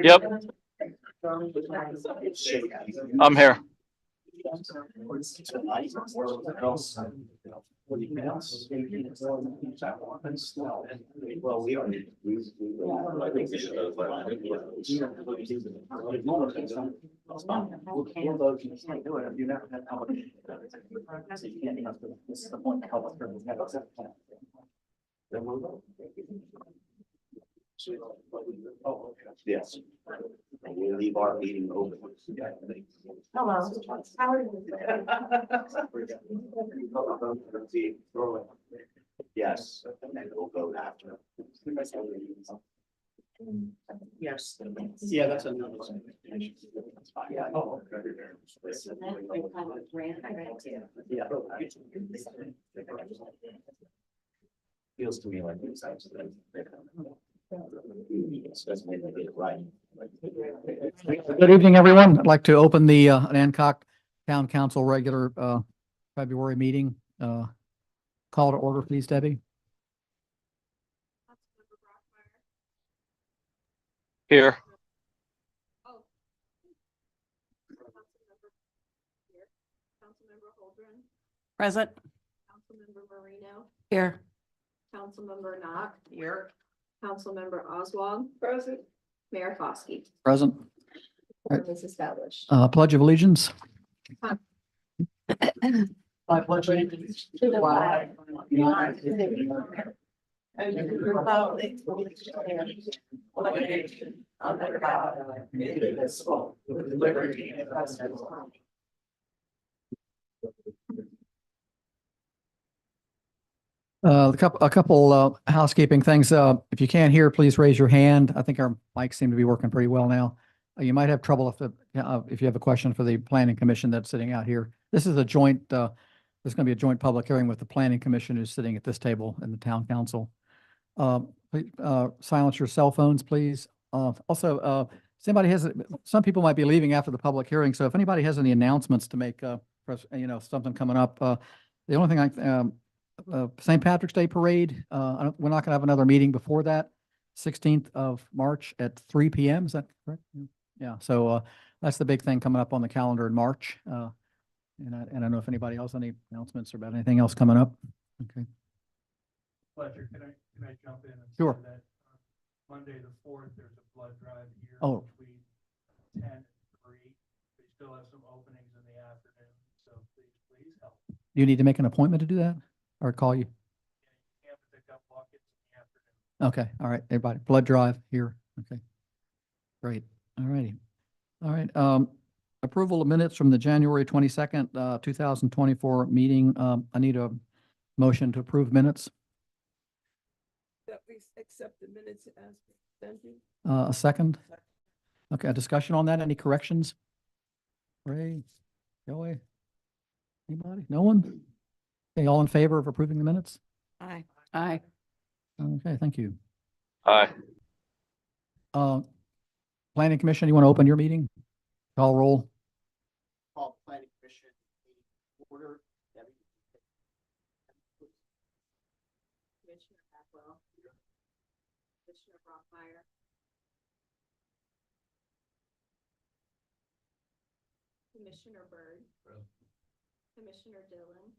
Yep, I'm here. Well, we are. Yes. We'll leave our meeting open. Hello. How are you? Yes, and then we'll vote after. Yes. Yeah, that's another one. Yeah. Oh, okay. Yeah. Feels to me like these types of things. Especially when they get it right. Good evening, everyone. I'd like to open the Hancock Town Council regular February meeting. Call to order, please, Debbie. Here. Councilmember Holdren, Present. Councilmember Marino, Here. Councilmember Knopf. Here. Councilmember Oswald. Present. Mayor Foskey. Present. Quorum is established. Pledge of allegiance. I pledge allegiance To the flag of the United States of America and to the republic for which it stands, one nation, under God, indivisible, with liberty and justice for all. A couple housekeeping things. If you can't hear, please raise your hand. I think our mics seem to be working pretty well now. You might have trouble if you have a question for the Planning Commission that's sitting out here. This is a joint, there's going to be a joint public hearing with the Planning Commission who's sitting at this table in the Town Council. Please, silence your cell phones, please. Also, somebody has, some people might be leaving after the public hearing, so if anybody has any announcements to make, something coming up, the only thing St. Patrick's Day Parade, we're not going to have another meeting before that, 16th of March at 3 p.m. Is that correct? Yeah, so that's the big thing coming up on the calendar in March. And I don't know if anybody else, any announcements about anything else coming up? Okay. Fletcher, can I jump in and Sure. say that Monday the 4th, there's a blood drive here Oh. between 10 and 3. We still have some openings in the afternoon, so please help. Do you need to make an appointment to do that or call you? You have to pick up buckets in the afternoon. Okay, all right, everybody, blood drive here, okay. Great, all righty. All right, approval of minutes from the January 22nd, 2024 meeting. I need a motion to approve minutes. That we accept the minutes as presented. A second? Okay, a discussion on that, any corrections? Ray, Joey? Anybody? No one? Okay, all in favor of approving the minutes? Aye. Aye. Okay, thank you. Aye. Planning Commission, you want to open your meeting? Call roll. Call Planning Commission order. Commissioner Blackwell. Commissioner Brockmeyer. Commissioner Byrd. Commissioner Dillon.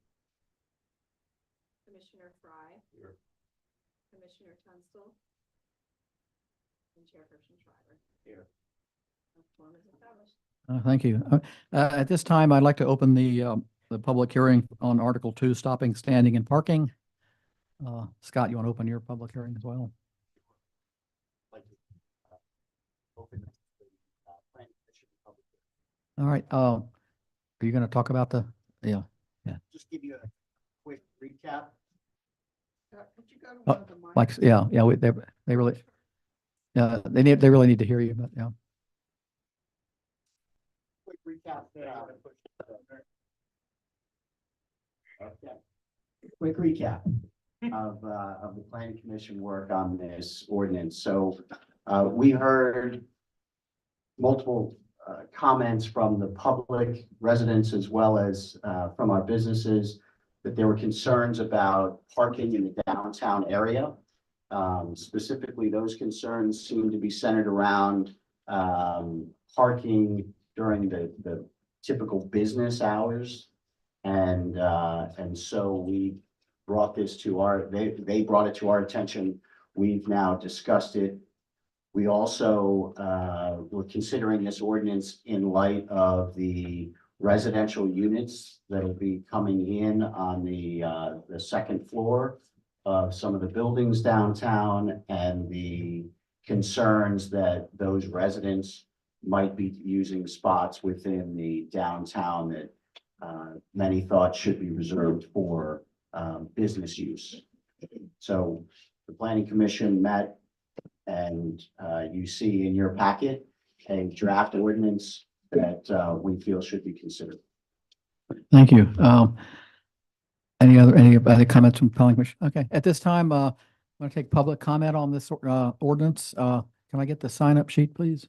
Commissioner Fry. Commissioner Tunstall. And Chairperson Shriver. Here. A quorum is established. Thank you. At this time, I'd like to open the public hearing on Article 2, stopping, standing, and parking. Scott, you want to open your public hearing as well? Like to, open the, planning commission public hearing. All right. Are you going to talk about yeah. Just give you a quick recap. Like, yeah, they really, they really need to hear you, but yeah. Quick recap. Okay. Quick recap of the planning commission work on this ordinance. So we heard multiple comments from the public residents as well as from our businesses that there were concerns about parking in the downtown area. Specifically, those concerns seem to be centered around parking during the typical business hours. And so we brought this to they brought it to our attention. We've now discussed it. We also were considering this ordinance in light of the residential units that will be coming in on the second floor of some of the buildings downtown, and the concerns that those residents might be using spots within the downtown that many thought should be reserved for business use. So the planning commission met, and you see in your packet a draft ordinance that we feel should be considered. Thank you. Any other comments from planning commission? Okay, at this time, I want to take public comment on this ordinance. Can I get the sign up sheet, please?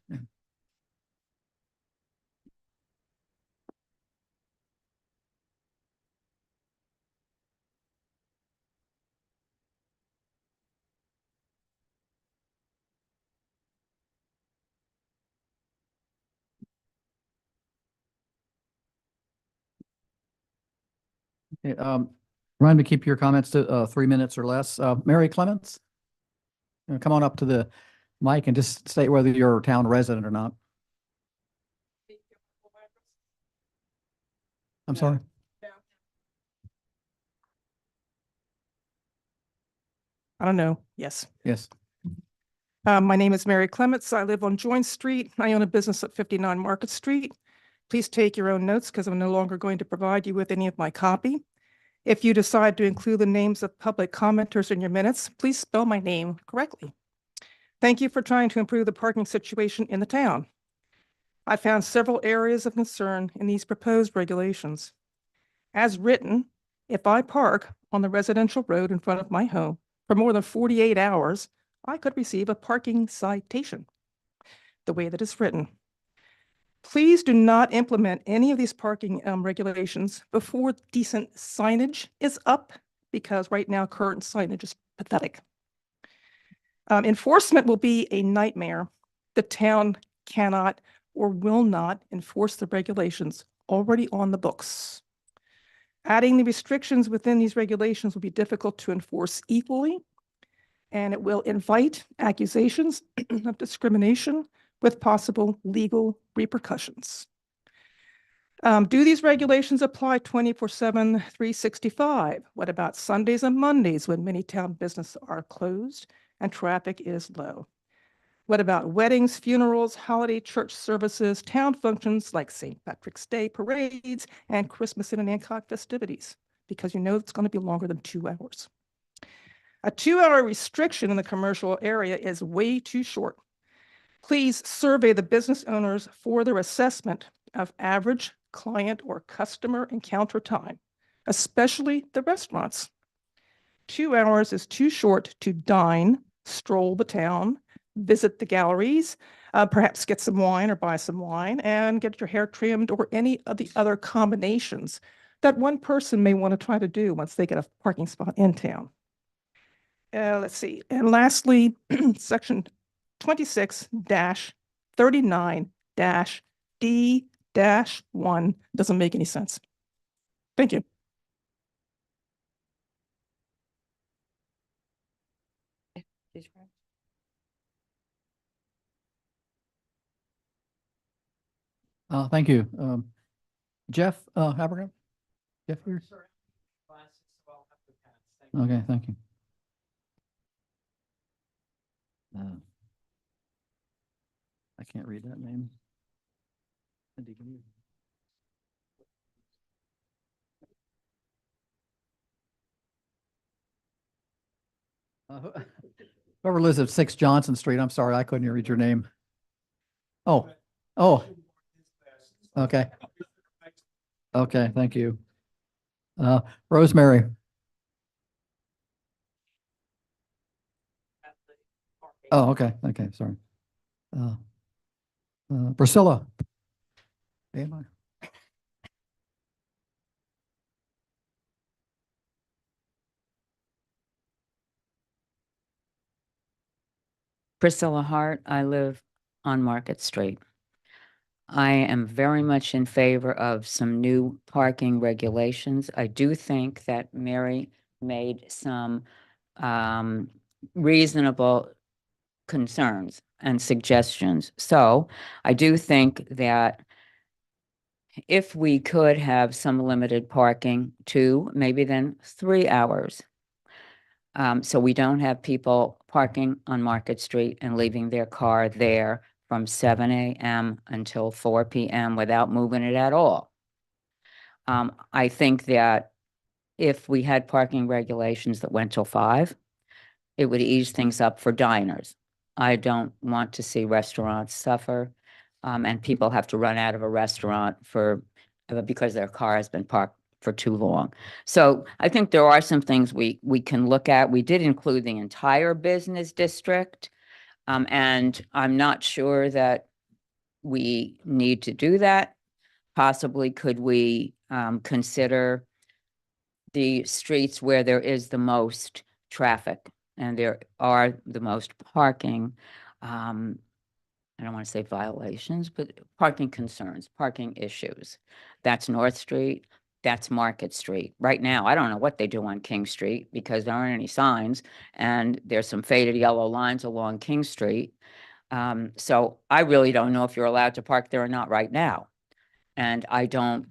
Okay, remind me to keep your comments to 3 minutes or less. Mary Clements? Come on up to the mic and just state whether you're a town resident or not. I'm sorry? I don't know. Yes. Yes. My name is Mary Clements. I live on Joint Street. I own a business at 59 Market Street. Please take your own notes because I'm no longer going to provide you with any of my copy. If you decide to include the names of public commenters in your minutes, please spell my name correctly. Thank you for trying to improve the parking situation in the town. I found several areas of concern in these proposed regulations. As written, if I park on the residential road in front of my home for more than 48 hours, I could receive a parking citation, the way that it's written. Please do not implement any of these parking regulations before decent signage is up, because right now current signage is pathetic. Enforcement will be a nightmare. The town cannot or will not enforce the regulations already on the books. Adding the restrictions within these regulations will be difficult to enforce equally, and it will invite accusations of discrimination with possible legal repercussions. Do these regulations apply 24/7, 365? What about Sundays and Mondays when many town businesses are closed and traffic is low? What about weddings, funerals, holiday church services, town functions like St. Patrick's Day parades, and Christmas and Hancock festivities? Because you know it's going to be longer than 2 hours. A 2-hour restriction in the commercial area is way too short. Please survey the business owners for their assessment of average client or customer encounter time, especially the restaurants. 2 hours is too short to dine, stroll the town, visit the galleries, perhaps get some wine or buy some wine, and get your hair trimmed, or any of the other combinations that one person may want to try to do once they get a parking spot in town. let's see, and lastly, section 26-39-D-1 doesn't make any sense. Thank you. Thank you. Jeff, Haberger? Jeff here? Okay, thank you. I can't read that name. Cindy, can you? Whoever lives at 6 Johnson Street, I'm sorry, I couldn't read your name. Oh, okay. Okay, thank you. Rosemary. Oh, okay, sorry. Priscilla. Am I? Priscilla Hart. I live on Market Street. I am very much in favor of some new parking regulations. I do think that Mary made some reasonable concerns and suggestions. So I do think that if we could have some limited parking, 2, maybe then 3 hours. So we don't have people parking on Market Street and leaving their car there from 7 a.m. until 4 p.m. without moving it at all. I think that if we had parking regulations that went till 5, it would ease things up for diners. I don't want to see restaurants suffer, and people have to run out of a restaurant because their car has been parked for too long. So I think there are some things we can look at. We did include the entire business district, and I'm not sure that we need to do that. Possibly could we consider the streets where there is the most traffic and there are the most parking, I don't want to say violations, but parking concerns, parking issues. That's North Street, that's Market Street. Right now, I don't know what they do on King Street because there aren't any signs and there's some faded yellow lines along King Street. So I really don't know if you're allowed to park there or not right now. And I don't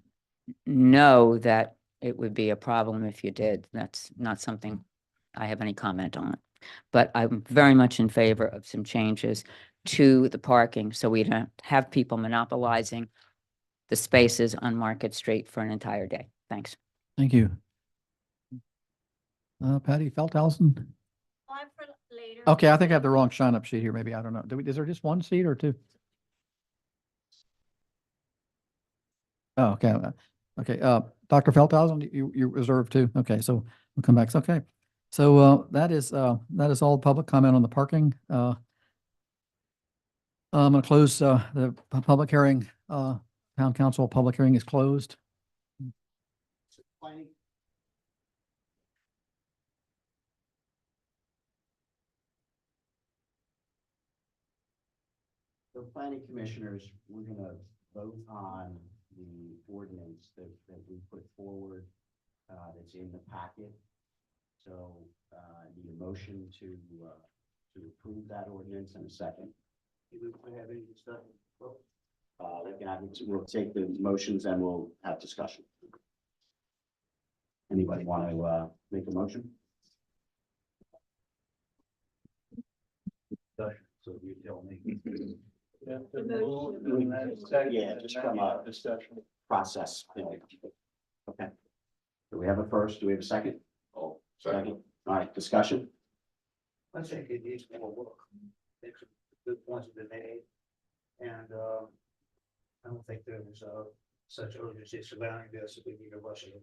know that it would be a problem if you did. That's not something I have any comment on. But I'm very much in favor of some changes to the parking so we don't have people monopolizing the spaces on Market Street for an entire day. Thanks. Thank you. Patty Feldhausen. Okay, I think I have the wrong sign up sheet here. Maybe, I don't know. Is there just 1 seat or 2? Oh, okay. Okay. Dr. Feldhausen, you reserved 2. Okay, so we'll come back. Okay. So that is all public comment on the parking. I'm going to close the public hearing. Town council public hearing is closed. So planning commissioners, we're gonna vote on the ordinance that we put forward, that's in the packet. So, need a motion to approve that ordinance in a second. Have any discussion? We'll take the motions and we'll have discussion. Anybody want to make a motion? So you tell me. Yeah, just from a process. Okay. Do we have a first? Do we have a second? Oh, second. All right, discussion. I think it needs more work. It's good points have been made. And I don't think there was such urgency surrounding this that we need to rush it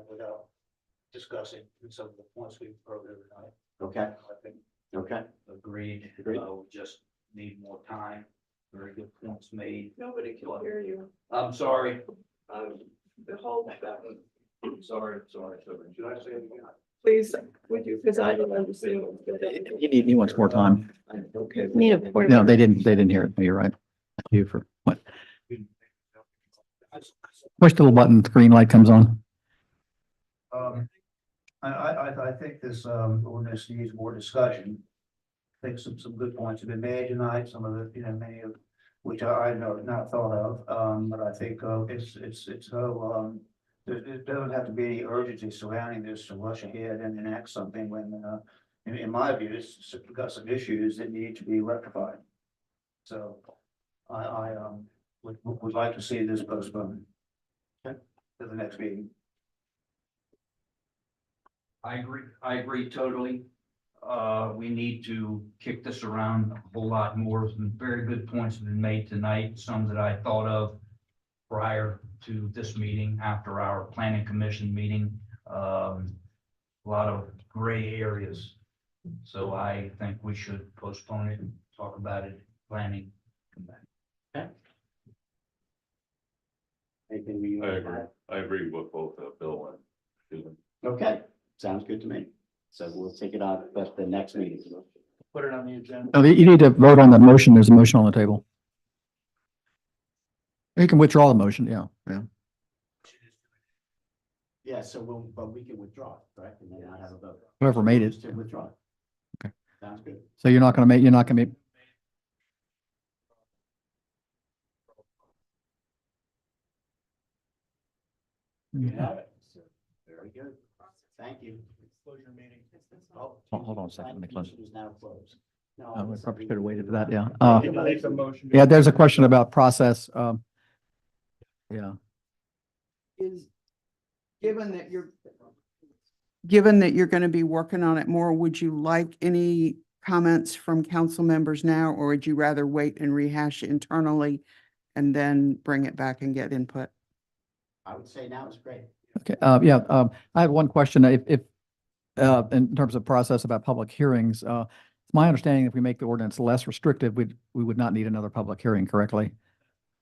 without discussing some of the points we've heard every night. Okay. I think Okay. agreed. Agreed. We just need more time. Very good points made. Nobody can hear you. I'm sorry. The whole back. Sorry. Should I say it again? Please, would you, because I don't understand. He wants more time. Need a point. No, they didn't hear it. You're right. Thank you for what? Push the little button, the green light comes on. I think this, ordinance needs more discussion. I think some good points have been made tonight, some of the, many of which I know not thought of, but I think, it's so, there doesn't have to be any urgency surrounding this to rush ahead and enact something when, in my view, it's got some issues that need to be rectified. So I would like to see this postponed. Okay, to the next meeting. I agree totally. We need to kick this around a whole lot more. Some very good points have been made tonight, some that I thought of prior to this meeting, after our planning commission meeting. A lot of gray areas. So I think we should postpone it and talk about it, planning. Come back. Anything we? I agree with both Bill and Susan. Okay, sounds good to me. So we'll take it on at the next meeting. Put it on the agenda. Oh, you need to vote on that motion. There's a motion on the table. You can withdraw the motion. Yeah. Yeah, so but we can withdraw, correct? And then not have a vote. Whoever made it. To withdraw. Okay. Sounds good. So you're not going to be. You have it. Very good. Thank you. Closure meeting. Hold on a second, let me close. Is now closed. No, Oh, we probably should have waited for that. Yeah. Make the motion. Yeah, there's a question about process. Yeah. Is, given that you're going to be working on it more, would you like any comments from council members now, or would you rather wait and rehash internally and then bring it back and get input? I would say now is great. Okay, I have one question. If in terms of process about public hearings, it's my understanding if we make the ordinance less restrictive, we would not need another public hearing, correctly?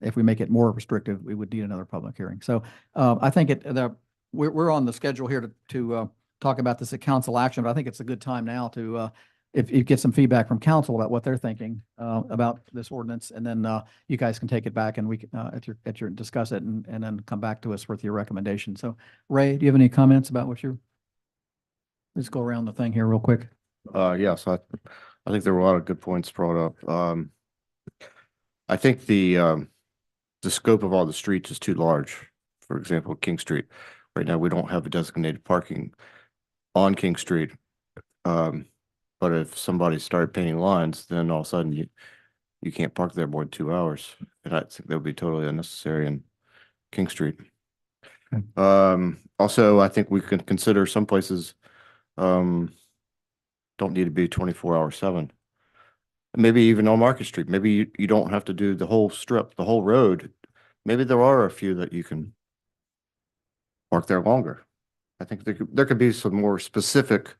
If we make it more restrictive, we would need another public hearing. So, I think we're on the schedule here to talk about this at council action, but I think it's a good time now to, if you get some feedback from council about what they're thinking, about this ordinance, and then, you guys can take it back and we can, at your discuss it and then come back to us with your recommendation. So Ray, do you have any comments about what you're, let's go around the thing here real quick. Yes, I think there were a lot of good points brought up. I think the scope of all the streets is too large. For example, King Street. Right now, we don't have a designated parking on King Street. But if somebody started painting lines, then all of a sudden you can't park there more than 2 hours. And I think that would be totally unnecessary in King Street. Okay. Also, I think we can consider some places don't need to be 24/7. Maybe even on Market Street. Maybe you don't have to do the whole strip, the whole road. Maybe there are a few that you can park there longer. I think there could be some more specific,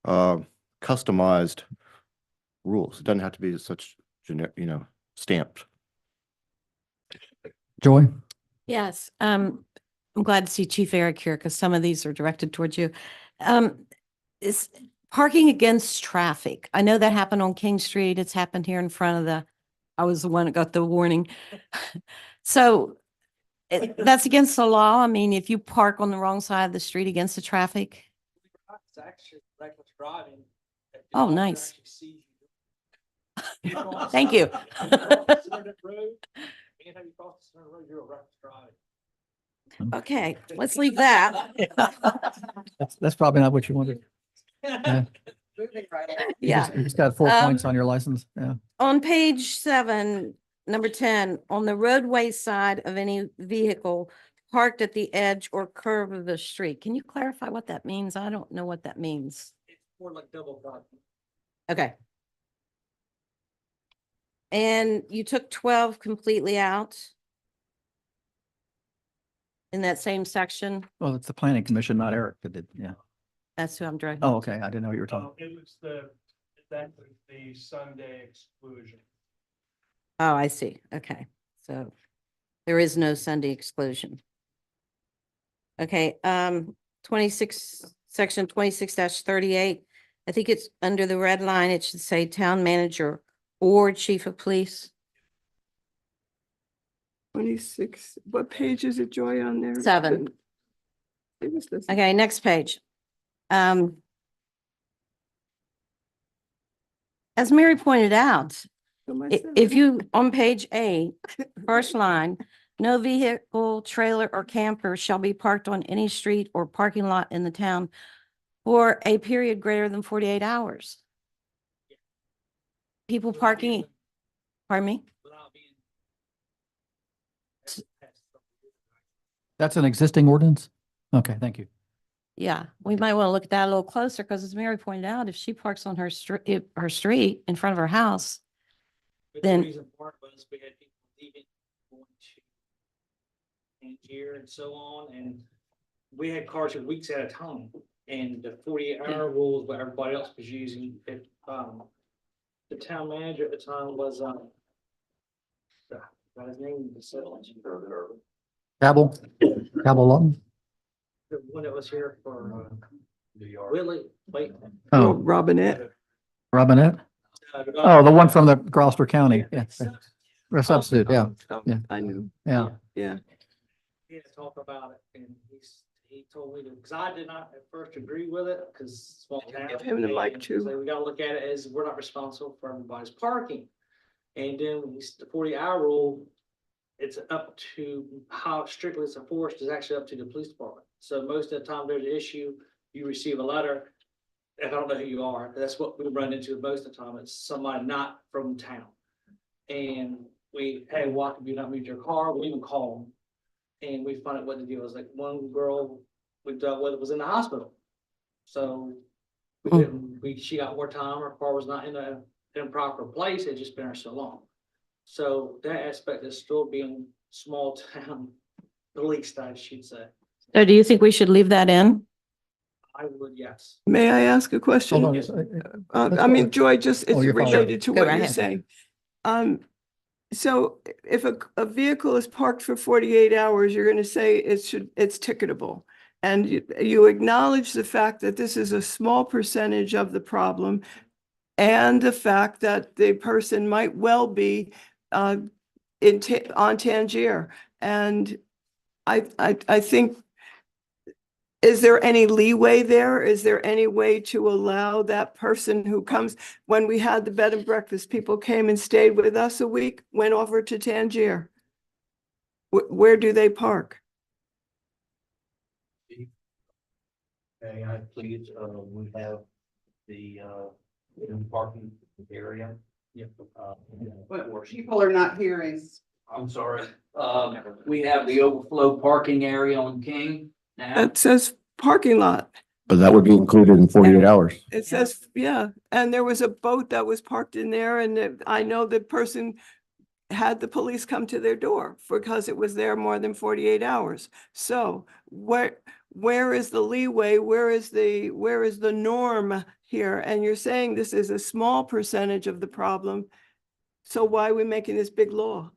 customized rules. It doesn't have to be such generic, stamped. Joy? Yes, I'm glad to see Chief Eric here because some of these are directed towards you. Is parking against traffic. I know that happened on King Street. It's happened here in front of I was the one that got the warning. So that's against the law. I mean, if you park on the wrong side of the street against the traffic. It's actually reckless driving. Oh, nice. Thank you. Okay, let's leave that. That's probably not what you wanted. Yeah. Yeah. You just got 4 points on your license. Yeah. On page 7, number 10, on the roadway side of any vehicle parked at the edge or curve of the street. Can you clarify what that means? I don't know what that means. It's more like double parking. Okay. And you took 12 completely out in that same section? Well, it's the planning commission, not Eric that did. Yeah. That's who I'm directing. Oh, okay. I didn't know what you were talking. It was that was the Sunday exclusion. Oh, I see. Okay. So there is no Sunday exclusion. Okay, 26 section 26-38. I think it's under the red line. It should say town manager or chief of police. 26, what page is it, Joy, on there? 7. It was this. Okay, next page. As Mary pointed out, if you, on page 8, first line, no vehicle, trailer, or camper shall be parked on any street or parking lot in the town for a period greater than 48 hours. People parking, pardon me? That's an existing ordinance? Okay, thank you. Yeah, we might want to look at that a little closer because as Mary pointed out, if she parks on her street in front of her house, But Then- the reason part was we had people leaving, going to Tangier and so on, and we had cars for weeks at a time. And the 48-hour rule is what everybody else was using. The town manager at the time was, what his name was, Cabell Lawton? the one that was here for, Willie, wait. Oh, Oh, Robinette. Robinette? Oh, the one from the Gloucester County. Yeah. A substitute, yeah, yeah. I knew, yeah. yeah. He had to talk about it, and he told me to, because I did not at first agree with it, because small town. Give him the mic, and too. So we gotta look at it as we're not responsible for everybody's parking. And then when the 40-hour rule, it's up to how strictly it's enforced is actually up to the police department. So most of the time there's an issue, you receive a letter. If I don't know who you are, that's what we run into most of the time. It's somebody not from town. And we, hey, why could you not move your car? We even call them. And we find out what the deal is. Like one girl we dealt with was in the hospital. So we didn't, she got more time. Her car was not in a improper place. It just been there so long. So that aspect is still being small town, the least I should say. so do you think we should leave that in? I would, yes. May I ask a question? Hold on. I mean, Joy, just, it's Oh, you're fine. related to Go what right you're ahead. saying. So if a vehicle is parked for 48 hours, you're going to say it's ticketable. And you acknowledge the fact that this is a small percentage of the problem and the fact that the person might well be on Tangier. And I think, is there any leeway there? Is there any way to allow that person who comes, when we had the bed and breakfast, people came and stayed with us a week, went over to Tangier? Where do they park? Okay, I please, we have the, parking area. Yep. People are not hearing. I'm sorry, we have the overflow parking area on King now. That says parking lot. But that would be included in 48 hours. It says, yeah, and there was a boat that was parked in there and I know the person had the police come to their door because it was there more than 48 hours. So where is the leeway? Where is the norm here? And you're saying this is a small percentage of the problem. So why are we making this big law?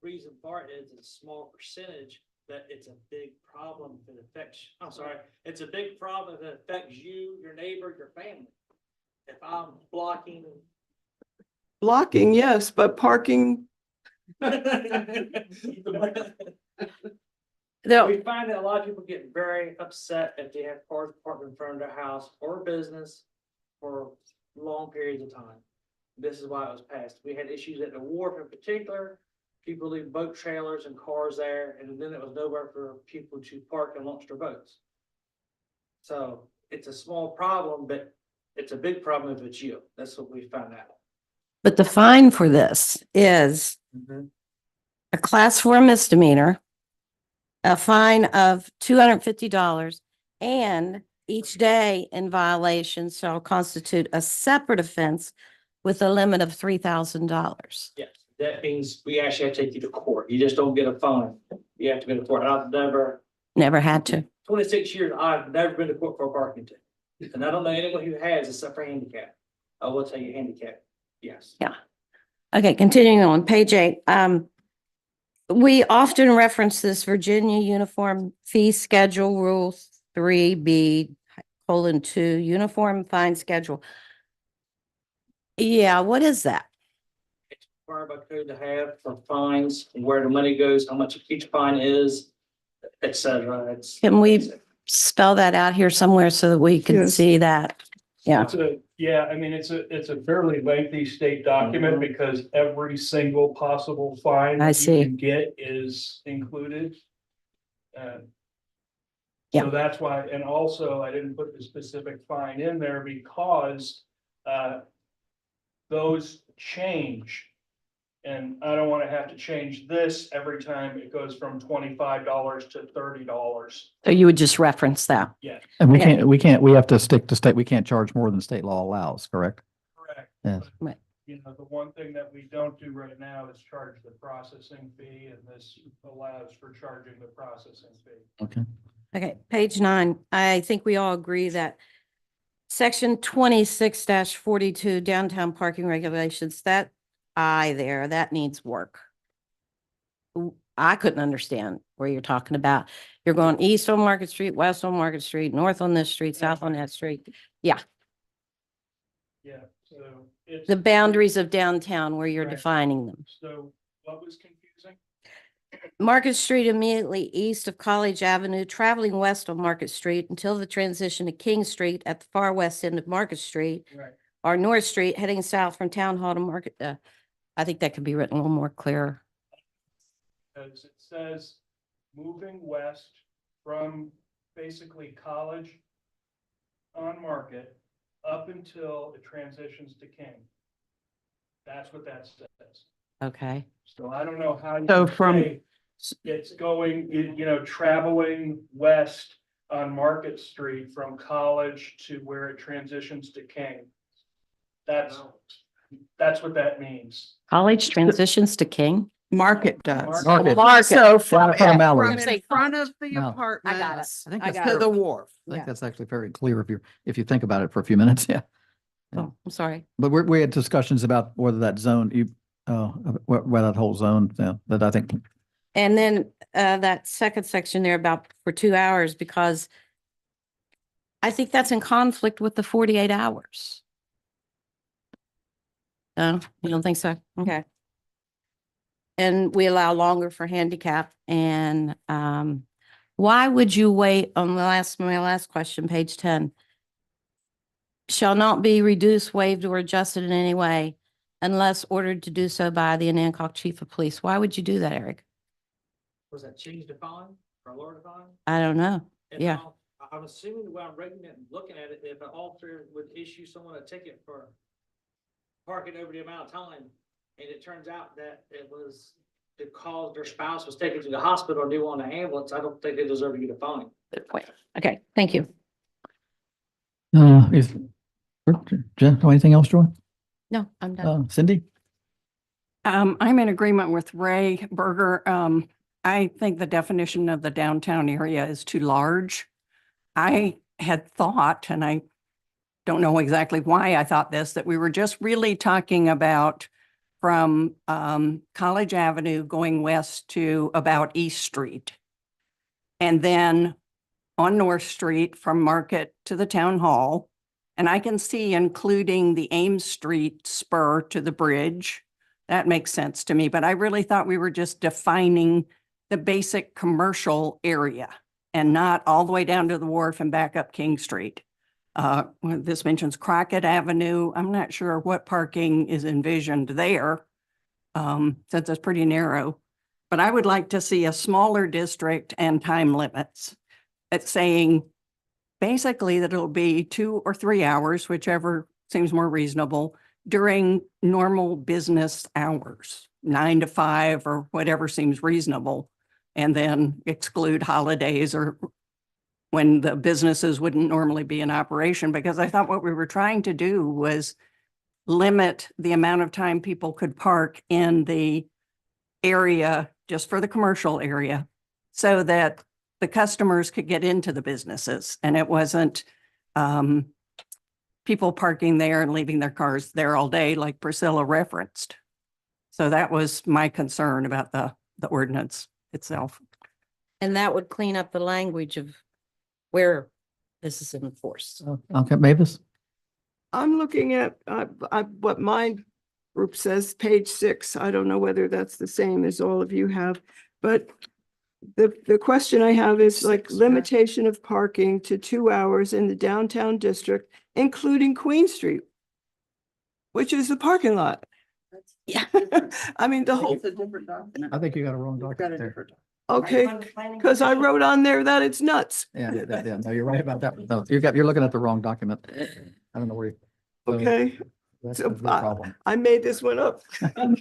Reason part is it's a small percentage, that it's a big problem that affects, I'm sorry, it's a big problem that affects you, your neighbor, your family. If I'm blocking. Blocking, yes, but parking, We No, find that a lot of people get very upset if they have cars parked in front of their house or business for long periods of time. This is why it was passed. We had issues at the wharf in particular. People leave boat trailers and cars there, and then it was nowhere for people to park and launch their boats. So it's a small problem, but it's a big problem if it's you. That's what we found out. but the fine for this is a class 4 misdemeanor, a fine of $250, and each day in violation shall constitute a separate offense with a limit of $3,000. Yes, that means we actually have to take you to court. You just don't get a fine. You have to go to court. I've Never had to. 26 years, I've never been to court for a parking ticket. And I don't know anyone who has except for handicap. I will tell you handicap, yes. Okay, continuing on, page 8. We often reference this Virginia Uniform Fee Schedule Rule 3B 2, uniform fine schedule. Yeah, what is that? It's required by code to have for fines, where the money goes, how much each fine is, et cetera. It's. Can we spell that out here somewhere so that we can Yes. see that? Yeah, Yeah, I mean, it's a fairly lengthy state document because every single possible fine I that see. you can get is included. Yeah. So that's why, and also I didn't put the specific fine in there because those change. And I don't want to have to change this every time it goes from $25 to $30. so you would just reference that. Yeah, And Okay. we have to stick to state, we can't charge more than state law allows, correct? correct. Yes. But, Right. You know, the one thing that we don't do right now is charge the processing fee, and this allows for charging the processing fee. Okay. Okay, page 9, I think we all agree that section 26-42 downtown parking regulations, that that needs work. I couldn't understand where you're talking about. You're going east on Market Street, west on Market Street, north on this street, south on that street. Yeah, so it's. The boundaries of downtown where you're Right. defining them. So what was confusing? Market Street immediately east of College Avenue, traveling west on Market Street until the transition to King Street at the far west end of Market Street, Right. or North Street heading south from Town Hall to Market. I think that could be written a little more clear. Because it says moving west from basically College on Market up until it transitions to King. That's what that says. Okay. So I don't know how. you So can from- say It's going, you know, traveling west on Market Street from College to where it transitions to King. That's what that means. College transitions to King? Market does. Market. Market. So from, Down in front of Mallory. from in front of the No. apartments I think I that's got to it. the wharf. I think Yeah. that's actually very clear if you think about it for a few minutes, yeah. Oh, I'm sorry. But we had discussions about whether that zone, where that whole zone, that I think, And then that second section there about for 2 hours, because I think that's in conflict with the 48 hours. No, you don't think so? Okay. And we allow longer for handicap, and why would you wait on my last question, page 10? Shall not be reduced, waived, or adjusted in any way unless ordered to do so by the Anacog Chief of Police. Why would you do that, Eric? Was that change the fine or lower the fine? I don't know. And Yeah. I'm assuming the way I'm reading it and looking at it, if an officer would issue someone a ticket for parking over the amount of time, and it turns out that it was because their spouse was taken to the hospital or they want an ambulance, I don't think they deserve to get a fine. Good point. Okay, thank you. is, Jen, anything else, Joy? No, I'm done. Cindy? I'm in agreement with Ray Berger. I think the definition of the downtown area is too large. I had thought, and I don't know exactly why I thought this, that we were just really talking about from College Avenue going west to about East Street. And then on North Street from Market to the Town Hall. And I can see including the Ames Street spur to the bridge. That makes sense to me, but I really thought we were just defining the basic commercial area and not all the way down to the wharf and back up King Street. This mentions Crockett Avenue. I'm not sure what parking is envisioned there, since it's pretty narrow. But I would like to see a smaller district and time limits. It's saying basically that it'll be 2 or 3 hours, whichever seems more reasonable, during normal business hours, 9 to 5 or whatever seems reasonable, and then exclude holidays or when the businesses wouldn't normally be in operation, because I thought what we were trying to do was limit the amount of time people could park in the area just for the commercial area so that the customers could get into the businesses and it wasn't people parking there and leaving their cars there all day like Priscilla referenced. So that was my concern about the ordinance itself. And that would clean up the language of where this is enforced. Okay, Mavis? I'm looking at, what my group says, page 6. I don't know whether that's the same as all of you have, but the question I have is like limitation of parking to 2 hours in the downtown district, including Queen Street, which is the parking lot. Yeah. I mean, the whole, I think you got a wrong document there. okay, because I wrote on there that it's nuts. Yeah, no, you're right about that. No, you're looking at the wrong document. I don't know where you. so Okay, That's so the problem. I made this one up. I don't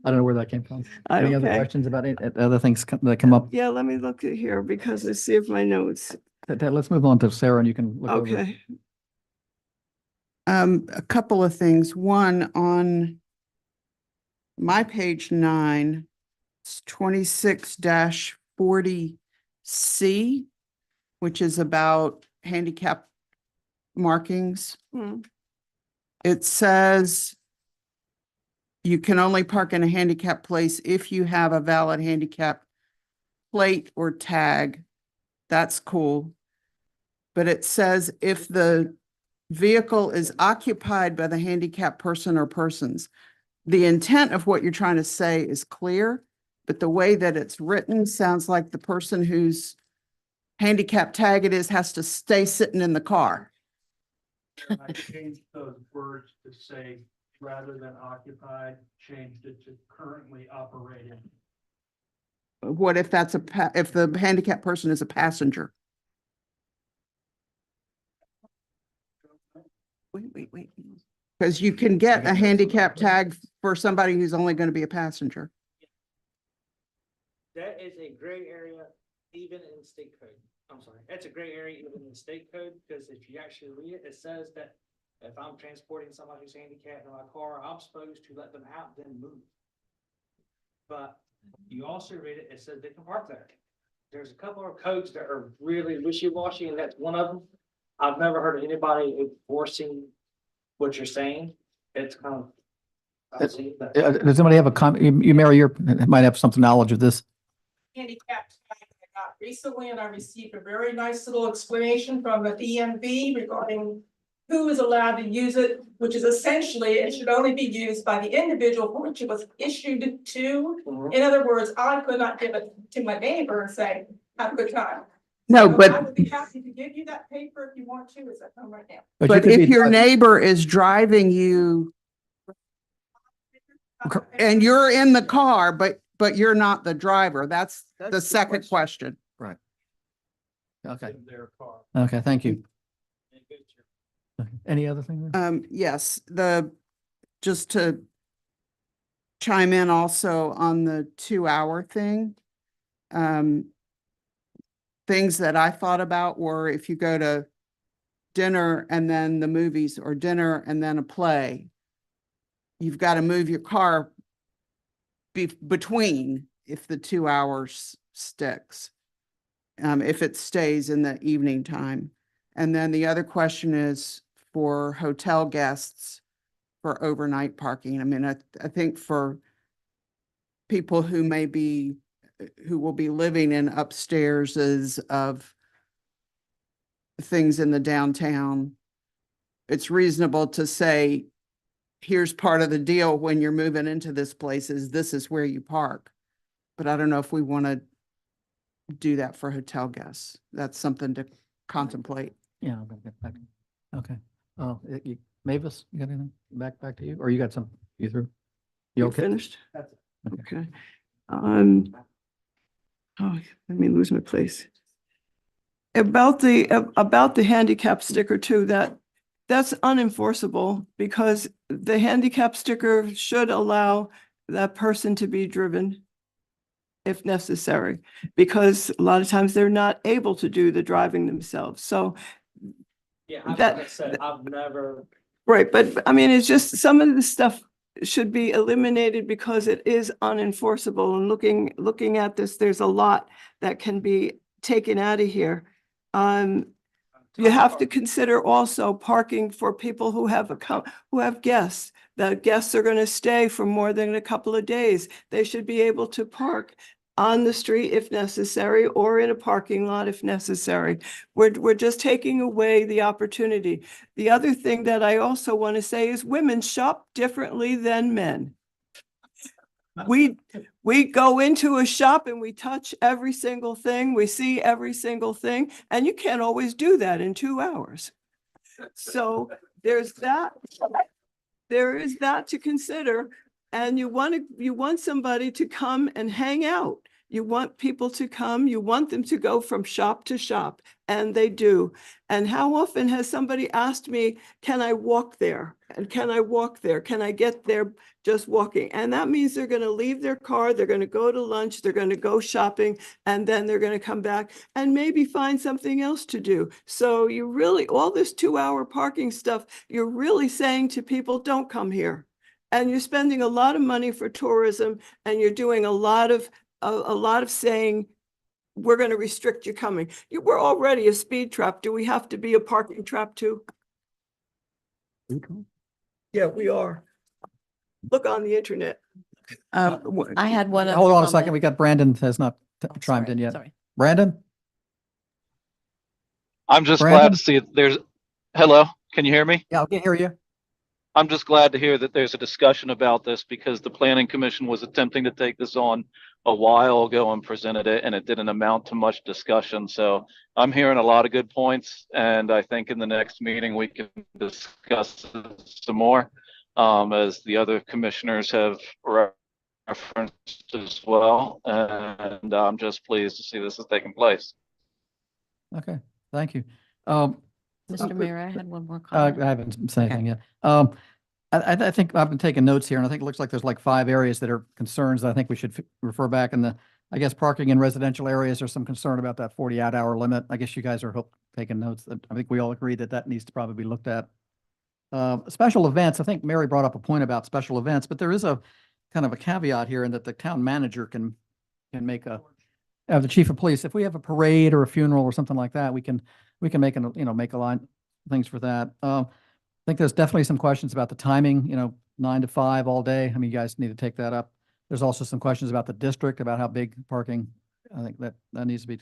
know where that came from. Any other Okay. questions about it, other things that come up? Yeah, let me look at here because let's see if my notes. Let's move on to Sarah and you can look over. Okay, A couple of things. One, on my page 9, it's 26-40C, which is about handicap markings. Hmm. It says you can only park in a handicap place if you have a valid handicap plate or tag. That's cool. But it says if the vehicle is occupied by the handicapped person or persons, the intent of what you're trying to say is clear, but the way that it's written sounds like the person whose handicap tag it is has to stay sitting in the car. I changed those words to say, rather than occupied, changed it to currently operating. What if that's if the handicapped person is a passenger? wait. Because you can get a handicap tag for somebody who's only going to be a passenger. That is a gray area even in state code. I'm sorry, that's a gray area even in the state code, because if you actually read it, it says that if I'm transporting somebody who's handicapped in my car, I'm supposed to let them out, then move. But you also read it, it says they can park there. There's a couple of codes that are really wishy-washy, and that's one of them. I've never heard of anybody enforcing what you're saying. It's kind of. I'll see, but- Does somebody have a comment? You, Mary, you might have some knowledge of this. Handicapped tag I got recently, and I received a very nice little explanation from the DMV regarding who is allowed to use it, which is essentially it should only be used by the individual for which it was issued to. Mhm. In other words, I could not give it to my neighbor and say, have a good time. No, So I but, would be happy to give you that paper if you want to. It's at home right now. you but could if be- your neighbor is driving you and you're in the car, but you're not the driver, that's the second question. Right. Okay, In their car. okay, thank you. Okay. Any other thing? Yes, just to chime in also on the 2-hour thing. Things that I thought about were if you go to dinner and then the movies, or dinner and then a play, you've got to move your car between if the 2 hours sticks, if it stays in the evening time. And then the other question is for hotel guests for overnight parking. I mean, I think for people who who will be living in upstairs of things in the downtown, it's reasonable to say, here's part of the deal when you're moving into this place is this is where you park. But I don't know if we want to do that for hotel guests. That's something to contemplate. Yeah. I'll get back. Okay. Oh, Mavis, you got anything? Back to you, or you got some, you through? You You okay? finished? That's Okay. Oh, let me lose my place. About the handicap sticker too, that's unenforceable because the handicap sticker should allow that person to be driven if necessary, because a lot of times they're not able to do the driving themselves. So, Yeah, That- like I said, I've never. right, but I mean, it's just some of the stuff should be eliminated because it is unenforceable. And looking at this, there's a lot that can be taken out of here. You have to consider also parking for people who have who have guests. The guests are going to stay for more than a couple of days. They should be able to park on the street if necessary, or in a parking lot if necessary. We're just taking away the opportunity. The other thing that I also want to say is women shop differently than men. We go into a shop and we touch every single thing, we see every single thing, and you can't always do that in 2 hours. So there's that. There is that to consider. And you want somebody to come and hang out. You want people to come, you want them to go from shop to shop, and they do. And how often has somebody asked me, can I walk there? And can I walk there? Can I get there just walking? And that means they're going to leave their car, they're going to go to lunch, they're going to go shopping, and then they're going to come back and maybe find something else to do. So you really, all this 2-hour parking stuff, you're really saying to people, don't come here. And you're spending a lot of money for tourism, and you're doing a lot of saying, we're going to restrict you coming. We're already a speed trap. Do we have to be a parking trap too? Yeah, we are. Look on the internet. I had one. Hold other on a second. comment. We got Brandon has not chimed Sorry, in yet. Sorry. Brandon? I'm just glad Brandon? to see there's, hello, can you hear me? Yeah, I can hear you. I'm just glad to hear that there's a discussion about this because the planning commission was attempting to take this on a while ago and presented it, and it didn't amount to much discussion. So I'm hearing a lot of good points, and I think in the next meeting we can discuss it some more, as the other commissioners have referenced as well. And I'm just pleased to see this is taking place. Okay, thank you. Mr. Mayor, I had one more I comment. haven't said Okay. anything yet. I think I've been taking notes here, and I think it looks like there's like 5 areas that are concerns that I think we should refer back. And I guess parking in residential areas, there's some concern about that 48-hour limit. I guess you guys are taking notes. I think we all agree that that needs to probably be looked at. Special events, I think Mary brought up a point about special events, but there is a kind of a caveat here in that the town manager can make the chief of police, if we have a parade or a funeral or something like that, we can make make a line things for that. I think there's definitely some questions about the timing, 9 to 5 all day. I mean, you guys need to take that up. There's also some questions about the district, about how big parking. I think that needs to be,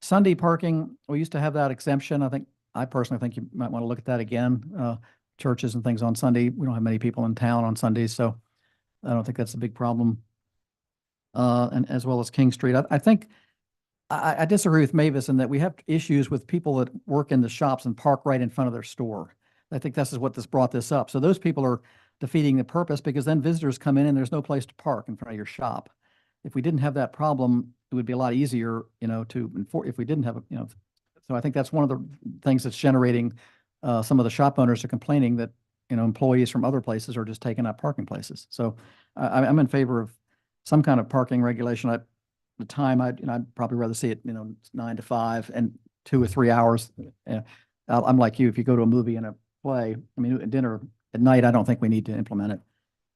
Sunday parking, we used to have that exemption. I personally think you might want to look at that again. Churches and things on Sunday, we don't have many people in town on Sundays, so I don't think that's a big problem. And as well as King Street. I think I disagree with Mavis in that we have issues with people that work in the shops and park right in front of their store. I think this is what brought this up. So those people are defeating the purpose because then visitors come in and there's no place to park in front of your shop. If we didn't have that problem, it would be a lot easier, to enforce if we didn't have so I think that's one of the things that's generating some of the shop owners are complaining that, employees from other places are just taking up parking places. So I'm in favor of some kind of parking regulation. At the time, I'd probably rather see it, 9 to 5 and 2 or 3 hours. I'm like you, if you go to a movie and a play, dinner at night, I don't think we need to implement it.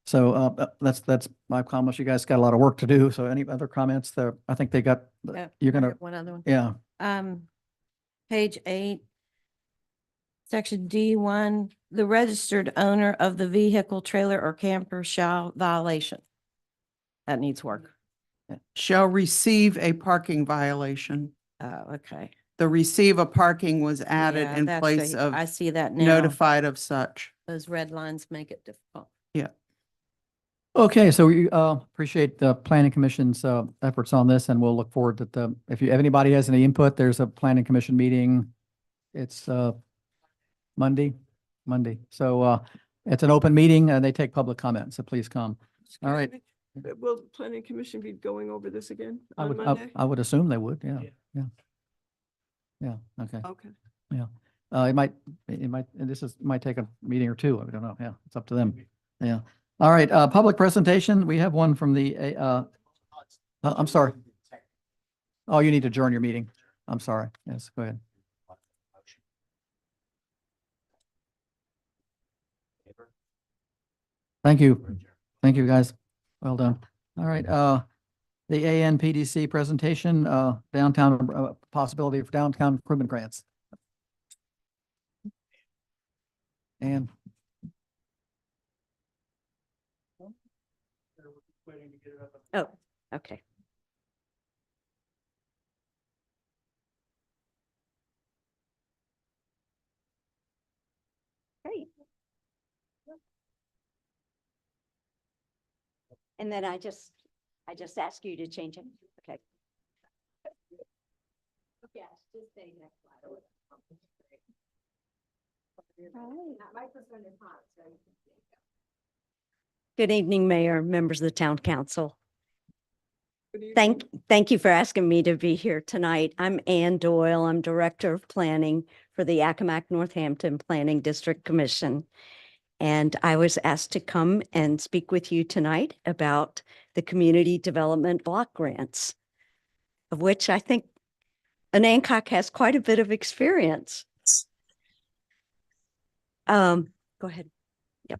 So that's my comments. You guys got a lot of work to do. So any other comments there? I think they got, Yeah, you're I gonna, got one other one. yeah. Page 8, section D1, the registered owner of the vehicle, trailer, or camper shall violation. That needs work. Shall receive a parking violation. Oh, okay. The receive a parking was added Yeah, in that's place the- of I see that now. notified of such. Those red lines make it difficult. Yeah. Okay, so we appreciate the planning commission's efforts on this, and we'll look forward to if anybody has any input, there's a planning commission meeting. It's Monday. So it's an open meeting and they take public comment, so please come. All right. Will the planning commission be going over this again I on would, Monday? I would assume they would, yeah. Yeah, okay. Okay. It might, might take a meeting or 2. I don't know. Yeah, it's up to them. Yeah. All right, public presentation. We have one from the, I'm sorry. Oh, you need to adjourn your meeting. I'm sorry. Yes, go ahead. Thank you. Thank you, guys. Well done. All right, the ANPDC presentation, downtown, possibility for downtown improvement grants. And Oh, okay. And then I just ask you to change it. Okay. Yes, just say next slide. Microphone is hot, so you can see. Good evening, Mayor, members of the Town Council. Thank you for asking me to be here tonight. I'm Ann Doyle. I'm Director of Planning for the Accomack Northampton Planning District Commission. And I was asked to come and speak with you tonight about the Community Development Block Grants, of which I think Anacog has quite a bit of experience. Go ahead. Yep.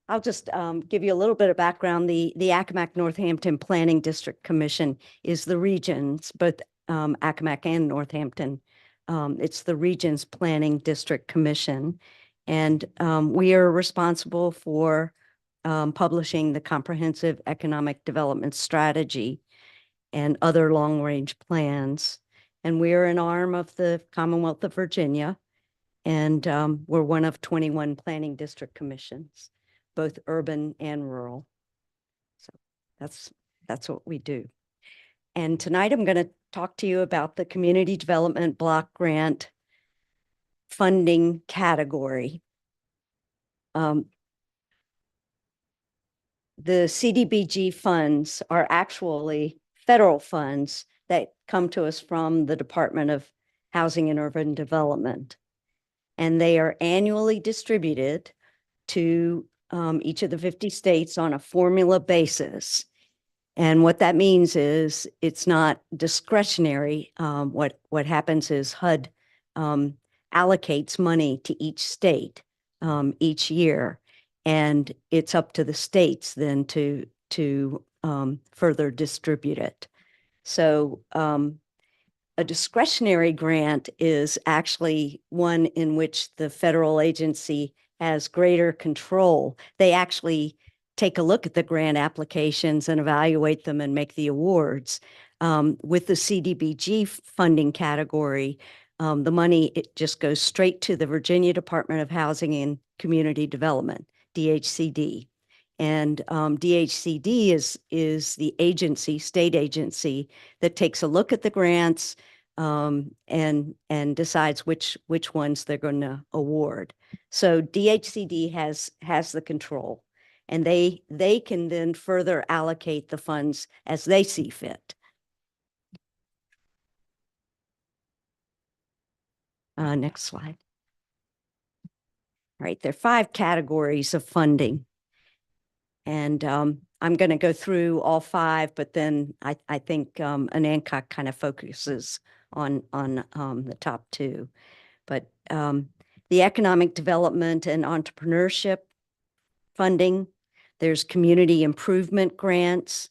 I'll just give you a little bit of background. The Accomack Northampton Planning District Commission is the regions, both Accomack and Northampton. It's the Regions Planning District Commission. And we are responsible for publishing the Comprehensive Economic Development Strategy and other long-range plans. And we are an arm of the Commonwealth of Virginia. And we're one of 21 planning district commissions, both urban and rural. So that's what we do. And tonight I'm going to talk to you about the Community Development Block Grant funding category. The CDBG funds are actually federal funds that come to us from the Department of Housing and Urban Development. And they are annually distributed to each of the 50 states on a formula basis. And what that means is it's not discretionary. What happens is HUD allocates money to each state each year, and it's up to the states then to further distribute it. So a discretionary grant is actually one in which the federal agency has greater control. They actually take a look at the grant applications and evaluate them and make the awards. With the CDBG funding category, the money, it just goes straight to the Virginia Department of Housing and Community Development, DHCD. And DHCD is the agency, state agency, that takes a look at the grants and decides which ones they're going to award. So DHCD has the control, and they can then further allocate the funds as they see fit. Next slide. All right, there are 5 categories of funding. And I'm going to go through all 5, but then I think Anacog kind of focuses on the top 2. But the economic development and entrepreneurship funding, there's community improvement grants,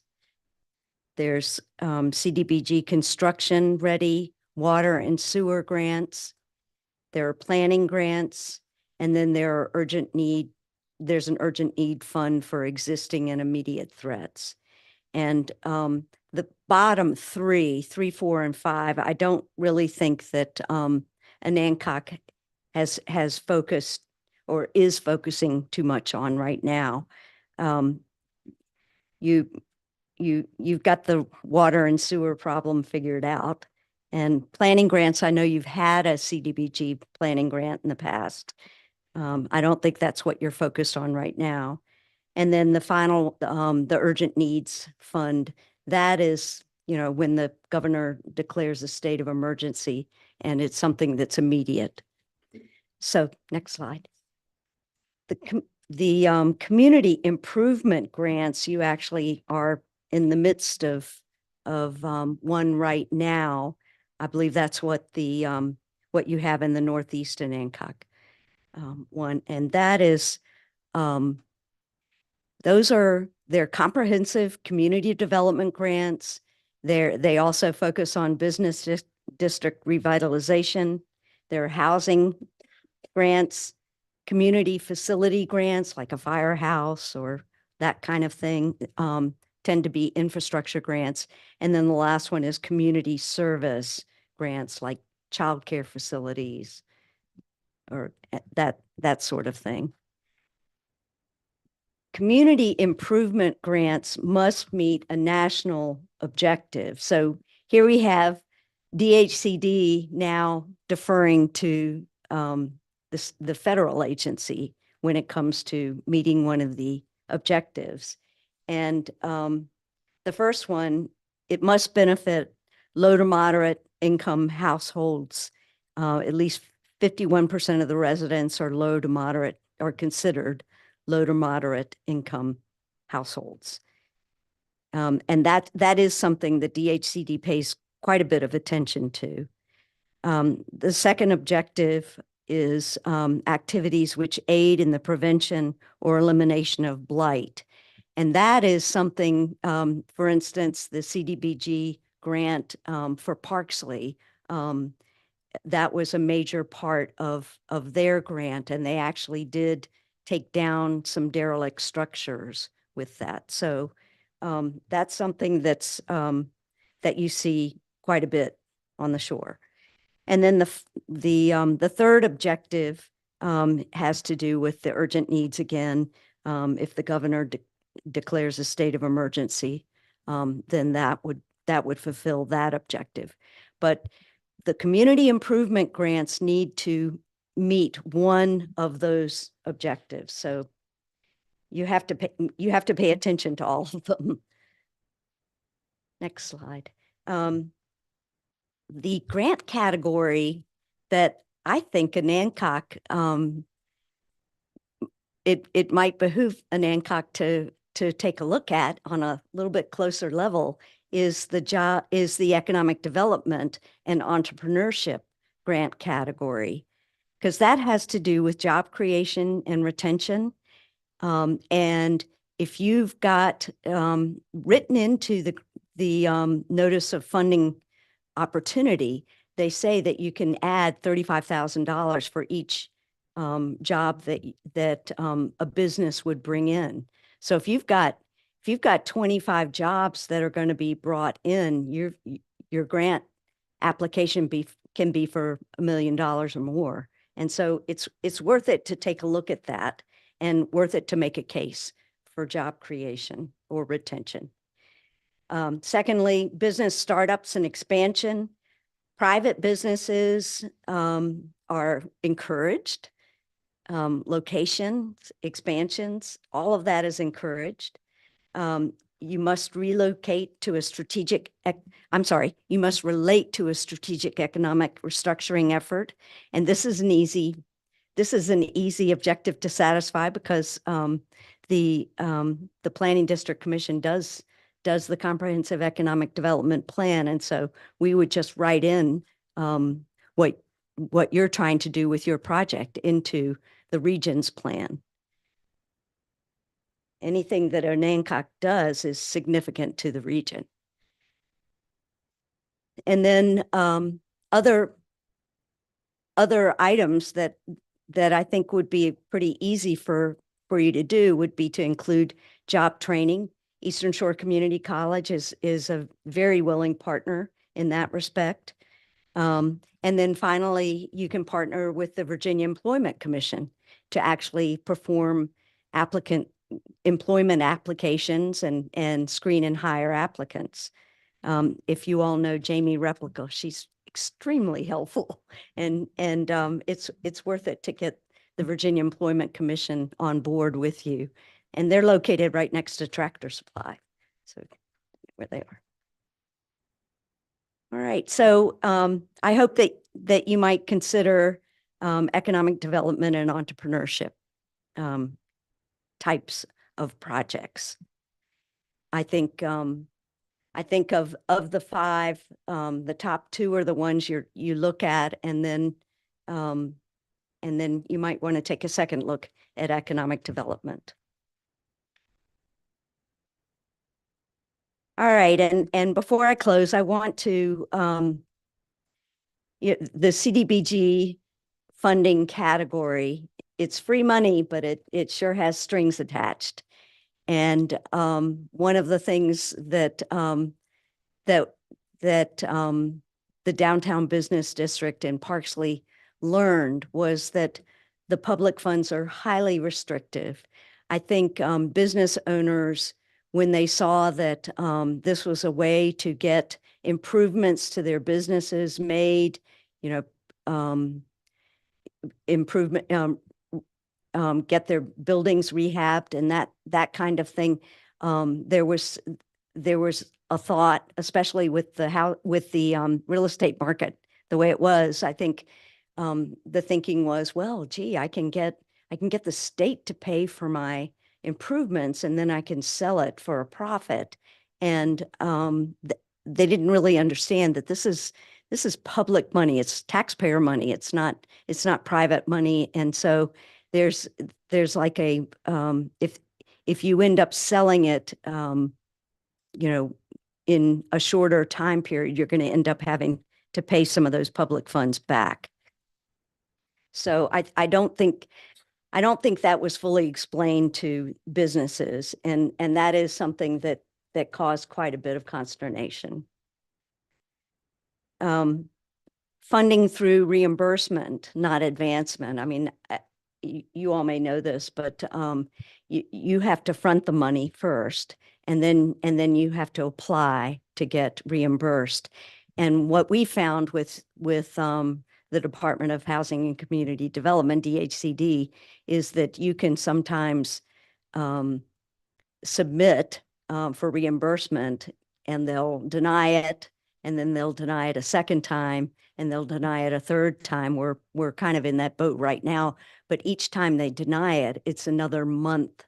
there's CDBG construction ready, water and sewer grants, there are planning grants, and then there are there's an urgent need fund for existing and immediate threats. And the bottom 3, 4, and 5, I don't really think that Anacog has focused or is focusing too much on right now. You've got the water and sewer problem figured out. And planning grants, I know you've had a CDBG planning grant in the past. I don't think that's what you're focused on right now. And then the final, the urgent needs fund, that is, when the governor declares a state of emergency and it's something that's immediate. So next slide. The community improvement grants, you actually are in the midst of one right now. I believe that's what what you have in the Northeast Anacog one, and that is they're comprehensive community development grants. They also focus on business district revitalization. There are housing grants, community facility grants like a firehouse or that kind of thing, tend to be infrastructure grants. And then the last one is community service grants like childcare facilities or that sort of thing. community improvement grants must meet a national objective. So here we have DHCD now deferring to the federal agency when it comes to meeting one of the objectives. And the first one, it must benefit low to moderate income households. At least 51% of the residents are low to moderate, are considered low to moderate income households. And that is something that DHCD pays quite a bit of attention to. The second objective is activities which aid in the prevention or elimination of blight. And that is something, for instance, the CDBG grant for Parksley, that was a major part of their grant, and they actually did take down some derelict structures with that. So that's something that's that you see quite a bit on the shore. And then the third objective has to do with the urgent needs again. If the governor declares a state of emergency, then that would fulfill that objective. But the community improvement grants need to meet one of those objectives. So you have to pay attention to all of them. Next slide. The grant category that I think Anancock, it might behoove Anancock to take a look at on a little bit closer level is the economic development and entrepreneurship grant category, because that has to do with job creation and retention. And if you've got written into the notice of funding opportunity, they say that you can add $35,000 for each job that a business would bring in. So if you've got 25 jobs that are going to be brought in, your grant application can be for $1 million or more. And so it's worth it to take a look at that and worth it to make a case for job creation or retention. Secondly, business startups and expansion. Private businesses are encouraged. Locations, expansions, all of that is encouraged. You must relocate to a strategic, you must relate to a strategic economic restructuring effort. And this is an easy objective to satisfy because the Planning District Commission does the comprehensive economic development plan. And so we would just write in what you're trying to do with your project into the region's plan. Anything that Anancock does is significant to the region. And then other items that I think would be pretty easy for you to do would be to include job training. Eastern Shore Community College is a very willing partner in that respect. And then finally, you can partner with the Virginia Employment Commission to actually perform employment applications and screen and hire applicants. If you all know Jamie Replica, she's extremely helpful, and it's worth it to get the Virginia Employment Commission on board with you. And they're located right next to Tractor Supply, so where they are. All right, so I hope that you might consider economic development and entrepreneurship types of projects. I think of the five, the top two are the ones you look at, and then you might want to take a second look at economic development. All right, and before I close, I want to the CDBG funding category. It's free money, but it sure has strings attached. And one of the things that the Downtown Business District in Parksley learned was that the public funds are highly restrictive. I think business owners, when they saw that this was a way to get improvements to their businesses made, you know, improvement, get their buildings rehabbed and that kind of thing. There was a thought, especially with the real estate market the way it was. I think the thinking was, well, gee, I can get the state to pay for my improvements, and then I can sell it for a profit. And they didn't really understand that this is public money. It's taxpayer money. It's not private money. And so there's like a if you end up selling it, you know, in a shorter time period, you're going to end up having to pay some of those public funds back. So I don't think that was fully explained to businesses, and that is something that caused quite a bit of consternation. Funding through reimbursement, not advancement. I mean, you all may know this, but you have to front the money first, and then you have to apply to get reimbursed. And what we found with the Department of Housing and Community Development, DHCD, is that you can sometimes submit for reimbursement, and they'll deny it, and then they'll deny it a second time, and they'll deny it a third time. We're kind of in that boat right now, but each time they deny it, it's another month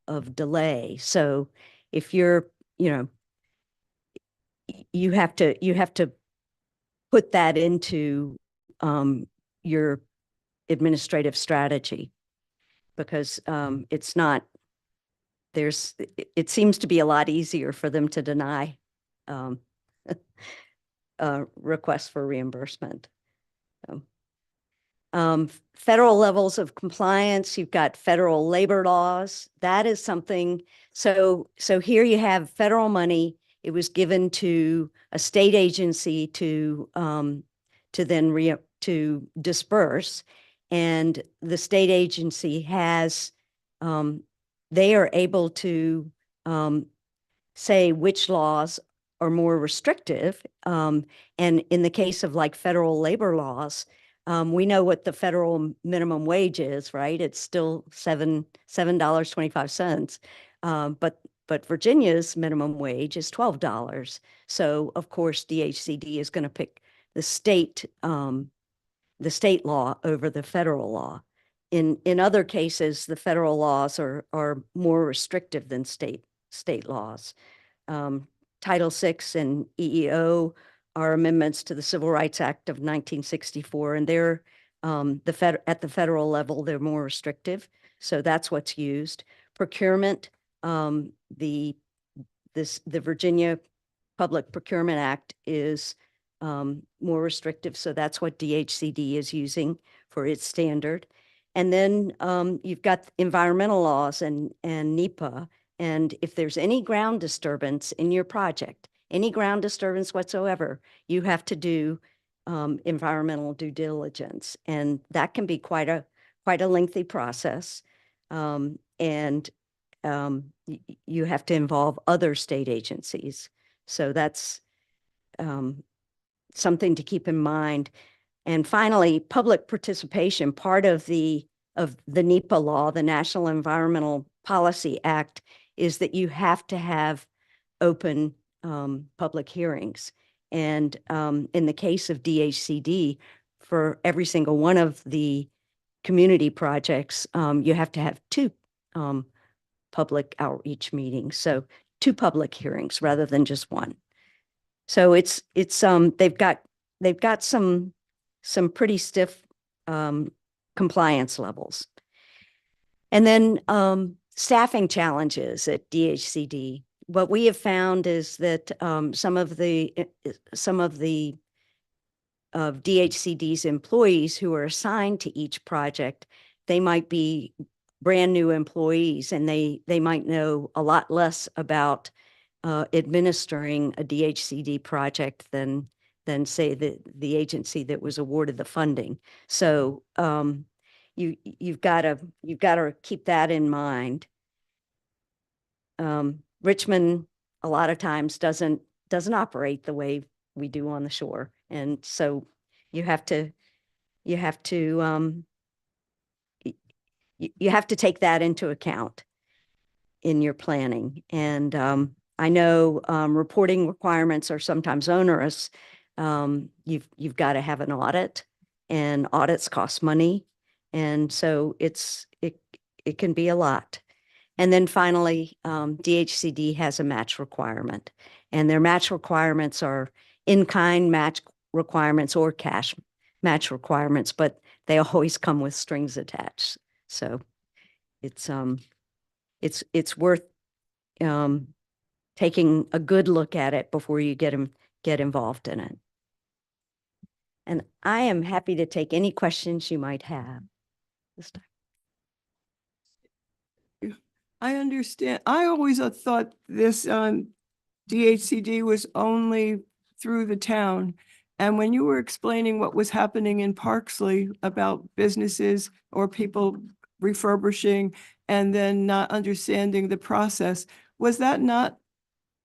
of delay. So if you're, you know, you have to put that into your administrative strategy, because it's not, it seems to be a lot easier for them to deny requests for reimbursement. Federal levels of compliance, you've got federal labor laws. That is something, so here you have federal money. It was given to a state agency to then to disperse, and the state agency has, they are able to say which laws are more restrictive. And in the case of like federal labor laws, we know what the federal minimum wage is, right? It's still $7.25. But Virginia's minimum wage is $12. So of course, DHCD is going to pick the state law over the federal law. In other cases, the federal laws are more restrictive than state laws. Title VI and EEO are amendments to the Civil Rights Act of 1964, and they're at the federal level, they're more restrictive. So that's what's used. Procurement, the Virginia Public Procurement Act is more restrictive. So that's what DHCD is using for its standard. And then you've got environmental laws and NEPA. And if there's any ground disturbance in your project, any ground disturbance whatsoever, you have to do environmental due diligence. And that can be quite a lengthy process. And you have to involve other state agencies. So that's something to keep in mind. And finally, public participation. Part of the NEPA law, the National Environmental Policy Act, is that you have to have open public hearings. And in the case of DHCD, for every single one of the community projects, you have to have 2 public outreach meetings. So 2 public hearings rather than just 1. So it's they've got some pretty stiff compliance levels. And then staffing challenges at DHCD. What we have found is that some of DHCD's employees who are assigned to each project, they might be brand new employees, and they might know a lot less about administering a DHCD project than say the agency that was awarded the funding. So you've got to keep that in mind. Richmond, a lot of times doesn't operate the way we do on the shore. And so you have to you have to take that into account in your planning. And I know reporting requirements are sometimes onerous. You've got to have an audit, and audits cost money. And so it can be a lot. And then finally, DHCD has a match requirement, and their match requirements are in-kind match requirements or cash match requirements, but they always come with strings attached. So it's worth taking a good look at it before you get involved in it. And I am happy to take any questions you might have this time. I understand. I always thought this DHCD was only through the town. And when you were explaining what was happening in Parksley about businesses or people refurbishing and then not understanding the process, was that not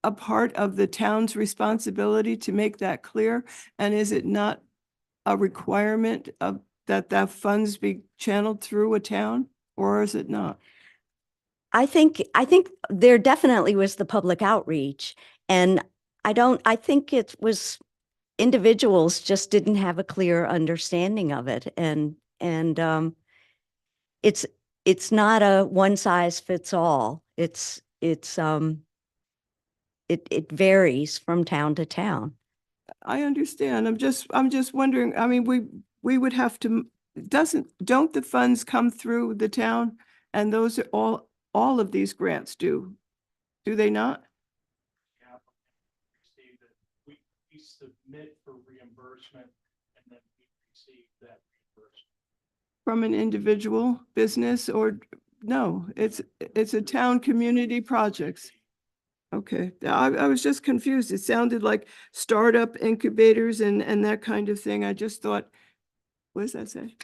a part of the town's responsibility to make that clear? And is it not a requirement of that funds be channeled through a town, or is it not? I think there definitely was the public outreach, and I think it was individuals just didn't have a clear understanding of it. And it's not a one size fits all. It varies from town to town. I understand. I'm just wondering, I mean, we would have to, don't the funds come through the town? And those are all of these grants do they not? Yeah, we submit for reimbursement, and then we receive that reimbursement. From an individual business, or no, it's a town community projects. Okay, I was just confused. It sounded like startup incubators and that kind of thing. I just thought, what does that say?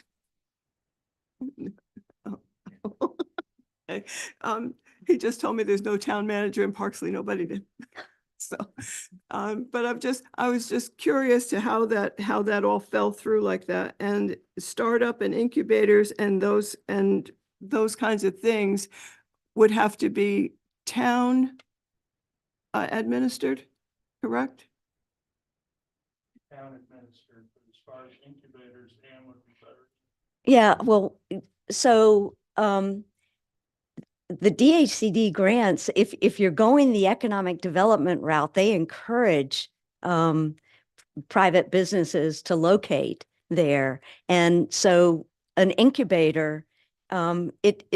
Okay. He just told me there's no town manager in Parksley. Nobody did. So, but I was just curious to how that all fell through like that. And startup and incubators and those kinds of things would have to be town administered, correct? Town administered, but as far as incubators, and would be better. Yeah, well, so the DHCD grants, if you're going the economic development route, they encourage private businesses to locate there. And so an incubator, it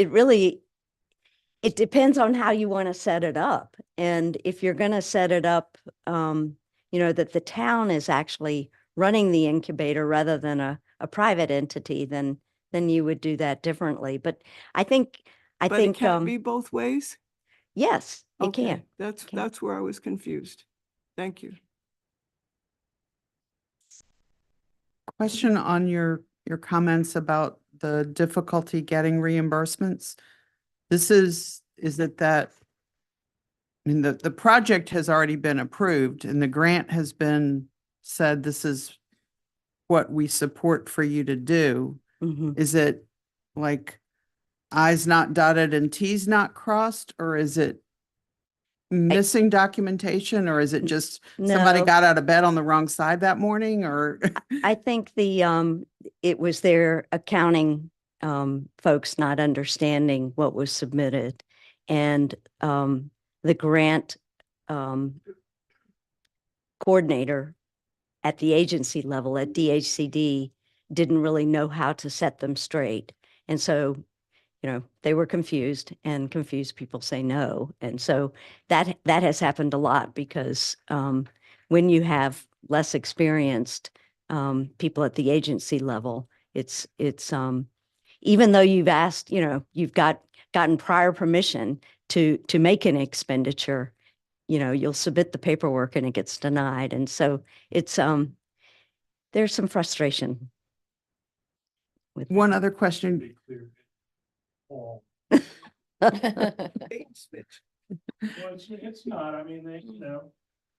depends on how you want to set it up. And if you're going to set it up, that the town is actually running the incubator rather than a private entity, then you would do that differently. But I think it can't be both ways? Yes, it Okay, can. That's where I was confused. Thank you. Question on your comments about the difficulty getting reimbursements. Is it that, I mean, the project has already been approved and the grant has been said, this is what we support for you to do. Mhm. Is it like I's not dotted and T's not crossed, or is it missing documentation, or is it just somebody No. got out of bed on the wrong side that morning, or? I think it was their accounting folks not understanding what was submitted, and the grant coordinator at the agency level at DHCD didn't really know how to set them straight. And so, they were confused, and confused people say no. And so that has happened a lot, because when you have less experienced people at the agency level, it's even though you've asked, you've gotten prior permission to make an expenditure, you'll submit the paperwork and it gets denied. And so it's there's some frustration with One other question. Be clear. All. Bait and switch. Well, it's not, I mean,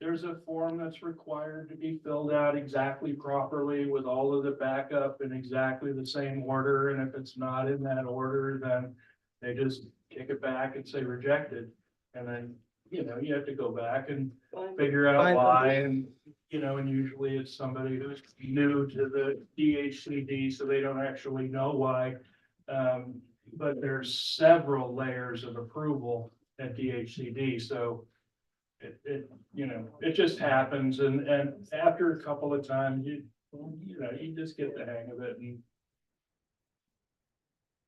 there's a form that's required to be filled out exactly properly with all of the backup in exactly the same order, and if it's not in that order, then they just kick it back and say rejected. And then, you have to go back and figure out why, and, and usually it's somebody who's new to the DHCD, so they don't actually know why. But there's several layers of approval at DHCD, so it just happens, and after a couple of times, you just get the hang of it,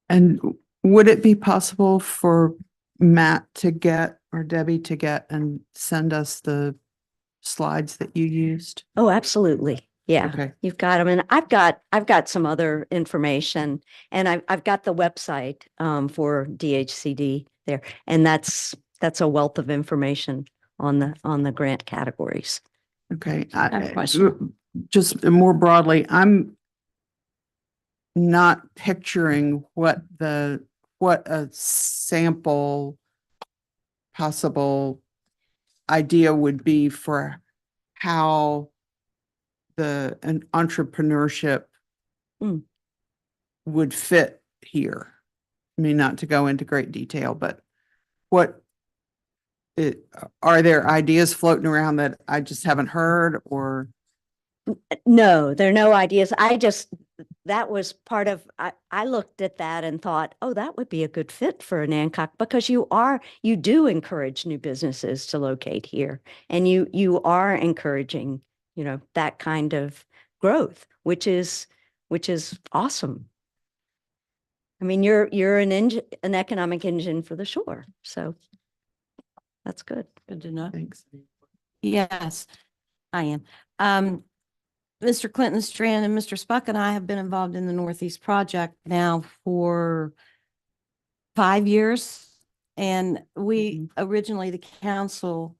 And would it be possible for Matt to get, or Debbie to get and send us the slides that you used? Oh, absolutely. Yeah. Okay. You've got them. And I've got some other information, and I've got the website for DHCD there. And that's a wealth of information on the grant categories. Okay. I have a question. Just more broadly, I'm not picturing what a sample possible idea would be for how an entrepreneurship would fit here. I mean, not to go into great detail, but are there ideas floating around that I just haven't heard, or? No, there are no ideas. That was part of, I looked at that and thought, oh, that would be a good fit for Nancock, because you do encourage new businesses to locate here, and you are encouraging, that kind of growth, which is awesome. I mean, you're an economic engine for the shore, so that's good. Good to know. Thanks. Yes, I am. Mr. Clinton Strand and Mr. Spuck and I have been involved in the Northeast Project now for 5 years. And we originally, the council,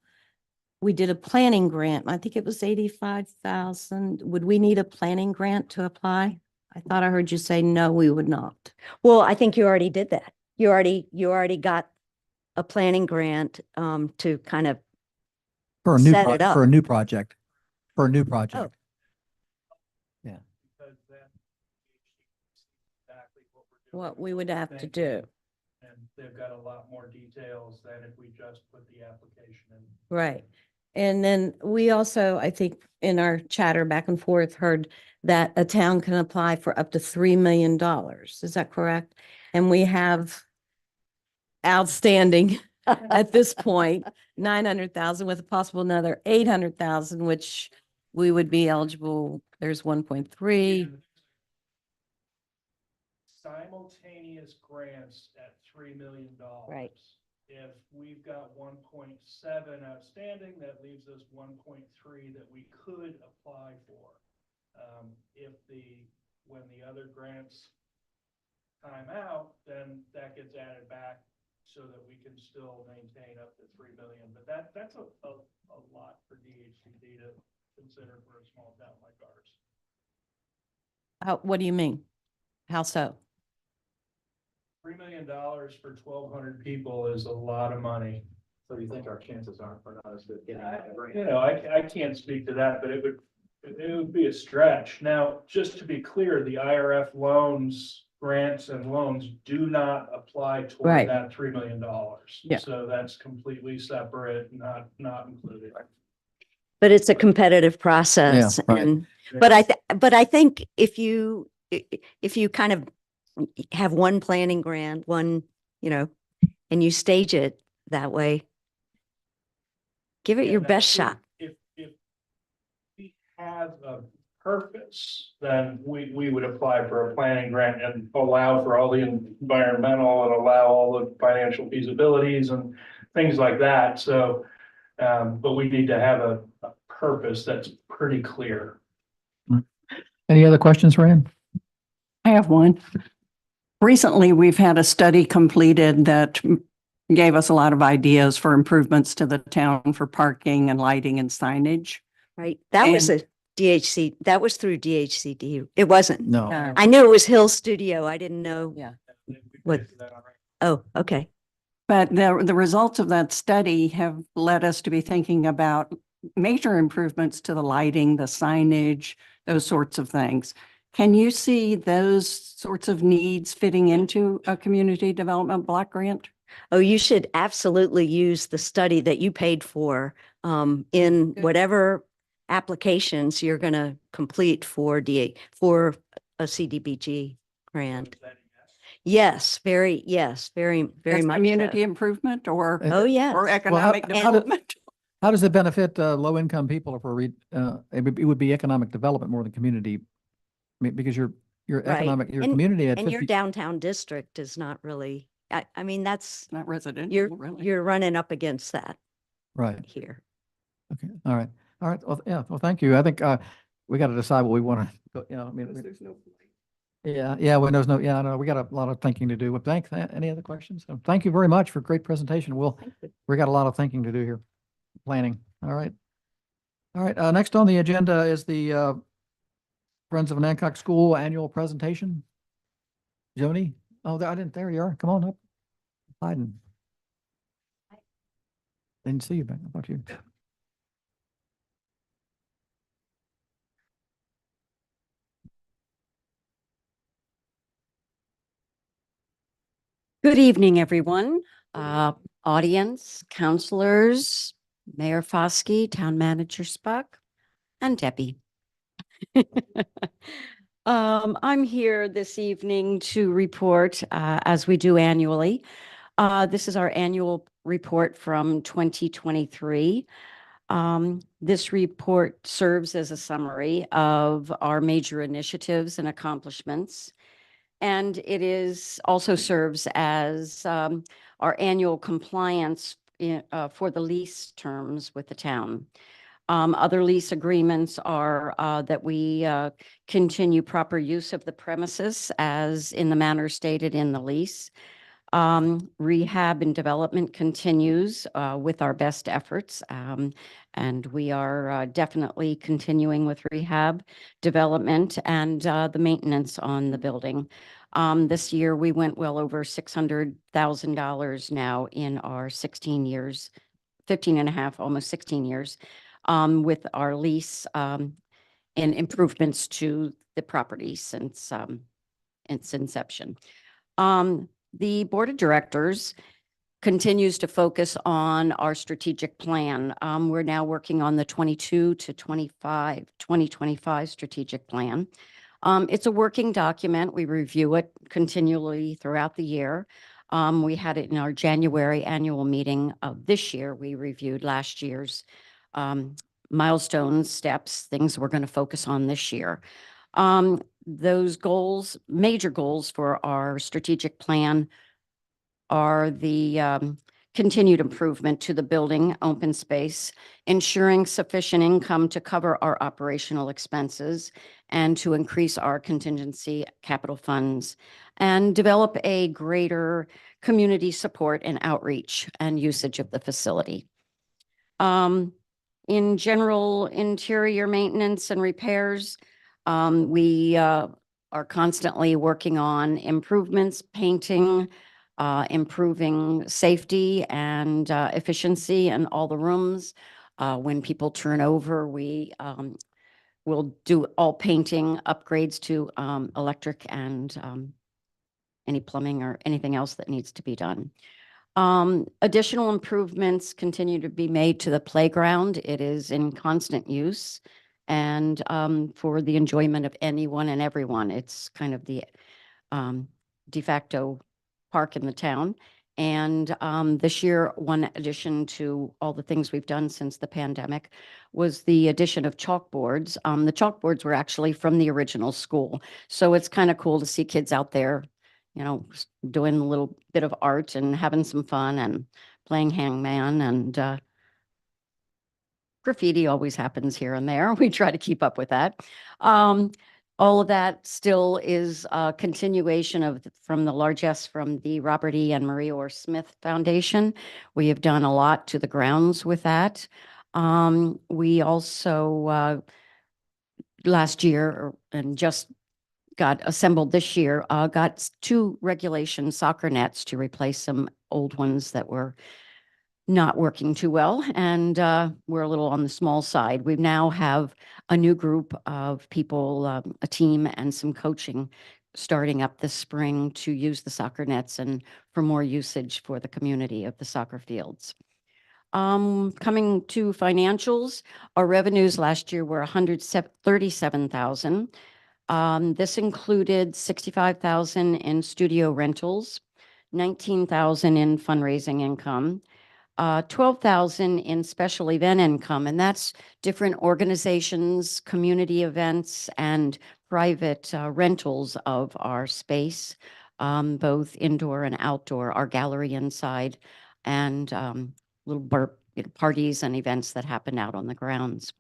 we did a planning grant. I think it was 85,000. Would we need a planning grant to apply? I thought I heard you say, no, we would not. Well, I think you already did that. You already got a planning grant to kind of For a new, set it up. for a new project, for a new project. because then exactly what we're doing. What we would have to do. And they've got a lot more details than if we just put the application in. Right. And then we also, I think, in our chatter back and forth, heard that a town can apply for up to $3 million. Is that correct? And we have outstanding at this point, 900,000 with a possible another 800,000, which we would be eligible. There's 1.3. Simultaneous grants at $3 million. Right. If we've got 1.7 outstanding, that leaves us 1.3 that we could apply for. When the other grants time out, then that gets added back so that we can still maintain up to 3 million. But that's a lot for DHCD to consider for a small town like ours. What do you mean? How so? $3 million for 1,200 people is a lot of money. So you think our chances are not as good getting that grant? I can't speak to that, but it would be a stretch. Now, just to be clear, the IRF loans, grants and loans do not apply toward Right. that $3 million. Yeah. So that's completely separate, not included. But it's a competitive process. right. And, but I think if you kind of have one planning grant, and you stage it that way, give it Yeah, your now, best shot. If we have a purpose, then we would apply for a planning grant and allow for all the environmental and allow all the financial feasibilities and things like that. So, but we need to have a purpose that's pretty clear. Any other questions, Rand? I have one. Recently, we've had a study completed that gave us a lot of ideas for improvements to the town for parking and lighting and signage. Right. That was And- a DHC, that was through DHCD. It wasn't. No. I knew it was Hill Studio. I didn't know. Yeah. What? Oh, okay. But the results of that study have led us to be thinking about major improvements to the lighting, the signage, those sorts of things. Can you see those sorts of needs fitting into a community development block grant? Oh, you should absolutely use the study that you paid for in Good. whatever applications you're going to complete for for a CDBG grant. Yes, very That's much community so. improvement or Oh, yes. or economic And- development? How does it benefit low-income people if it would be economic development more than community? I mean, because your Right. economic, your And- community at And your 50, downtown district is not really, I mean, that's, Not residential, you're, really. you're running up against that right. here. Okay. All right. All right. Well, yeah. Well, thank you. I think we got to decide what we want to, I mean, There's no. yeah. Well, there's no, yeah, no, we got a lot of thinking to do. But any other questions? So thank you very much for a great presentation. We got a lot of thinking to do here, planning. All right. All right. Next on the agenda is the Friends of Nancock School annual presentation. Joni? Oh, there you are. Come on up. Hiding. Didn't see you back. How about you? Good evening, everyone. Audience, counselors, Mayor Foskey, Town Manager Spuck, and Debbie. I'm here this evening to report, as we do annually. This is our annual report from 2023. This report serves as a summary of our major initiatives and accomplishments. And it also serves as our annual compliance for the lease terms with the town. Other lease agreements are that we continue proper use of the premises as in the manner stated in the lease. Rehab and development continues with our best efforts. And we are definitely continuing with rehab, development, and the maintenance on the building. This year, we went well over $600,000 now in our 16 years, 15 and a half, almost 16 years, with our lease and improvements to the property since its inception. The Board of Directors continues to focus on our strategic plan. We're now working on the 2025 strategic plan. It's a working document. We review it continually throughout the year. We had it in our January annual meeting of this year. We reviewed last year's milestones, steps, things we're going to focus on this year. Those goals, major goals for our strategic plan are the continued improvement to the building open space, ensuring sufficient income to cover our operational expenses and to increase our contingency capital funds, and develop a greater community support and outreach and usage of the facility. In general interior maintenance and repairs, we are constantly working on improvements, painting, improving safety and efficiency in all the rooms. When people turn over, we will do all painting upgrades to electric and any plumbing or anything else that needs to be done. Additional improvements continue to be made to the playground. It is in constant use and for the enjoyment of anyone and everyone. It's kind of the de facto park in the town. And this year, one addition to all the things we've done since the pandemic was the addition of chalkboards. The chalkboards were actually from the original school. So it's kind of cool to see kids out there, you know, doing a little bit of art and having some fun and playing hangman, and graffiti always happens here and there. We try to keep up with that. All of that still is a continuation from the largesse from the Robert E. and Marie Orr Smith Foundation. We have done a lot to the grounds with that. We also, last year and just got assembled this year, got 2 regulation soccer nets to replace some old ones that were not working too well, and we're a little on the small side. We now have a new group of people, a team and some coaching starting up this spring to use the soccer nets and for more usage for the community of the soccer fields. Coming to financials, our revenues last year were 137,000. This included 65,000 in studio rentals, 19,000 in fundraising income, 12,000 in special event income, and that's different organizations, community events, and private rentals of our space, both indoor and outdoor, our gallery inside, and little parties and events that happen out on the grounds.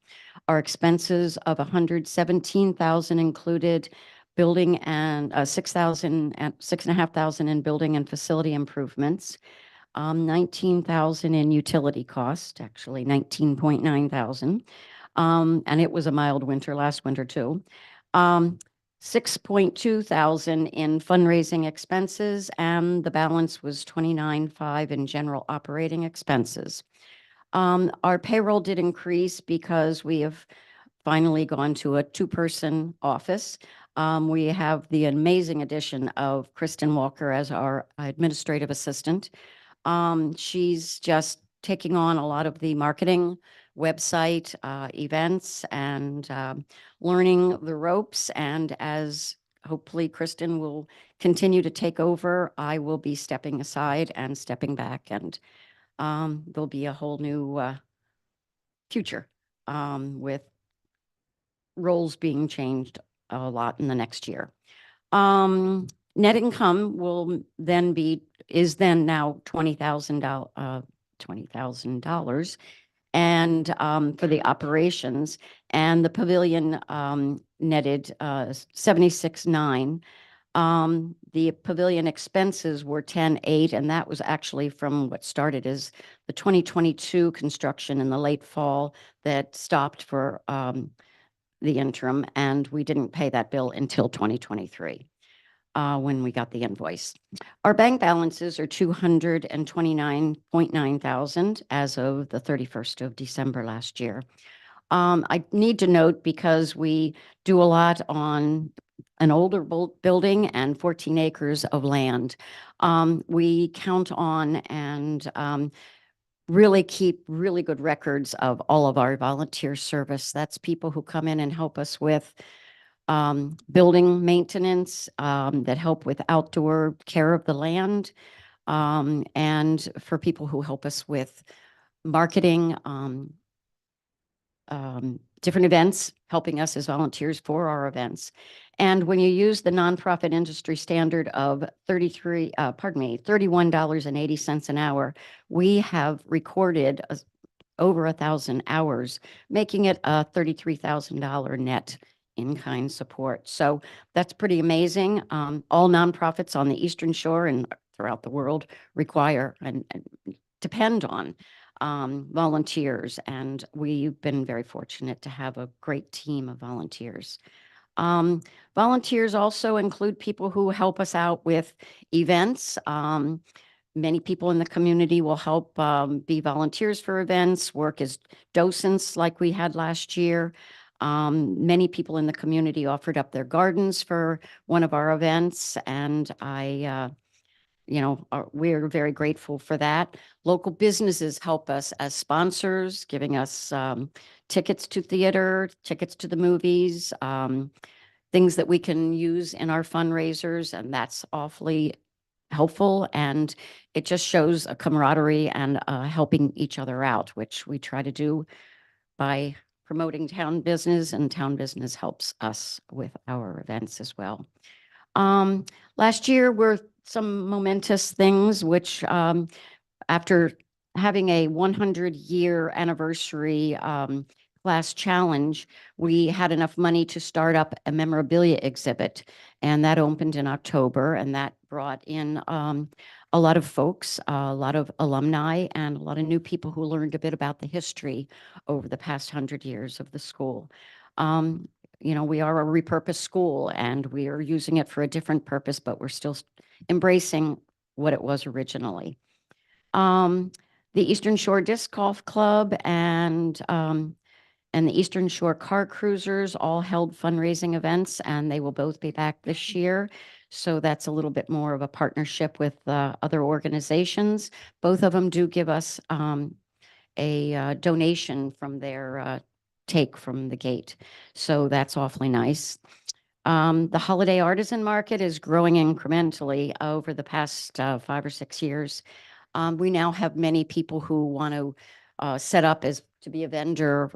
Our expenses of 117,000 included building and 6,000 and 6,500 in building and facility improvements, 19,000 in utility cost, actually 19,900. And it was a mild winter last winter too. 6,200 in fundraising expenses, and the balance was 29,500 in general operating expenses. Our payroll did increase because we have finally gone to a 2-person office. We have the amazing addition of Kristen Walker as our administrative assistant. She's just taking on a lot of the marketing, website, events, and learning the ropes. And as hopefully Kristen will continue to take over, I will be stepping aside and stepping back, and there'll be a whole new future with roles being changed a lot in the next year. Net income will then is now $20,000, and for the operations, and the pavilion netted 76,900. The pavilion expenses were 10,800, and that was actually from what started as the 2022 construction in the late fall that stopped for the interim, and we didn't pay that bill until 2023 when we got the invoice. Our bank balances are 229,900 as of the 31st of December last year. I need to note, because we do a lot on an older building and 14 acres of land, we count on and really keep really good records of all of our volunteer service. That's people who come in and help us with building maintenance, that help with outdoor care of the land, and for people who help us with marketing, different events, helping us as volunteers for our events. And when you use the nonprofit industry standard of $31.80 an hour, we have recorded over 1,000 hours, making it a $33,000 net in-kind support. So that's pretty amazing. All nonprofits on the Eastern Shore and throughout the world require and depend on volunteers, and we've been very fortunate to have a great team of volunteers. Volunteers also include people who help us out with events. Many people in the community will help be volunteers for events, work as docents like we had last year. Many people in the community offered up their gardens for one of our events, and we're very grateful for that. Local businesses help us as sponsors, giving us tickets to theater, tickets to the movies, things that we can use in our fundraisers, and that's awfully helpful. And it just shows a camaraderie and helping each other out, which we try to do by promoting town business, and town business helps us with our events as well. Last year were some momentous things, which after having a 100-year anniversary class challenge, we had enough money to start up a memorabilia exhibit, and that opened in October, and that brought in a lot of folks, a lot of alumni, and a lot of new people who learned a bit about the history over the past 100 years of the school. you know, we are a repurposed school and we are using it for a different purpose, but we're still embracing what it was originally. The Eastern Shore Disc Golf Club and the Eastern Shore Car Cruisers all held fundraising events, and they will both be back this year. So that's a little bit more of a partnership with other organizations. Both of them do give us a donation from their take from the gate. So that's awfully nice. The Holiday Artisan Market is growing incrementally over the past 5 or 6 years. We now have many people who want to set up as to be a vendor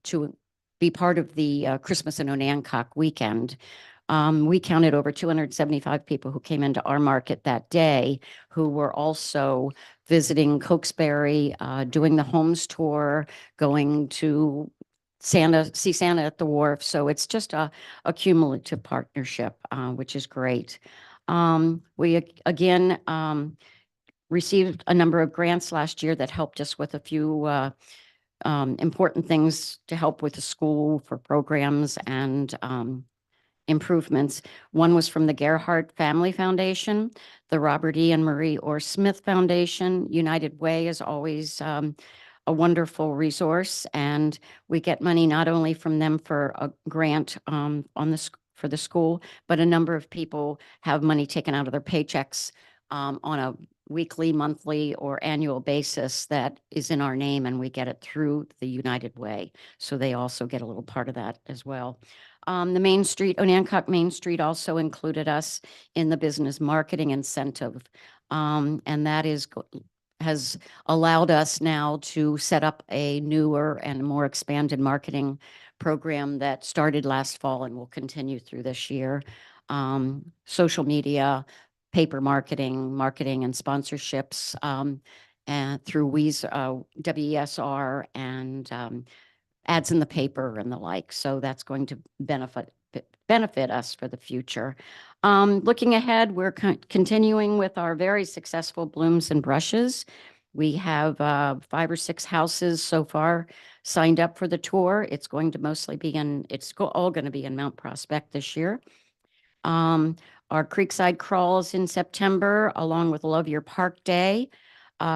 to be part of the Christmas in Onancock weekend. We counted over 275 people who came into our market that day, who were also visiting Cokesbury, doing the homes tour, going to see Santa at the wharf. So it's just a cumulative partnership, which is great. We again received a number of grants last year that helped us with a few important things to help with the school for programs and improvements. One was from the Gerhardt Family Foundation, the Robert E. and Marie Orr Smith Foundation. United Way is always a wonderful resource, and we get money not only from them for a grant for the school, but a number of people have money taken out of their paychecks on a weekly, monthly, or annual basis that is in our name, and we get it through the United Way. So they also get a little part of that as well. The Main Street, Onancock Main Street also included us in the business marketing incentive. And that has allowed us now to set up a newer and more expanded marketing program that started last fall and will continue through this year. Social media, paper marketing and sponsorships, and through WESR and ads in the paper and the like. So that's going to benefit us for the future. Looking ahead, we're continuing with our very successful Blooms and Brushes. We have 5 or 6 houses so far signed up for the tour. It's going to mostly be all going to be in Mount Prospect this year. Our Creekside Crawls in September, along with Love Your Park Day.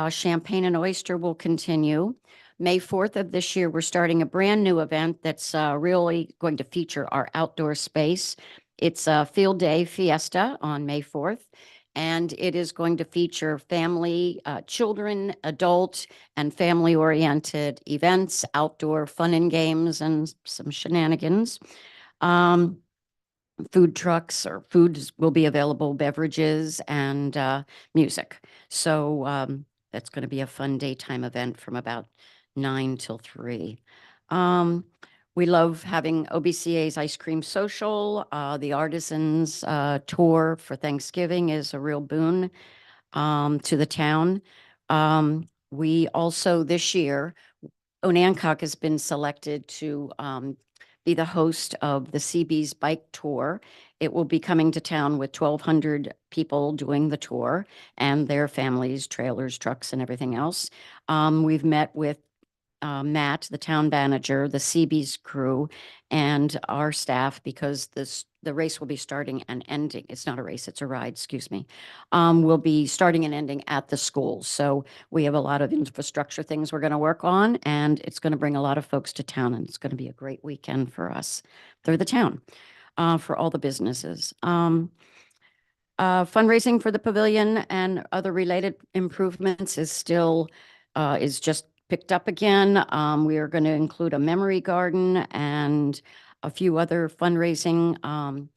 Champagne and Oyster will continue. May 4th of this year, we're starting a brand new event that's really going to feature our outdoor space. It's a field day fiesta on May 4th, and it is going to feature family, children, adult, and family-oriented events, outdoor fun and games, and some shenanigans. Food trucks or foods will be available, beverages, and music. So that's going to be a fun daytime event from about 9 till 3. We love having OBCA's Ice Cream Social. The Artisans Tour for Thanksgiving is a real boon to the town. We also, this year, Onancock has been selected to be the host of the CB's Bike Tour. It will be coming to town with 1,200 people doing the tour and their families, trailers, trucks, and everything else. We've met with Matt, the town manager, the CB's crew, and our staff, because the race will be starting and ending. It's not a race, it's a ride, excuse me. Will be starting and ending at the school. So we have a lot of infrastructure things we're going to work on, and it's going to bring a lot of folks to town, and it's going to be a great weekend for us through the town, for all the businesses. Fundraising for the pavilion and other related improvements is still, is just picked up again. We are going to include a memory garden and a few other fundraising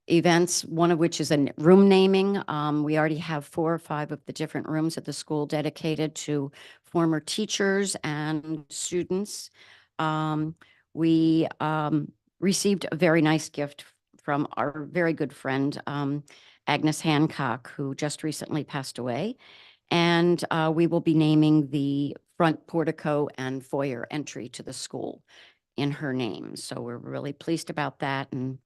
events, one of which is a room naming. We already have 4 or 5 of the different rooms at the school dedicated to former teachers and students. We received a very nice gift from our very good friend, Agnes Hancock, who just recently passed away. And we will be naming the front portico and foyer entry to the school in her name. So we're really pleased about that, and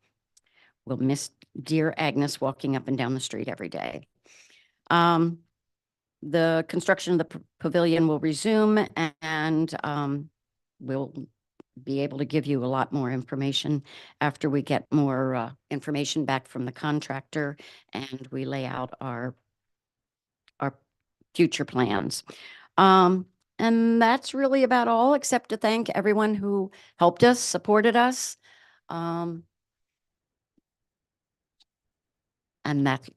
we'll miss dear Agnes walking up and down the street every day. The construction of the pavilion will resume, and we'll be able to give you a lot more information after we get more information back from the contractor and we lay out our future plans. And that's really about all, except to thank everyone who helped us, supported us. And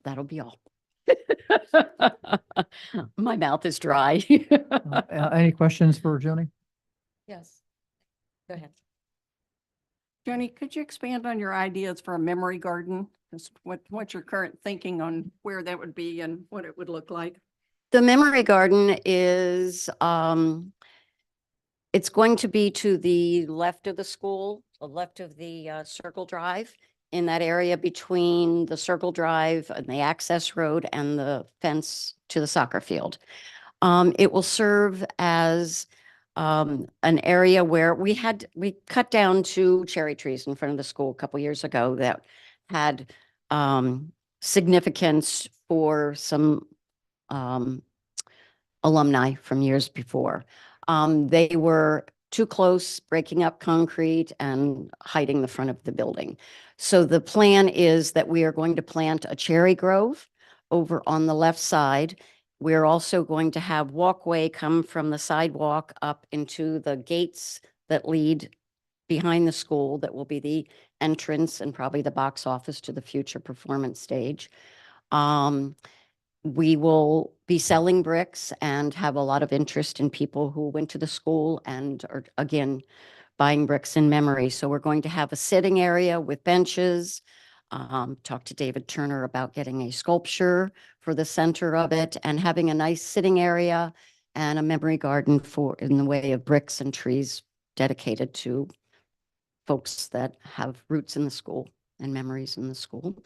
that'll be all. My mouth is dry. Any questions for Joni? Yes. Go ahead. Joni, could you expand on your ideas for a memory garden? Just what's your current thinking on where that would be and what it would look like? The memory garden is, it's going to be to the left of the school, the left of the Circle Drive, in that area between the Circle Drive and the access road and the fence to the soccer field. It will serve as an area where we cut down 2 cherry trees in front of the school a couple years ago that had significance for some alumni from years before. They were too close, breaking up concrete and hiding the front of the building. So the plan is that we are going to plant a cherry grove over on the left side. We're also going to have walkway come from the sidewalk up into the gates that lead behind the school. That will be the entrance and probably the box office to the future performance stage. We will be selling bricks and have a lot of interest in people who went to the school and are, again, buying bricks in memory. So we're going to have a sitting area with benches. Talk to David Turner about getting a sculpture for the center of it and having a nice sitting area and a memory garden in the way of bricks and trees dedicated to folks that have roots in the school and memories in the school.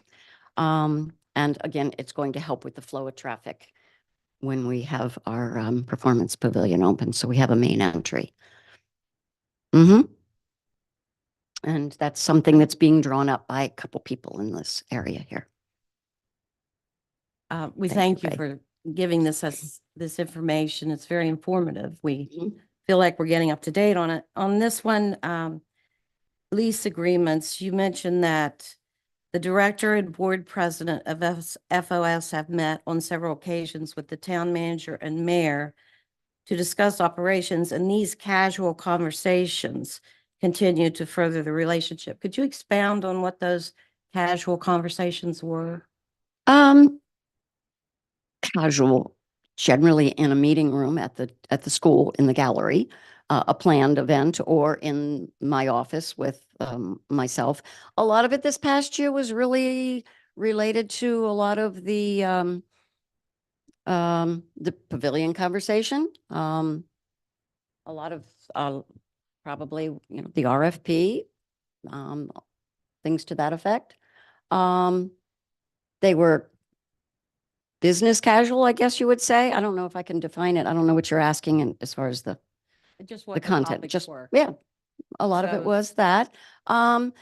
And again, it's going to help with the flow of traffic when we have our performance pavilion open. So we have a main entry. And that's something that's being drawn up by a couple people in this area here. We Thank you, thank you Ray. for giving this information. It's very informative. We feel like we're getting up to date on it. On this one, lease agreements, you mentioned that the director and board president of FOS have met on several occasions with the town manager and mayor to discuss operations, and these casual conversations continue to further the relationship. Could you expound on what those casual conversations were? Casual, generally in a meeting room at the school in the gallery, a planned event, or in my office with myself. A lot of it this past year was really related to a lot of the pavilion conversation. A lot of probably, the RFP, things to that effect. They were business casual, I guess you would say. I don't know if I can define it. I don't know what you're asking as far as the Just the what content. topics Just, were. yeah, a lot of it So- was that. But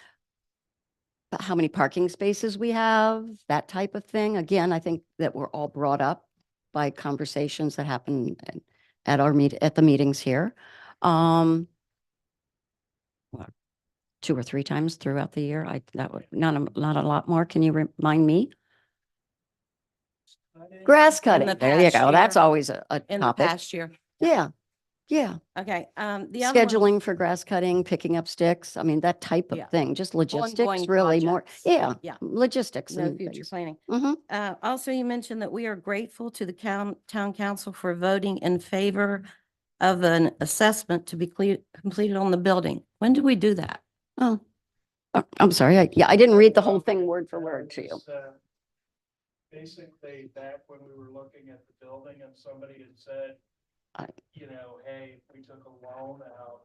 how many parking spaces we have, that type of thing. Again, I think that were all brought up by conversations that happen at the meetings here. What, 2 or 3 times throughout the year. That would not a lot more. Can you remind me? Grass cutting. the There you past go. That's year. always a In the topic. past year. Yeah. Yeah. Okay, the other one- Scheduling for grass cutting, picking up sticks. I mean, that type of Yeah. thing, just logistics, Ongoing really more. projects. Yeah. Yeah. Logistics No and future things. planning. Mhm. Also, you mentioned that we are grateful to the town council for voting in favor of an assessment to be completed on the building. When did we do that? Oh, I'm sorry. I didn't read the whole thing word for word to you. Basically, back when we were looking at the building and somebody had said, hey, if we took a loan out,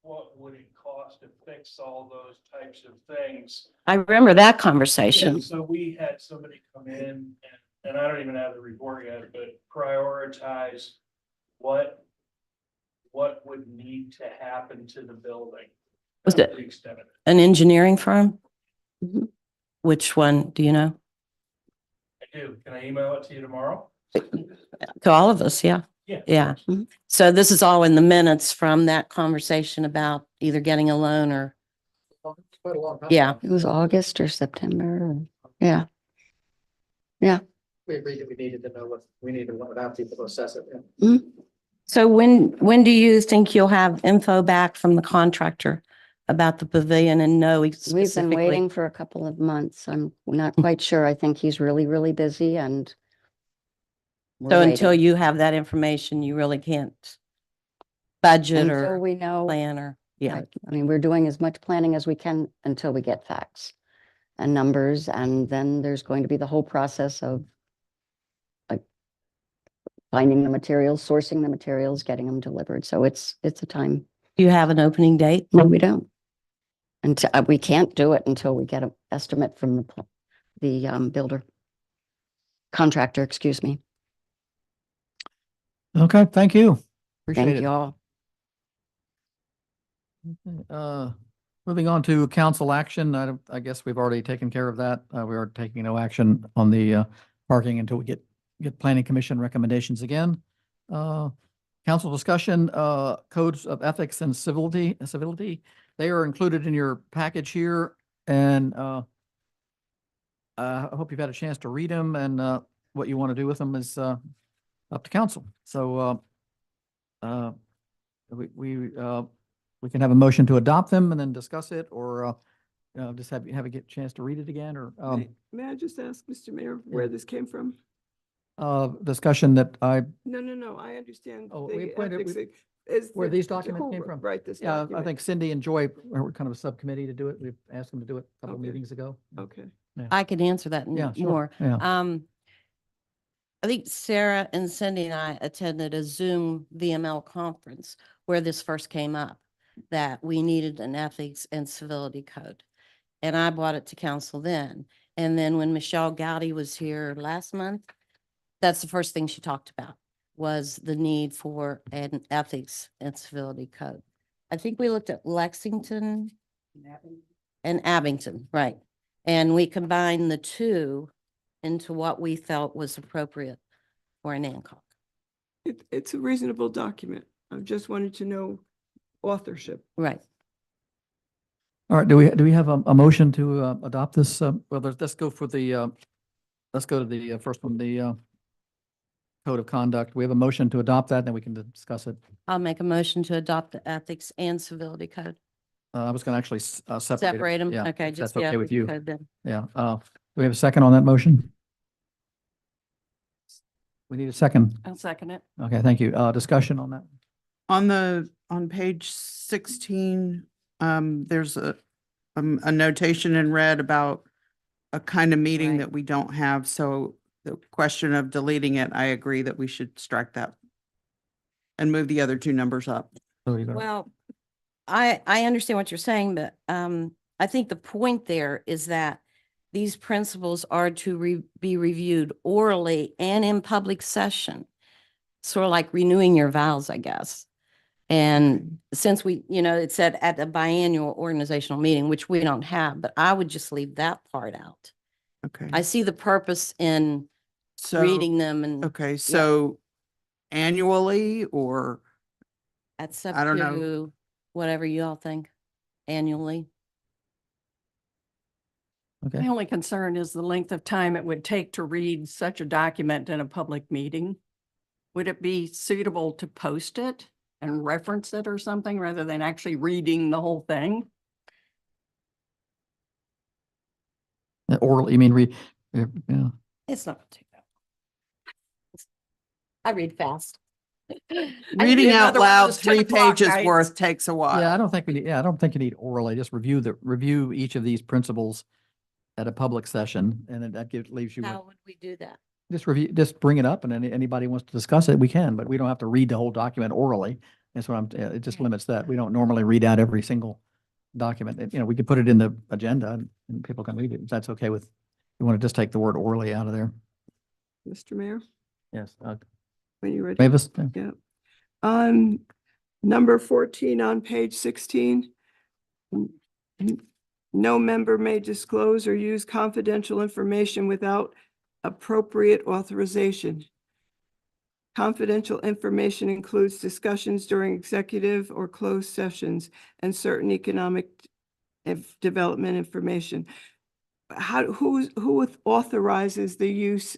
what would it cost to fix all those types of things? I remember that Yeah, conversation. so we had somebody come in and I don't even have the report yet, but prioritize what would need to happen to the building. Was to it the extent of it. an engineering firm? Mhm. Which one, do you know? I do. Can I email it to you tomorrow? To all of us, yeah. Yeah. Mhm. So this is all in the minutes from that conversation about either getting a loan or, yeah. It was August or September. Yeah. We agreed that we needed to know what, we needed to have people to assess it. So when do you think you'll have info back from the contractor about the pavilion and know We've been specifically? waiting for a couple of months. I'm not quite sure. I think he's really, really busy and we're So until waiting. you have that information, you really can't budget Until or we know. plan or, yeah. Right. I mean, we're doing as much planning as we can until we get facts and numbers, and then there's going to be the whole process of like finding the materials, sourcing the materials, getting them delivered. So it's a time. Do you have an opening date? No, we don't. And we can't do it until we get an estimate from the builder, contractor, excuse me. Okay, thank you. Appreciate Thank it. you all. Moving on to council action, I guess we've already taken care of that. We are taking no action on the parking until we get planning commission recommendations again. Council discussion, codes of ethics and civility. They are included in your package here, and I hope you've had a chance to read them, and what you want to do with them is up to council. So we can have a motion to adopt them and then discuss it, or just have a chance to read it again, or May I just ask, Mr. Mayor, where this came from? discussion that No, I understand. Oh, the we pointed- ethics we- is where the- these documents who came from? Write this Yeah, I document. think Cindy and Joy were kind of a subcommittee to do it. We've asked them to do it a couple of Okay. meetings ago. Okay. I can answer that Yeah, sure. more. Yeah. I think Sarah and Cindy and I attended a Zoom VML conference where this first came up, that we needed an ethics and civility code. And I brought it to council then. And then when Michelle Gowdy was here last month, that's the first thing she talked about, was the need for an ethics and civility code. I think we looked at Lexington and Abington, right? And we combined the two into what we felt was appropriate for an ANCOG. It's a reasonable document. I just wanted to know authorship. Right. All right, do we have a motion to adopt this? Well, let's go for the, let's go to the first one, the code of conduct. We have a motion to adopt that, then we can discuss it. I'll make a motion to adopt the ethics and civility code. I was going to actually separate. Separate them? Yeah, Okay, if just that's the okay with ethics you. code then. Yeah. Do we have a second on that motion? We need a second. I'll second it. Okay, thank you. Discussion on that. On page 16, there's a notation in red about a kind of meeting Right. that we don't have. So the question of deleting it, I agree that we should strike that and move the other two numbers up. So you're gonna- Well, I understand what you're saying, but I think the point there is that these principles are to be reviewed orally and in public session. Sort of like renewing your vows, I guess. And since we, it said at a biannual organizational meeting, which we don't have, but I would just leave that part out. Okay. I see the purpose in So, reading them and okay, so annually or, that's I up don't know. to whatever you all think annually. Okay. My only concern is the length of time it would take to read such a document in a public meeting. Would it be suitable to post it and reference it or something rather than actually reading the whole thing? Oral, you mean yeah. It's not too bad. I read fast. reading did out another one of loud those 10 3 o'clock pages nights. worth takes a while. Yeah, I don't think you need orally. Just review each of these principles at a public session, and then that leaves you with, How would we do that? just bring it up, and anybody wants to discuss it, we can, but we don't have to read the whole document orally. That's what it just limits that. We don't normally read out every single document. We could put it in the agenda and people can read it. If that's okay with, you want to just take the word orally out of there. Mr. Mayor, Yes. when you're ready. Mavis? Yeah. On number 14 on page 16. No member may disclose or use confidential information without appropriate authorization. Confidential information includes discussions during executive or closed sessions and certain economic development information. Who authorizes the use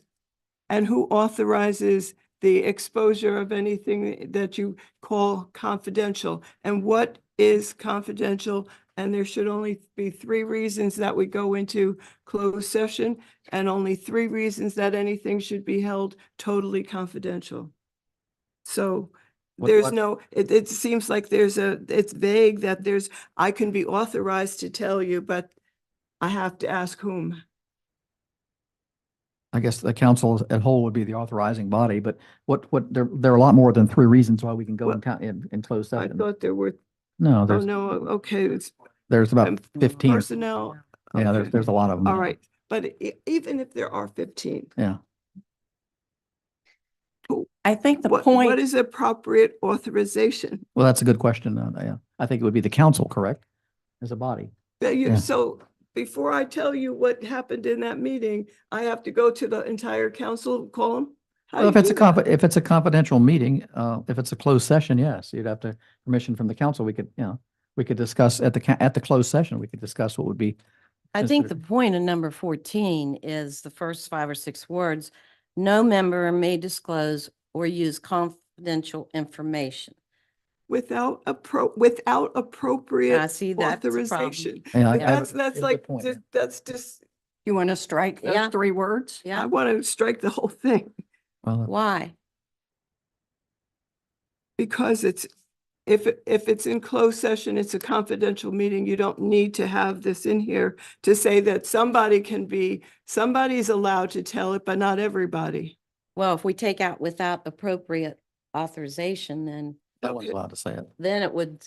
and who authorizes the exposure of anything that you call confidential? And what is confidential? And there should only be 3 reasons that we go into closed session and only 3 reasons that anything should be held totally confidential. So there's no, it seems like it's vague that I can be authorized to tell you, but I have to ask whom. I guess the council at whole would be the authorizing body, but there are a lot more than 3 reasons why we can go in closed I session. thought there were, No, oh, there's, no, okay, it's there's about 15. personnel. Yeah, Okay. there's a lot of them. All right, but even if there are 15. Yeah. I think the What point, is appropriate authorization? Well, that's a good question. Yeah. I think it would be the council, correct? As a body. Yeah. So before I tell you what happened in that meeting, I have to go to the entire council, call them? Well, if it's a confidential meeting, if it's a closed session, yes, you'd have to permission from the council. We could discuss at the closed session, we could discuss what would be. I think the point of number 14 is the first 5 or 6 words. No member may disclose or use confidential information. Without appropriate I see that's the problem. authorization. Yeah, That's like, that's just, you want to strike those Yeah. 3 words? I Yeah, want to strike the whole thing Well, why? because if it's in closed session, it's a confidential meeting. You don't need to have this in here to say that somebody's allowed to tell it, but not everybody. Well, if we take out without appropriate authorization, then no one's allowed to say it. it would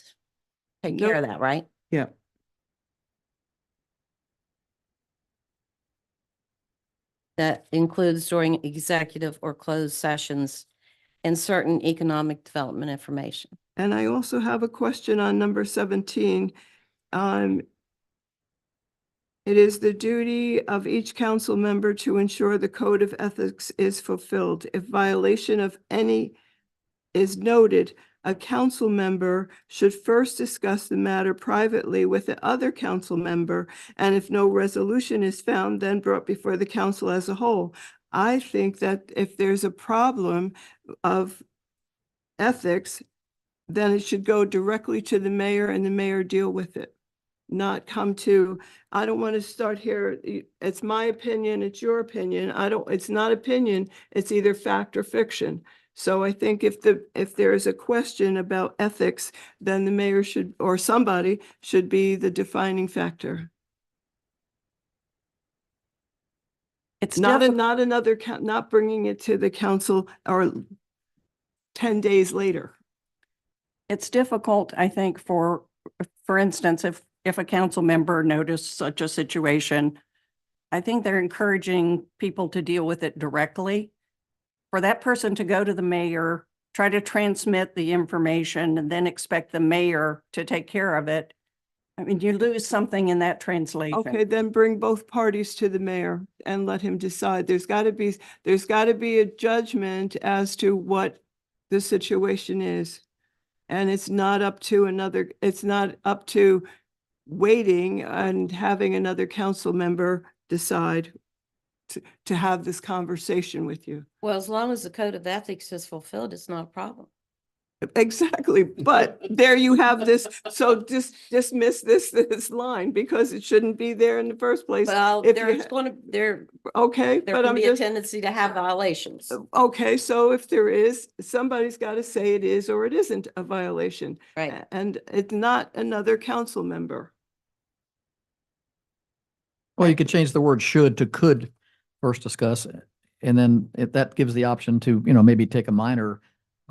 take care of that, right? Yeah. That includes during executive or closed sessions and certain economic development information. And I also have a question on number 17. It is the duty of each council member to ensure the code of ethics is fulfilled. If violation of any is noted, a council member should first discuss the matter privately with the other council member, and if no resolution is found, then brought before the council as a whole. I think that if there's a problem of ethics, then it should go directly to the mayor and the mayor deal with it. Not come to, I don't want to start here. It's my opinion, it's your opinion. It's not opinion, it's either fact or fiction. So I think if there is a question about ethics, then the mayor should, or somebody should be the defining factor. It's Not difficult. not bringing it to the council or 10 days later. It's difficult, I think, for instance, if a council member noticed such a situation, I think they're encouraging people to deal with it directly. For that person to go to the mayor, try to transmit the information, and then expect the mayor to take care of it, I mean, you lose something in that translation. Okay, then bring both parties to the mayor and let him decide. There's got to be a judgment as to what the situation is. And it's not up to waiting and having another council member decide to have this conversation with you. Well, as long as the code of ethics is fulfilled, it's not a problem. Exactly, but there you have this, so just dismiss this line because it shouldn't be there in the first place. Well, If there's you, going to, there okay, but can I'm be a just, tendency to have violations. okay, so if there is, somebody's got to say it is or it isn't a violation. Right. And it's not another council member. Well, you could change the word should to could first discuss. And then if that gives the option to, maybe take a minor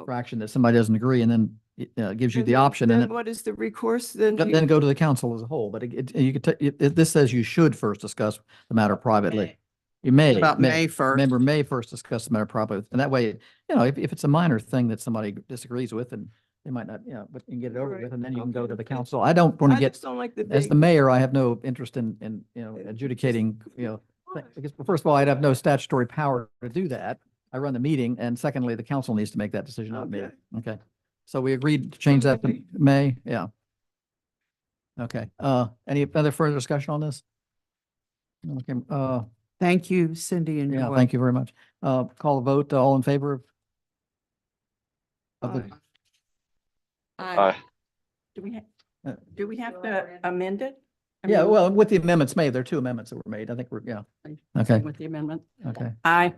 fraction that somebody doesn't agree, and then it gives you And the then- option, and then what is the recourse? Then then go to the council as a whole. But you could, this says you should first discuss the matter privately. You may. About May 1st. Member may first discuss the matter privately. And that way, if it's a minor thing that somebody disagrees with, and they might not, but you can get it over Right. with, and then you can go Okay, to the okay. council. I don't want to I get, just don't like the as the big- mayor, I have no interest in adjudicating, because first of all, I'd have no statutory power to do that. I run the meeting, and secondly, the council needs to make that decision, not me. Okay. Okay. So we agreed to change that to May, yeah. Okay, any other further discussion on this? Okay, Thank you, Cindy and yeah, Joy. thank you very much. Call a vote, all in favor of the, Aye. Do we, Uh, do we have to amend it? I yeah, mean, well, with the amendments made, there are two amendments that were made. I think we're, yeah, okay, With the amendment? okay. Aye.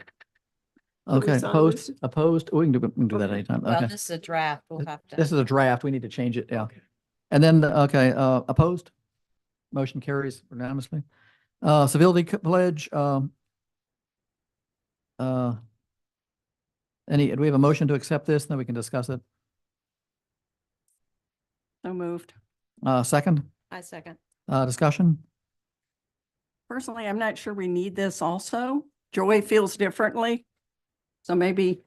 Can we Okay, sign opposed, this? opposed, we can do that Okay. anytime, Well, okay. this is a draft. We'll have to. This is a draft, we need to change it, yeah. And then, okay, opposed? Motion carries unanimously. Civility pledge, do we have a motion to accept this? Then we can discuss it. So moved. Second, I second. discussion? Personally, I'm not sure we need this also. Joy feels differently. So maybe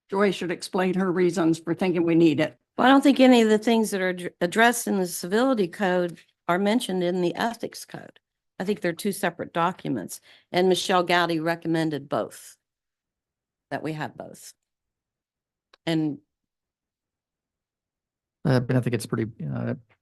Joy should explain her reasons for thinking we need it. Well, I don't think any of the things that are addressed in the civility code are mentioned in the ethics code. I think they're two separate documents, and Michelle Gowdy recommended both, that we have both. And But I think it's pretty,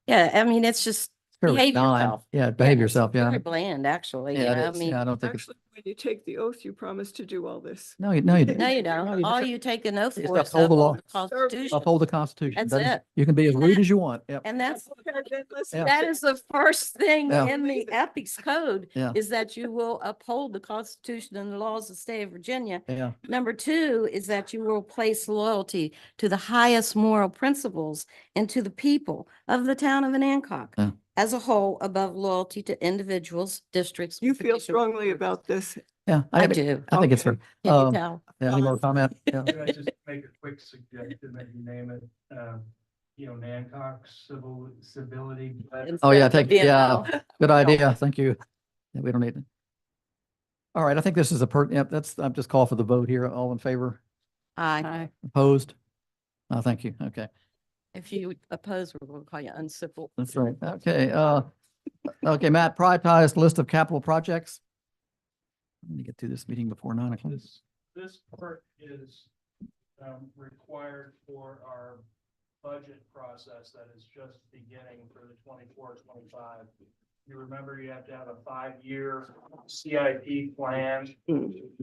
yeah, I mean, it's just fairly behave benign. yourself. Yeah, behave it's yourself, yeah. Very bland, actually. Yeah, you know, it I is. mean, Yeah, I don't think it's, Actually, when you take the oath, you promise to do all this. no, you don't. no, you don't. All you take an oath You for just is uphold the law. uphold the Constitution. Uphold the Constitution. That's That is- it. You can be as rude as you want, yep. And that's, Okay, then let's- Yeah. that is the first thing Yeah. in the ethics code, Yeah. is that you will uphold the Constitution and the laws of the state of Virginia. Yeah, Number two is that you will place loyalty to the highest moral principles and to the people of the town of Anacog Yeah. as a whole, above loyalty to individuals, districts. You feel particular- strongly about this. yeah. I do. I think it's fair. Can you Um, tell? yeah, any more comment? Yeah. Could I just make a quick suggestion that you name it, Nancock Civility? Oh, yeah, Instead of VML. good idea. Thank you. Yeah, we don't need it. All right, I think this is yep, I'm just call for the vote here. All in favor? Aye. Opposed? Thank you. Okay, If you oppose, we're going to call you uncivil. that's right. Okay, okay, Matt, prioritized list of capital projects. Let me get to this meeting before 9 o'clock. This part is required for our budget process that is just beginning for the 24-25. You remember you have to have a 5-year CIP plan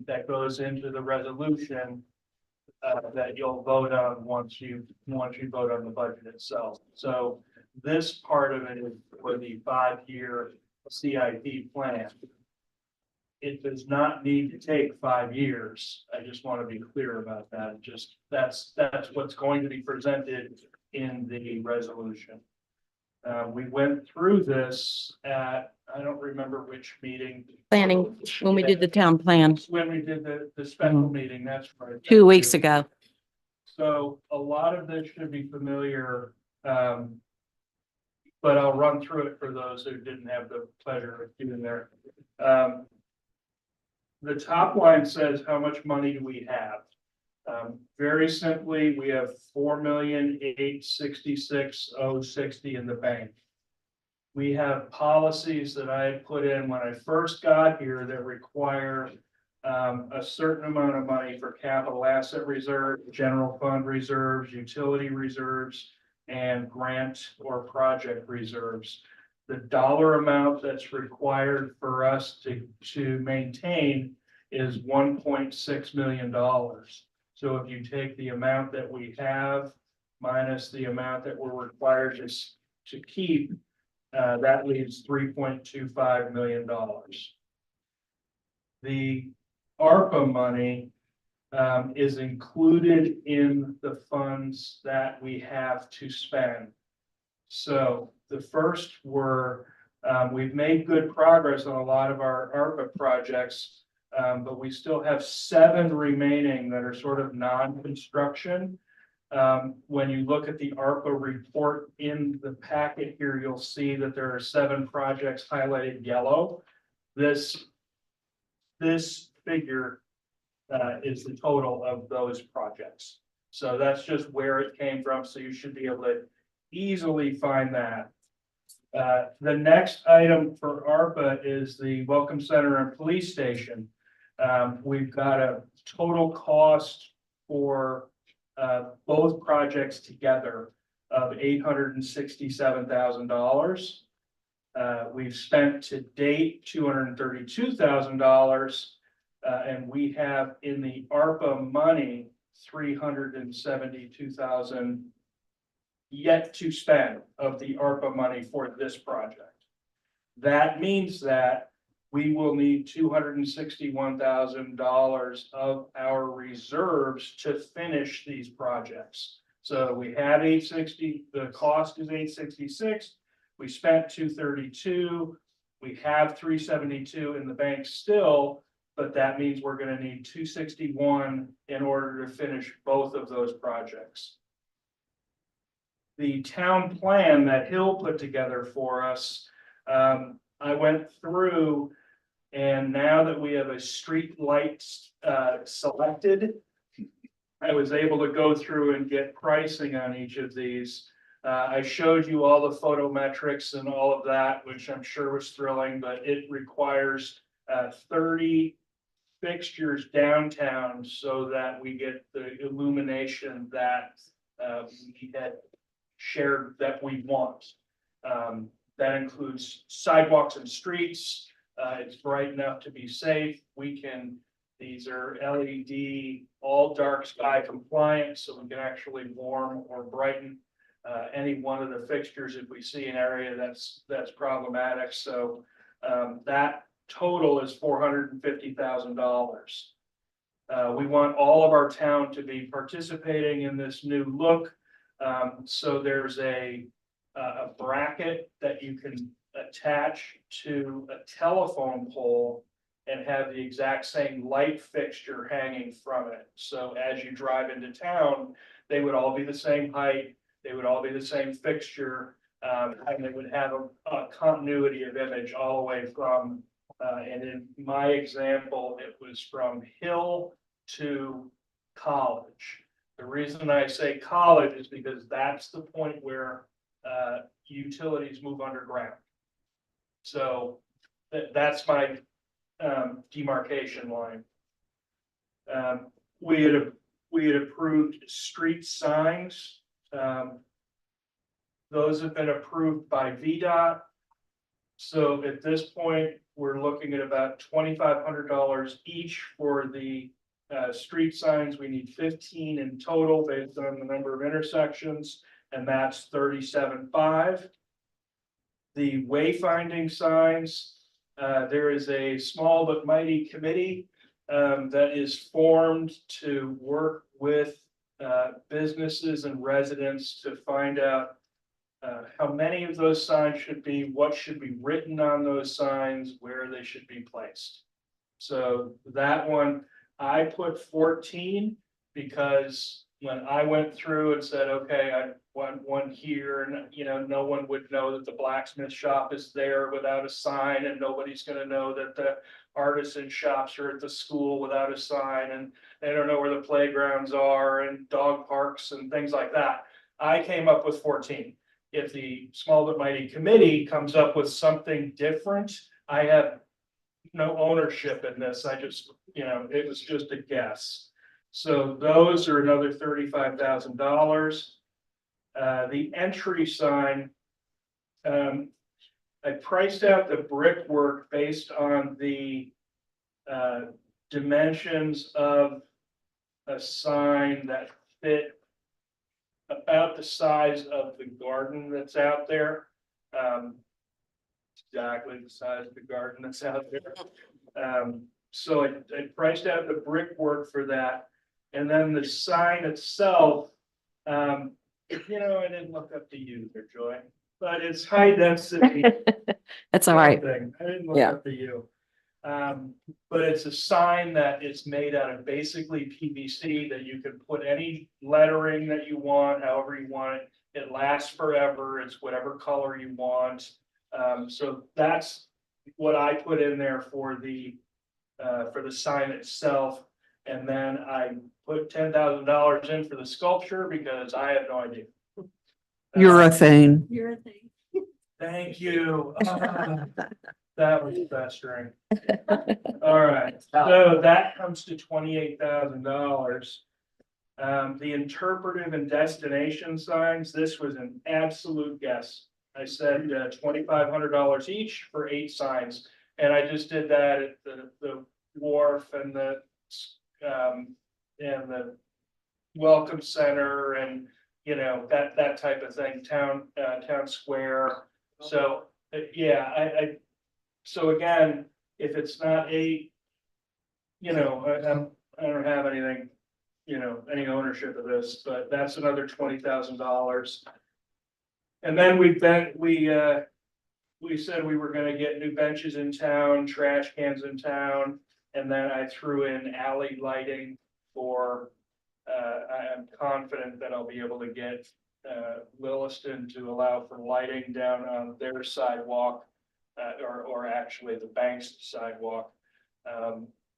that goes into the resolution that you'll vote on once you vote on the budget itself. So this part of it is for the 5-year CIP plan. It does not need to take 5 years. I just want to be clear about that. Just that's what's going to be presented in the resolution. We went through this at, I don't remember which meeting. Planning, when we did the town plan When we did the special meeting, that's right. 2 weeks ago. So a lot of this should be familiar, but I'll run through it for those who didn't have the pleasure of being there. The top line says, how much money do we have? Very simply, we have $4,866,060 in the bank. We have policies that I had put in when I first got here that require a certain amount of money for capital asset reserve, general fund reserves, utility reserves, and grant or project reserves. The dollar amount that's required for us to maintain is $1.6 million. So if you take the amount that we have minus the amount that we're required to keep, that leaves $3.25 million. The ARPA money is included in the funds that we have to spend. So the first were, we've made good progress on a lot of our ARPA projects, but we still have 7 remaining that are sort of non-construction. When you look at the ARPA report in the packet here, you'll see that there are 7 projects highlighted yellow. This figure is the total of those projects. So that's just where it came from. So you should be able to easily find that. The next item for ARPA is the Welcome Center and Police Station. We've got a total cost for both projects together of $867,000. We've spent to date $232,000, and we have in the ARPA money $372,000 yet to spend of the ARPA money for this project. That means that we will need $261,000 of our reserves to finish these projects. So we have 860, the cost is 866. We spent 232. We have 372 in the bank still, but that means we're going to need 261 in order to finish both of those projects. The town plan that Hill put together for us, I went through, and now that we have a street light selected, I was able to go through and get pricing on each of these. I showed you all the photometrics and all of that, which I'm sure was thrilling, but it requires 30 fixtures downtown so that we get the illumination that we had shared that we want. That includes sidewalks and streets. It's bright enough to be safe. These are LED, all dark sky compliant, so we can actually warm or brighten any one of the fixtures if we see an area that's problematic. So that total is $450,000. We want all of our town to be participating in this new look. So there's a bracket that you can attach to a telephone pole and have the exact same light fixture hanging from it. So as you drive into town, they would all be the same height, they would all be the same fixture, and they would have a continuity of image all the way from, and in my example, it was from Hill to College. The reason I say College is because that's the point where utilities move underground. So that's my demarcation line. We had approved street signs. Those have been approved by VDOT. So at this point, we're looking at about $2,500 each for the street signs. We need 15 in total based on the number of intersections, and that's $37,500. The wayfinding signs, there is a small but mighty committee that is formed to work with businesses and residents to find out how many of those signs should be, what should be written on those signs, where they should be placed. So that one, I put 14 because when I went through and said, okay, I want one here, and no one would know that the blacksmith shop is there without a sign, and nobody's going to know that the artisan shops are at the school without a sign, and they don't know where the playgrounds are and dog parks and things like that. I came up with 14. If the small but mighty committee comes up with something different, I have no ownership in this. I just, it was just a guess. So those are another $35,000. The entry sign, I priced out the brickwork based on the dimensions of a sign that fit about the size of the garden that's out there. Exactly the size of the garden that's out there. So I priced out the brickwork for that. And then the sign itself, I didn't look up to you there, Joy, but it's high density. That's all right. I didn't look up to you. But it's a sign that is made out of basically PVC that you can put any lettering that you want, however you want it. It lasts forever. It's whatever color you want. So that's what I put in there for the sign itself. And then I put $10,000 in for the sculpture because I have no idea. Urethane. Urethane. Thank you. That was festering. All right, so that comes to $28,000. The interpretive and destination signs, this was an absolute guess. I said $2,500 each for 8 signs. And I just did that at the wharf and the welcome center and, that type of thing, town square. So, yeah, so again, if it's not 8, I don't have anything, any ownership of this, but that's another $20,000. And then we said we were gonna get new benches in town, trash cans in town, and then I threw in alley lighting for, I am confident that I'll be able to get Williston to allow for lighting down on their sidewalk, or actually the Banks sidewalk.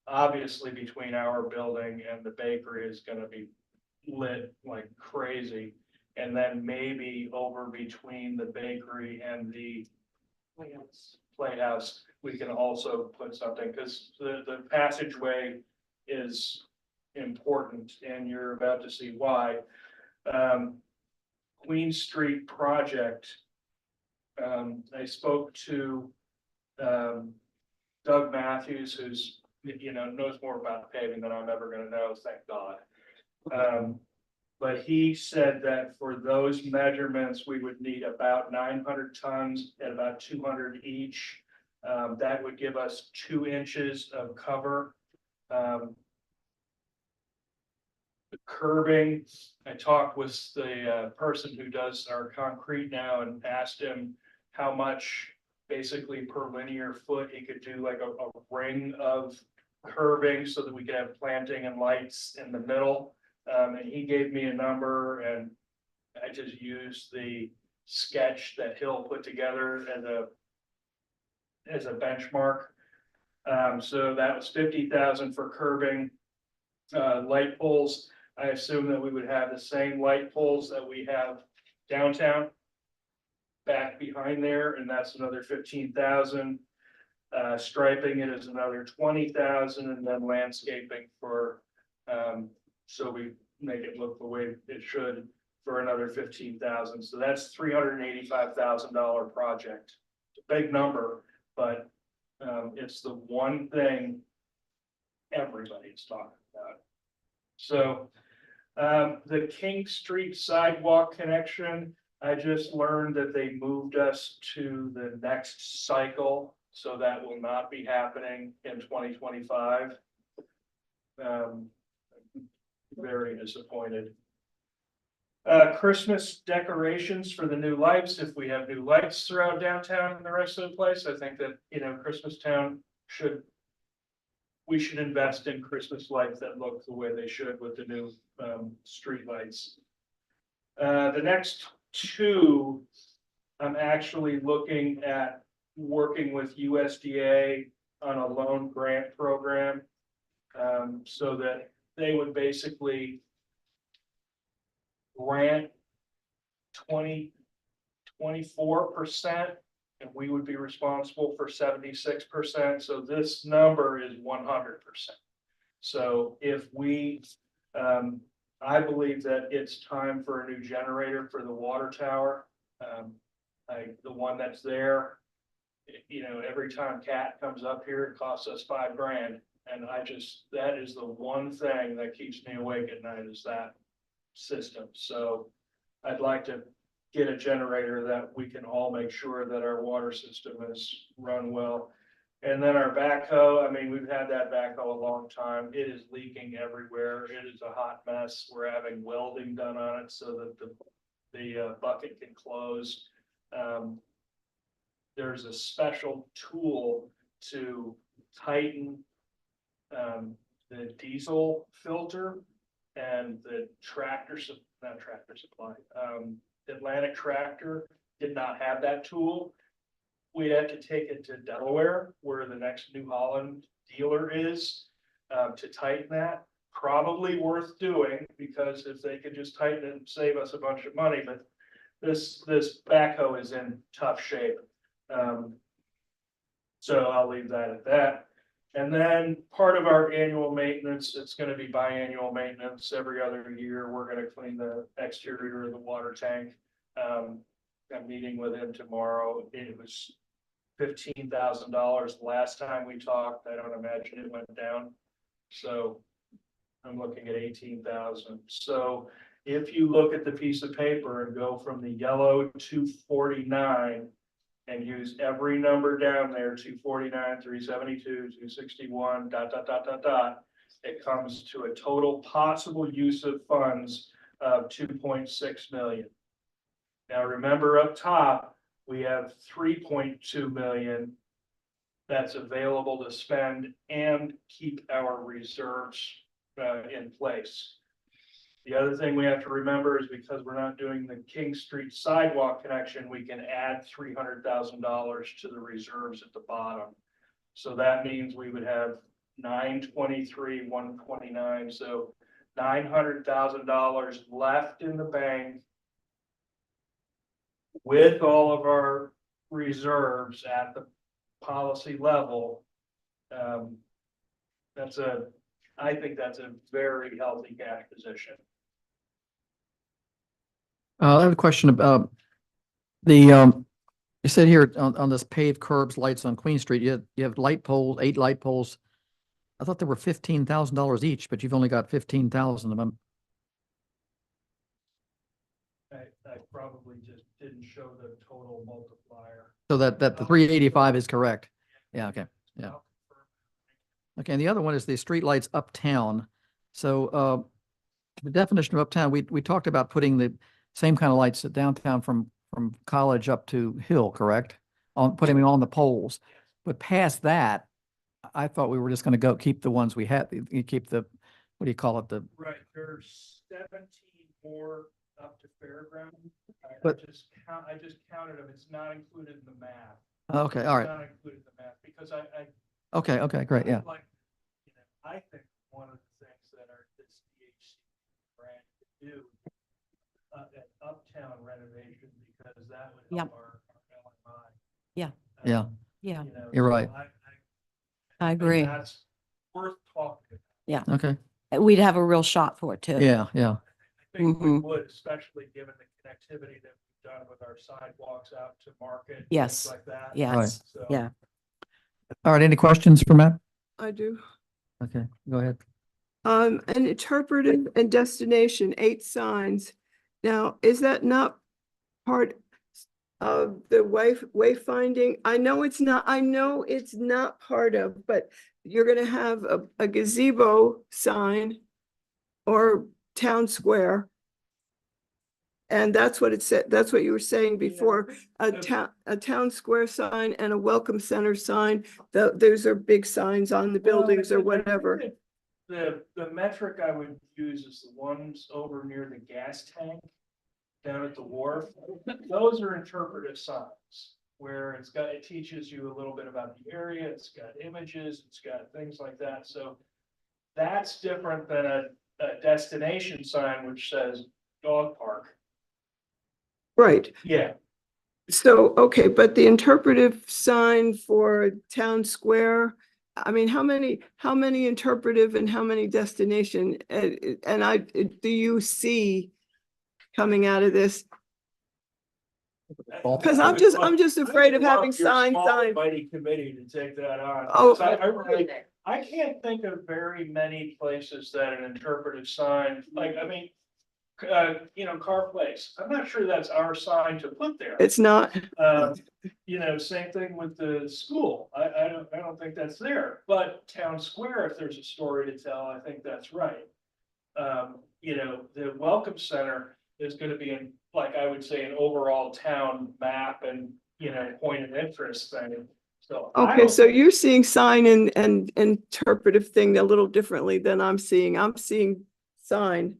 Obviously between our building and the bakery is gonna be lit like crazy. And then maybe over between the bakery and the Playhouse, we can also put something, because the passageway is important and you're about to see why. Queen Street project. I spoke to Doug Matthews, who's, knows more about paving than I'm ever gonna know, thank God. But he said that for those measurements, we would need about 900 tons at about 200 each. That would give us 2 inches of cover. The curbing, I talked with the person who does our concrete now and asked him how much basically per linear foot he could do, like a ring of curbing so that we could have planting and lights in the middle. And he gave me a number and I just used the sketch that Hill put together as a benchmark. So that was 50,000 for curbing. Light poles, I assume that we would have the same light poles that we have downtown back behind there, and that's another 15,000. Striping it is another 20,000, and then landscaping for so we make it look the way it should for another 15,000. So that's $385,000 project. It's a big number, but it's the one thing everybody's talking about. So the King Street sidewalk connection, I just learned that they moved us to the next cycle, so that will not be happening in 2025. Very disappointed. Christmas decorations for the new lights. If we have new lights throughout downtown and the rest of the place, I think that, Christmas Town we should invest in Christmas lights that look the way they should with the new street lights. The next 2, I'm actually looking at working with USDA on a loan grant program, so that they would basically grant 24%, and we would be responsible for 76%. So this number is 100%. So if we, I believe that it's time for a new generator for the water tower. The one that's there, every time Cat comes up here, it costs us $5,000. And that is the one thing that keeps me awake at night, is that system. So I'd like to get a generator that we can all make sure that our water system is run well. And then our backhoe, we've had that backhoe a long time. It is leaking everywhere. It is a hot mess. We're having welding done on it so that the bucket can close. There's a special tool to tighten the diesel filter, and the Atlantic Tractor did not have that tool. We had to take it to Delaware, where the next New Holland dealer is, to tighten that. Probably worth doing, because if they could just tighten it and save us a bunch of money, but this backhoe is in tough shape. So I'll leave that at that. And then part of our annual maintenance, it's gonna be biannual maintenance. Every other year, we're gonna clean the exterior of the water tank. I'm meeting with him tomorrow. It was $15,000 last time we talked. I don't imagine it went down. So I'm looking at 18,000. So if you look at the piece of paper and go from the yellow 249 and use every number down there, 249, 372, 261, ... It comes to a total possible use of funds of 2.6 million. Now, remember up top, we have 3.2 million that's available to spend and keep our reserves in place. The other thing we have to remember is because we're not doing the King Street sidewalk connection, we can add $300,000 to the reserves at the bottom. So that means we would have 923, 129, so $900,000 left in the bank with all of our reserves at the policy level. I think that's a very healthy cash position. I have a question about you said here on this paved curbs, lights on Queen Street, you have light poles, 8 light poles. I thought there were $15,000 each, but you've only got 15,000 of them. I probably just didn't show the total multiplier. So that the 385 is correct. Yeah, okay, yeah. Okay, and the other one is the street lights uptown. So the definition of uptown, we talked about putting the same kind of lights at downtown from College up to Hill, correct? Putting them on the poles. But past that, I thought we were just going to keep the ones we had. You keep the, what do you call it? Right, there's 17 more up to Fairground. I just counted them. It's not included in the math. Okay, all right. It's not included in the math because I Okay, great, yeah. like, I think one of the things that this DHC grant could do an uptown renovation, because that would help our LMI. Yeah. Yeah. Yeah. You're right. I think agree. That's worth talking about. Yeah. Okay, We'd have a real shot for it too. yeah. I think we would, especially given the connectivity that we've done with our sidewalks out to market. Yes. Things like that. Yes. So, Yeah. All right, any questions for Matt? I do. Okay, go ahead. An interpretive and destination, 8 signs. Now, is that not part of the wayfinding? I know it's not part of, but you're gonna have a gazebo sign or town square. And that's what it said, that's what you were saying before, a town square sign and a welcome center sign. Those are big signs on the buildings or whatever. The metric I would use is the ones over near the gas tank down at the wharf. Those are interpretive signs where it teaches you a little bit about the area. It's got images, it's got things like that. So that's different than a destination sign, which says dog park. Right. Yeah. So, okay, but the interpretive sign for town square, I mean, how many interpretive and how many destination, do you see coming out of this? Because I'm just afraid of having signs. Mighty committee to take that on. Oh. I can't think of very many places that an interpretive sign, Car Place. I'm not sure that's our sign to put there. It's not. Same thing with the school. I don't think that's there, but Town Square, if there's a story to tell, I think that's right. The Welcome Center is going to be I would say an overall town map and, point of interest thing. So. Okay, so you're seeing sign and interpretive thing a little differently than I'm seeing. I'm seeing sign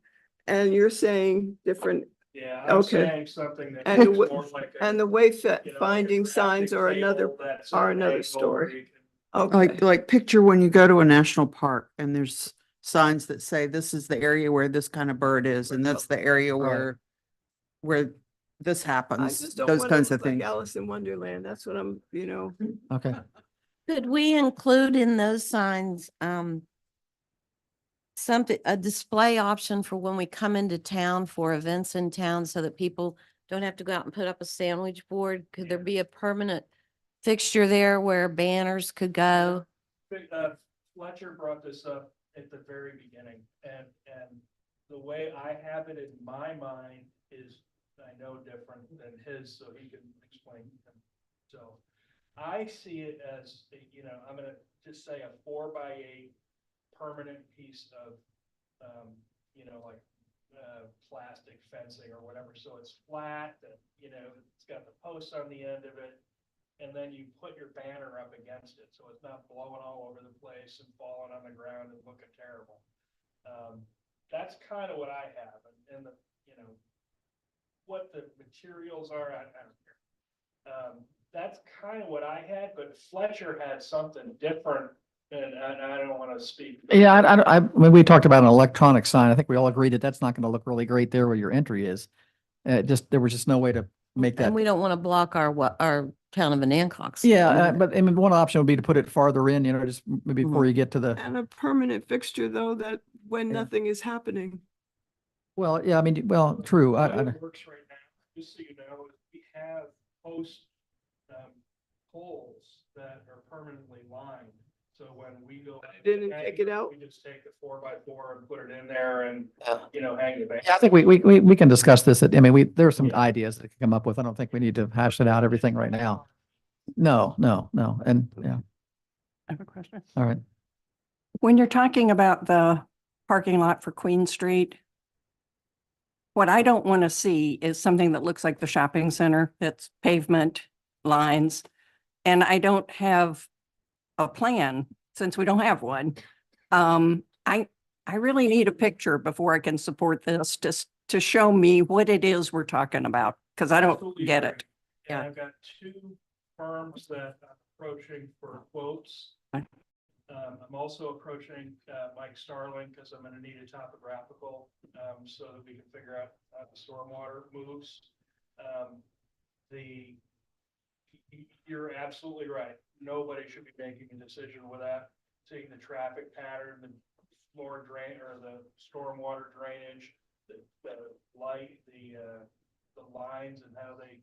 and you're saying different. Yeah, I'm saying something that. And looks more like the wayfinding signs are another story. Okay. Like picture when you go to a national park and there's signs that say this is the area where this kind of bird is, and that's the area where this I happens, just don't those want to kinds look of like things. Alice in Wonderland. That's what I'm. Okay. Could we include in those signs, something, a display option for when we come into town for events in town so that people don't have to go out and put up a sandwich board? Could there be a permanent fixture there where banners could go? Fletcher brought this up at the very beginning, and the way I have it in my mind is, I know different than his, so he can explain. So I see it as, I'm gonna just say a 4x8 permanent piece of, like, plastic fencing or whatever, so it's flat, it's got the posts on the end of it, and then you put your banner up against it, so it's not blowing all over the place and falling on the ground and looking terrible. That's kind of what I have, and the, what the materials are, I don't care. That's kind of what I had, but Fletcher had something different, and I don't want to speak. Yeah, I mean, we talked about an electronic sign. I think we all agreed that that's not going to look really great there where your entry is. There was just no way to make that. And we don't want to block our town of Anacog's. Yeah, but I mean, one option would be to put it farther in, just maybe before you get to the, And a permanent fixture though, that when nothing is happening. well, yeah, I mean, well, true. The way it works right now, just so you know, is we have post poles that are permanently lined. So when we go. Didn't take it out? We just take the 4x4 and put it in there and, hang it back. Yeah, I think we can discuss this. I mean, there are some ideas that can come up with. I don't think we need to hash it out everything right now. No. And yeah, I have a question. all right. When you're talking about the parking lot for Queen Street, what I don't want to see is something that looks like the shopping center, that's pavement lines. And I don't have a plan since we don't have one. I really need a picture before I can support this, just to show me what it is we're talking about, because I don't Absolutely get agree. it. And I've got 2 firms that I'm approaching for quotes. Okay. I'm also approaching Mike Starling because I'm gonna need a topographical, so that we can figure out how the stormwater moves. You're absolutely right. Nobody should be making a decision without seeing the traffic pattern, the floor drain or the stormwater drainage, the light, the lines and how they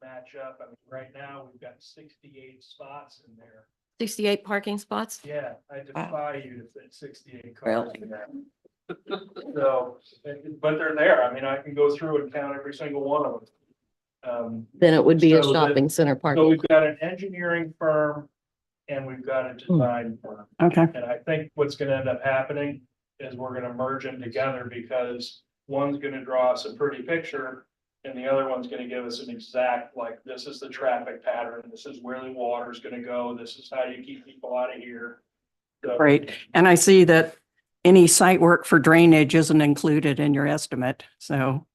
match up. I mean, right now we've got 68 spots in there. 68 parking spots? Yeah, I defy you to fit 68 cars Really? in there. So, but they're there. I mean, I can go through and count every single one of them. Then it would be a So that- shopping center So parking. we've got an engineering firm and we've got a design firm. Okay. And I think what's gonna end up happening is we're gonna merge them together because one's gonna draw us a pretty picture and the other one's gonna give us an exact, like, this is the traffic pattern, this is where the water's gonna go, this is how you keep people out of here. So- Great. And I see that any site work for drainage isn't included in your estimate. So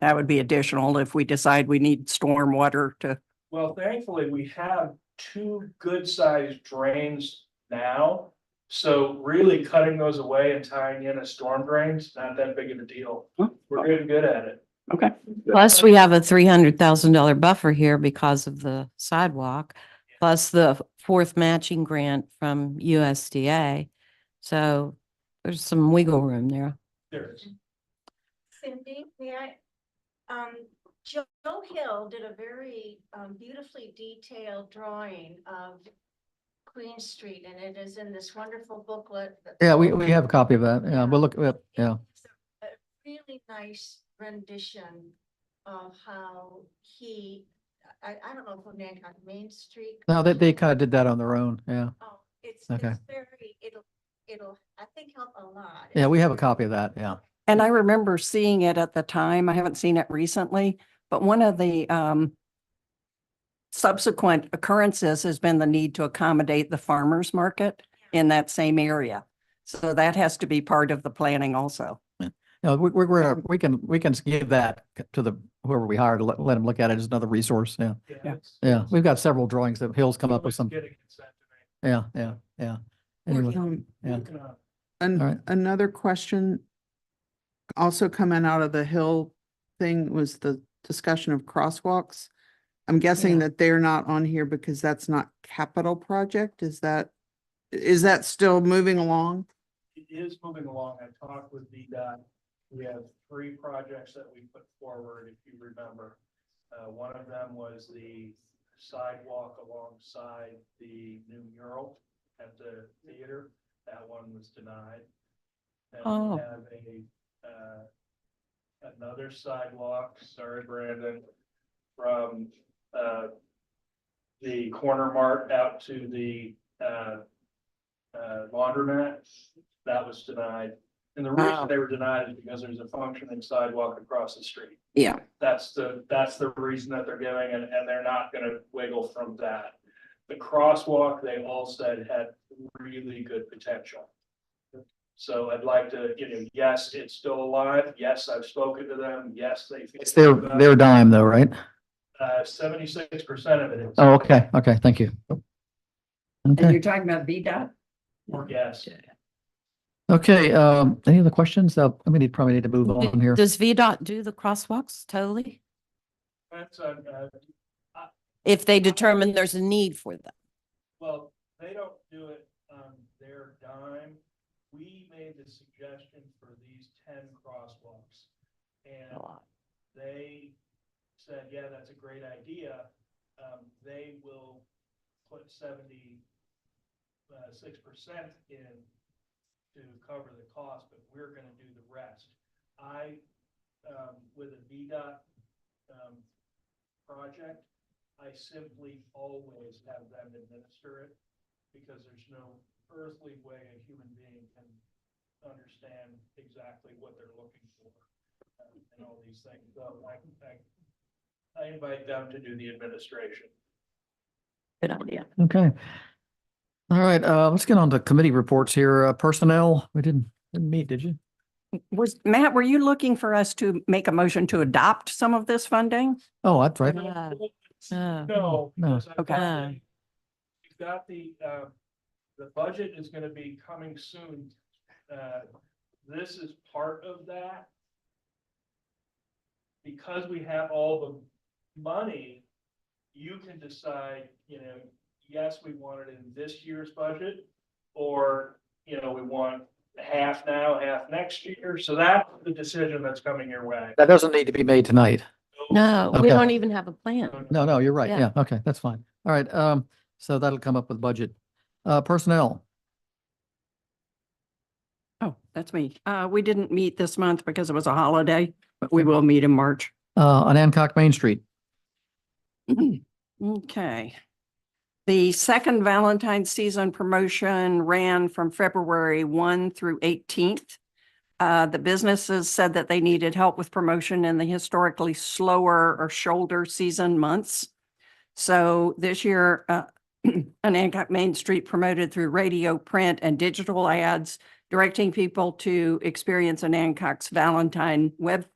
that would be additional if we decide we need stormwater to. Well, thankfully, we have 2 good-sized drains now. So really cutting those away and tying in a storm drain's not that big of a deal. We're getting good at it. Okay. Plus, we have a $300,000 buffer here because of the sidewalk, plus the 4th matching grant from USDA. So there's some wiggle room there. There is. Cindy, may I? Joe Hill did a very beautifully detailed drawing of Queen Street, and it is in this wonderful booklet. Yeah, we have a copy of that. Yeah, we'll look at, yeah. It's a really nice rendition of how I don't know if Nantucket Main Street. No, they kind of did that on their own. Yeah. Oh, it's Okay. very, it'll, I think, help a lot. Yeah, we have a copy of that. Yeah. And I remember seeing it at the time. I haven't seen it recently, but one of the subsequent occurrences has been the need to accommodate the farmers market in that same area. So that has to be part of the planning also. No, we can give that to the whoever we hire to let them look at it as another resource. Yeah. Yeah. We've got several drawings that Hill's come up with some. Getting consent tonight. Yeah. Anyway, yeah. All right. Another question also coming out of the Hill thing was the discussion of crosswalks. I'm guessing Yeah. that they're not on here because that's not capital project. Is that still moving along? It is moving along. I talked with VDOT. We have 3 projects that we put forward, if you remember. One of them was the sidewalk alongside the new mural at the theater. That one was denied. And Oh. we have another sidewalk, sorry, Brandon, from, the corner mart out to the, laundromat. That was denied. And the reason they were denied is because there's a functioning sidewalk across the street. Yeah. That's the reason that they're giving, and they're not gonna wiggle from that. The crosswalk, they all said had really good potential. So I'd like to, yes, it's still alive. Yes, I've spoken to them. Yes, they. It's their dime though, right? 76% of it is. Oh, okay, okay, thank you. And Okay, you're talking about VDOT? Yes. okay, any other questions? We probably need to move on here. Does VDOT do the crosswalks totally? That's, If they determine there's a need for them? well, they don't do it on their dime. We made the suggestion for these 10 crosswalks. And they said, yeah, that's a great idea. They will put 76% in to cover the cost, but we're gonna do the rest. With a VDOT, project, I simply always have them administer it because there's no earthly way a human being can understand exactly what they're looking for and all these things. So I invite them to do the administration. Good idea. Okay. All right, let's get on to committee reports here. Personnel, we didn't meet, did you? Matt, were you looking for us to make a motion to adopt some of this funding? Oh, that's right. No, No. because I've Okay. got you've got the budget is gonna be coming soon. This is part of that. Because we have all the money, you can decide, yes, we want it in this year's budget, or, we want half now, half next year. So that's the decision that's coming your way. That doesn't need to be made tonight. No, we Okay. don't even have a plan. No, you're right. Yeah. Yeah, okay, that's fine. All right, so that'll come up with budget. Personnel, Oh, that's me. We didn't meet this month because it was a holiday, but we will meet in March. on Hancock Main Street. Okay. The second Valentine's season promotion ran from February 1 through 18th. The businesses said that they needed help with promotion in the historically slower or shoulder season months. So this year, Hancock Main Street promoted through radio, print, and digital ads, directing people to experience Hancock's Valentine web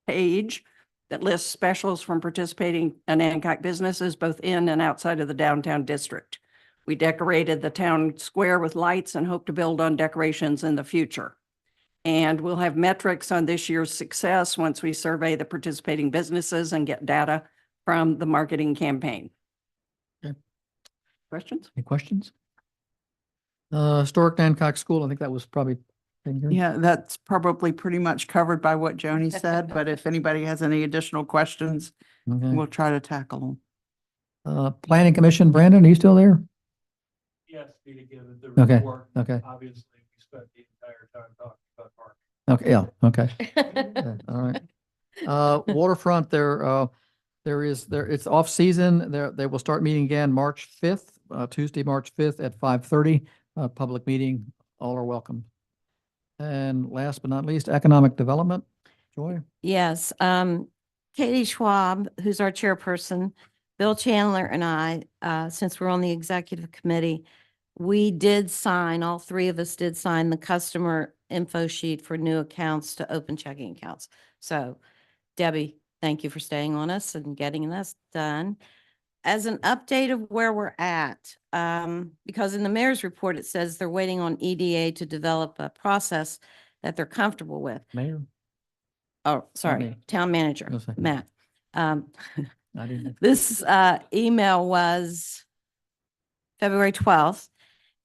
page that lists specials from participating Hancock businesses both in and outside of the downtown district. We decorated the town square with lights and hope to build on decorations in the future. And we'll have metrics on this year's success once we survey the participating businesses and get data from the marketing campaign. Okay. Questions? Any questions? Historic Hancock School, I think that was probably. Yeah, that's probably pretty much covered by what Joni said, but if anybody has any additional questions, Okay. we'll try to tackle them. Planning Commission, Brandon, are you still there? Yes, be to give it the Okay, report. okay. Obviously, we spent the entire time talking about parking. Okay, yeah, okay. Yeah, all right. Waterfront, it's off season. They will start meeting again March 5th, Tuesday, March 5th at 5:30. Public meeting, all are welcome. And last but not least, economic development. Joy? Yes, Katie Schwab, who's our chairperson, Bill Chandler and I, since we're on the executive committee, we did sign, all three of us did sign the customer info sheet for new accounts to open checking accounts. So Debbie, thank you for staying on us and getting this done. As an update of where we're at, because in the mayor's report, it says they're waiting on EDA to develop a process that they're comfortable with. Mayor? Oh, sorry, me. town manager, No, second. Matt. I didn't. This email was February 12th,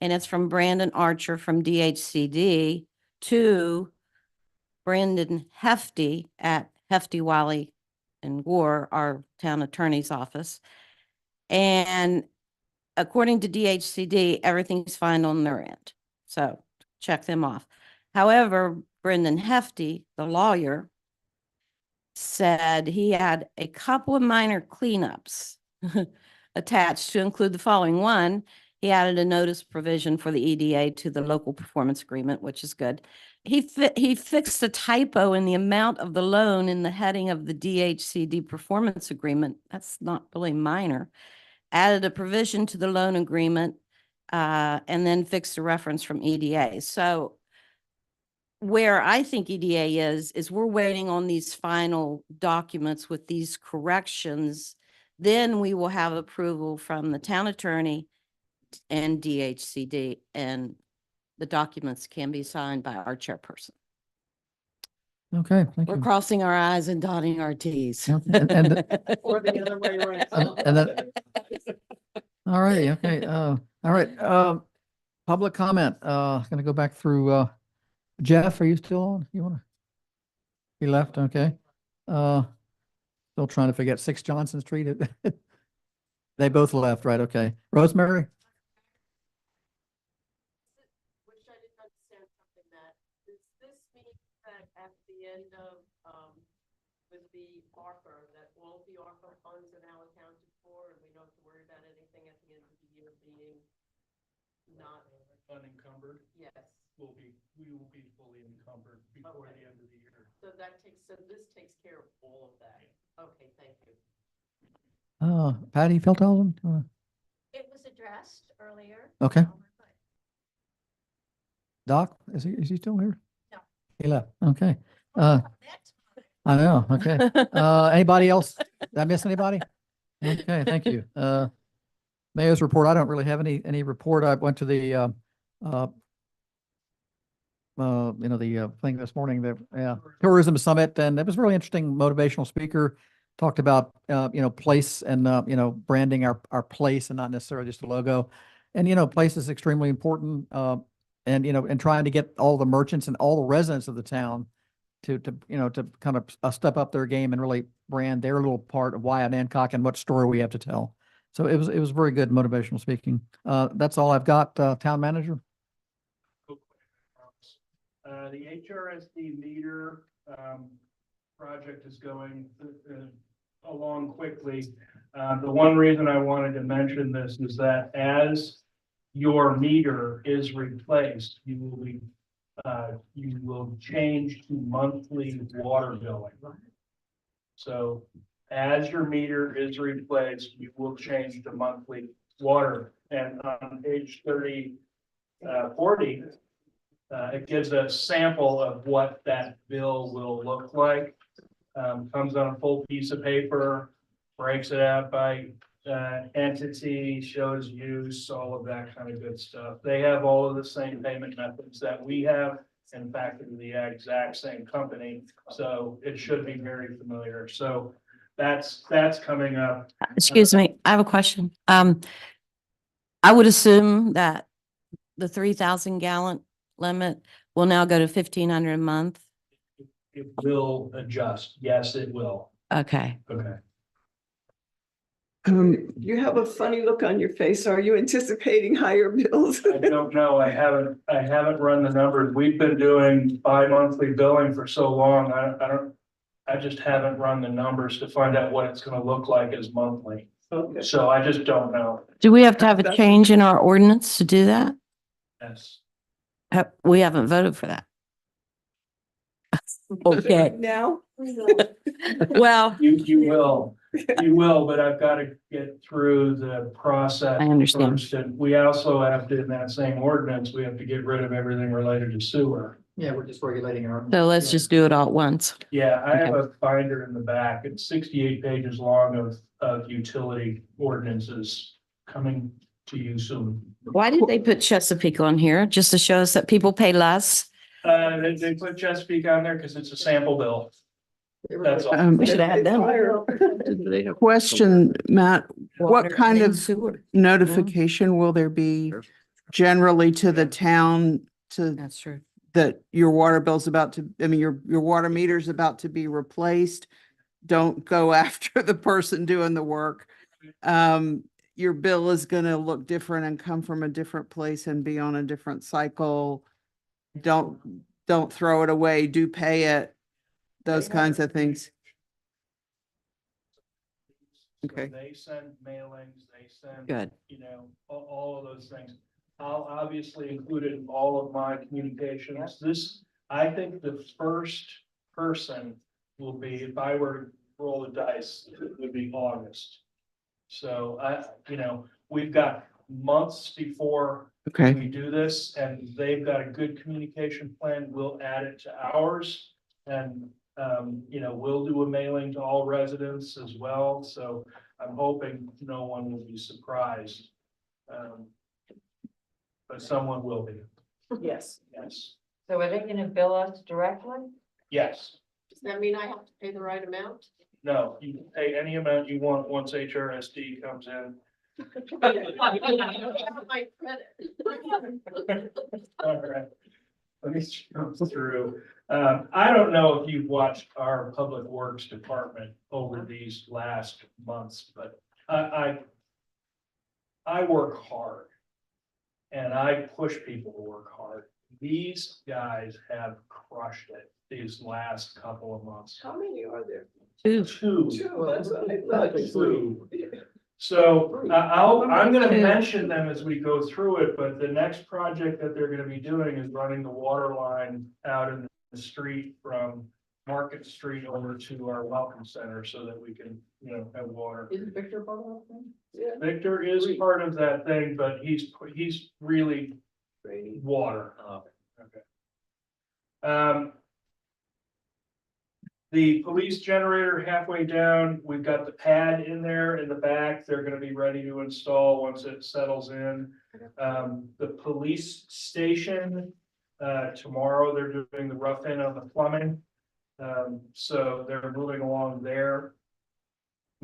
and it's from Brandon Archer from DHCD to Brandon Hefty at Hefty, Wiley and Gore, our town attorney's office. And according to DHCD, everything's fine on their end. So check them off. However, Brendan Hefty, the lawyer, said he had a couple of minor cleanups attached to include the following. One, he added a notice provision for the EDA to the local performance agreement, which is good. He fixed a typo in the amount of the loan in the heading of the DHCD performance agreement. That's not really minor. Added a provision to the loan agreement, and then fixed a reference from EDA. So where I think EDA is we're waiting on these final documents with these corrections. Then we will have approval from the town attorney and DHCD, and the documents can be signed by our chairperson. Okay, thank We're you. crossing our i's and dotting our t's. And Or the other way around. and that, all right, okay, all right, public comment, gonna go back through, Jeff, are you still on? You wanna? He left, okay. Still trying to forget 6 Johnson Street. They both left, right, okay. Rosemary? Which I didn't understand something that, does this mean that at the end of, with the ARPA, that all the ARPA funds are now accounted for and we don't have to worry about anything at the end of the year being not? Unencumbered, Yes, we will be fully encumbered before the end of the year. so this takes care of all of that. Okay, thank you. Patty Feldhausen? It was addressed earlier. Okay. Doc, is he still here? No. He left, okay. I know, okay. Anybody else? Did I miss anybody? Okay, thank you. Mayor's report, I don't really have any report. I went to the, the thing this morning, the tourism summit, and it was really interesting, motivational speaker. Talked about, place and, branding our place and not necessarily just a logo. And, place is extremely important. And trying to get all the merchants and all the residents of the town to kind of step up their game and really brand their little part of Wyatt Hancock and what story we have to tell. So it was very good motivational speaking. That's all I've got, town manager. The HRSD meter, project is going along quickly. The one reason I wanted to mention this is that as your meter is replaced, you will change to monthly water billing. So as your meter is replaced, you will change to monthly water. And on page 40, it gives a sample of what that bill will look like. Comes on a full piece of paper, breaks it out by entity, shows use, all of that kind of good stuff. They have all of the same payment methods that we have. In fact, in the exact same company, so it should be very familiar. So that's coming up. Excuse me, I have a question. I would assume that the 3,000 gallon limit will now go to 1,500 a month. It will adjust. Yes, it will. Okay. Okay. You have a funny look on your face. Are you anticipating higher bills? I don't know. I haven't run the numbers. We've been doing bi-monthly billing for so long. I just haven't run the numbers to find out what it's gonna look like as monthly. Okay. So I just don't know. Do we have to have a change in our ordinance to do that? Yes. We haven't voted for that. Okay. Now? Well, You will, but I've got to get through the process. I understand. first. And we also have to, in that same ordinance, we have to get rid of everything related to sewer. Yeah, we're just regulating our. so let's just do it all at once. Yeah, I have a binder in the back. It's 68 pages long of utility ordinances coming to you soon. Why did they put Chesapeake on here? Just to show us that people pay less? They put Chesapeake on there because it's a sample bill. That's all. Um, We should add them. Question, Matt, what Water kind and of sewer. notification will there be generally to the town to, That's true. that your water bill's about to, I mean, your water meter's about to be replaced? Don't go after the person doing the work. Your bill is gonna look different and come from a different place and be on a different cycle. Don't throw it away, do pay it, those kinds of things. So Okay. they send mailings, they send. Good. You know, all of those things. I'll obviously include it in all of my communications. This, I think the first person will be, if I were to roll the dice, it would be August. So we've got months before Okay. we do this, and they've got a good communication plan. We'll add it to ours. And, we'll do a mailing to all residents as well. So I'm hoping no one will be surprised. But someone will be. Yes. Yes. So are they gonna bill us directly? Yes. Does that mean I have to pay the right amount? No, you can pay any amount you want once HRSD comes in. My credit. All right. Let me go through. I don't know if you've watched our Public Works Department over these last months, but I work hard. And I push people to work hard. These guys have crushed it these last couple of months. How many are there? Two. That's what I thought. Two. So I'm gonna mention them as we go through it, but the next project that they're gonna be doing is running the water line out in the street from Market Street over to our Welcome Center so that we can, have water. Is Victor part of that thing? Yeah. Victor is part of that thing, but he's really water. Okay. The police generator halfway down, we've got the pad in there in the back. They're gonna be ready to install once it settles in. The police station, tomorrow they're doing the rough in on the plumbing. So they're moving along there.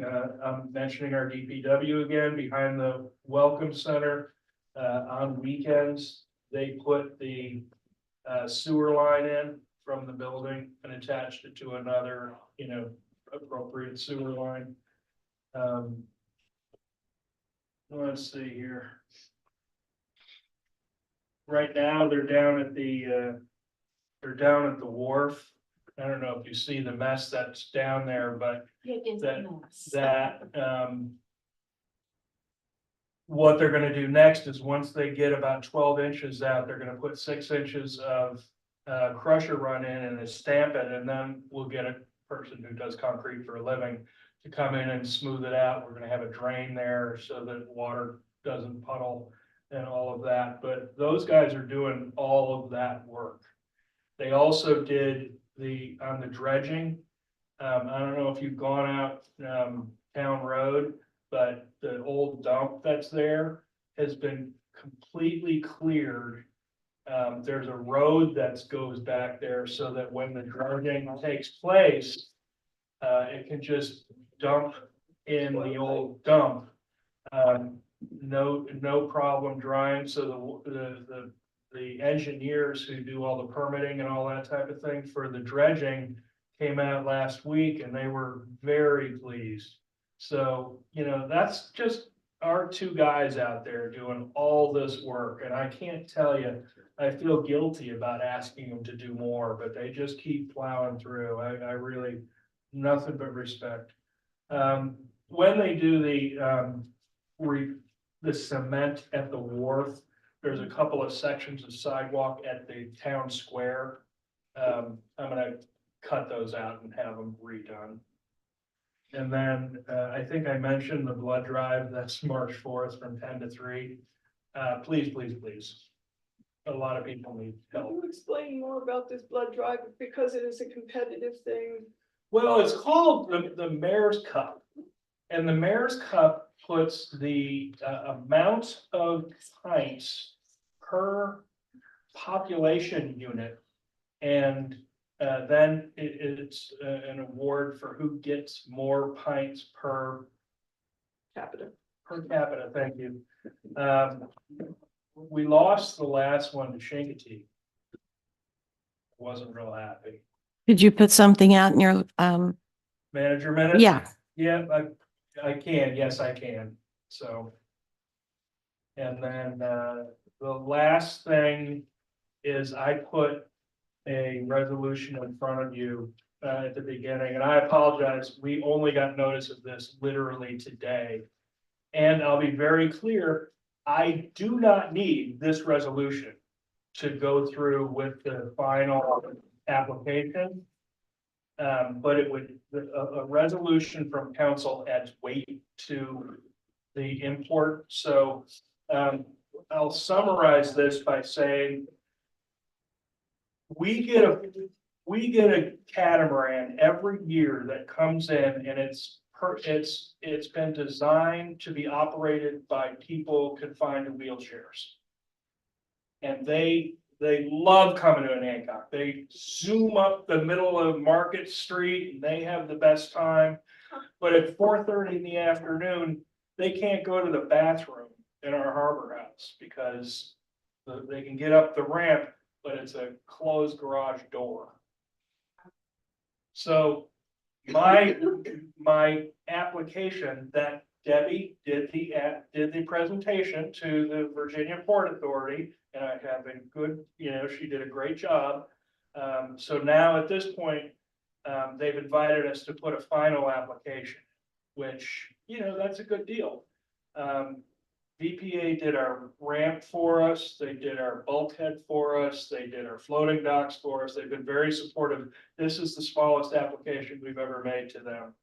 I'm mentioning our DPW again, behind the Welcome Center. On weekends, they put the sewer line in from the building and attached it to another, appropriate sewer line. Let's see here. Right now, they're down at the wharf. I don't know if you see the mess that's down there, but what they're gonna do next is once they get about 12 inches out, they're gonna put 6 inches of crusher run in and stamp it, and then we'll get a person who does concrete for a living to come in and smooth it out. We're gonna have a drain there so that water doesn't puddle and all of that, but those guys are doing all of that work. They also did on the dredging. I don't know if you've gone out Town Road, but the old dump that's there has been completely cleared. There's a road that goes back there so that when the dredging takes place, it can just dump in the old dump. No problem drying. So the engineers who do all the permitting and all that type of thing for the dredging came out last week and they were very pleased. So, that's just our two guys out there doing all this work. And I can't tell you, I feel guilty about asking them to do more, but they just keep plowing through. I really, nothing but respect. When they do the cement at the wharf, there's a couple of sections of sidewalk at the town square. I'm gonna cut those out and have them redone. And then, I think I mentioned the blood drive, that's March 4th from 10 to 3. Please, please, please. A lot of people need Can help. you explain more about this blood drive because it is a competitive thing? Well, it's called the Mayor's Cup. And the Mayor's Cup puts the amount of pints per population unit. And Then it's an award for who gets more pints per Capita. capita, thank you. We lost the last one to Shinkaty. Wasn't real happy. Could you put something out in your, Manager minute? yeah, Yeah, I can, yes, I can, so. And then, the last thing is I put a resolution in front of you, at the beginning, and I apologize, we only got notice of this literally today. And I'll be very clear, I do not need this resolution to go through with the final application. But it would, a resolution from council adds weight to the import, so, I'll summarize this by saying we get a catamaran every year that comes in, and it's been designed to be operated by people confined to wheelchairs. And they love coming to an Hancock. They zoom up the middle of Market Street and they have the best time. But at 4:30 in the afternoon, they can't go to the bathroom in our harbor house because they can get up the ramp, but it's a closed garage door. So my application that Debbie did the presentation to the Virginia Port Authority, and I have been good, she did a great job. So now at this point, they've invited us to put a final application, which, that's a good deal. VPA did our ramp for us, they did our bulkhead for us, they did our floating docks for us, they've been very supportive. This is the smallest application we've ever made to them.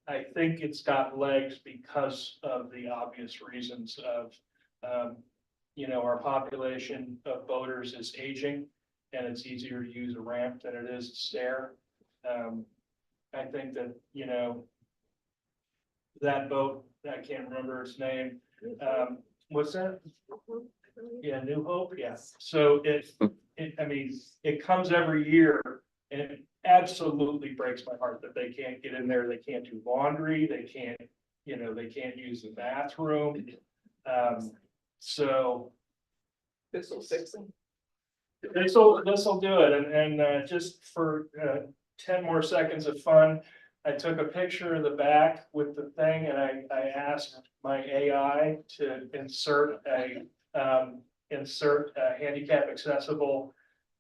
I think it's got legs because of the obvious reasons of, our population of boaters is aging and it's easier to use a ramp than it is a stair. I think that, that boat, I can't remember its name. What's that? Yeah, New Hope, yes. So it comes every year and it absolutely breaks my heart that they can't get in there. They can't do laundry. They can't, they can't use the bathroom. So. This'll fix them. This'll do it. And just for 10 more seconds of fun, I took a picture of the back with the thing and I asked my AI to insert a handicap accessible,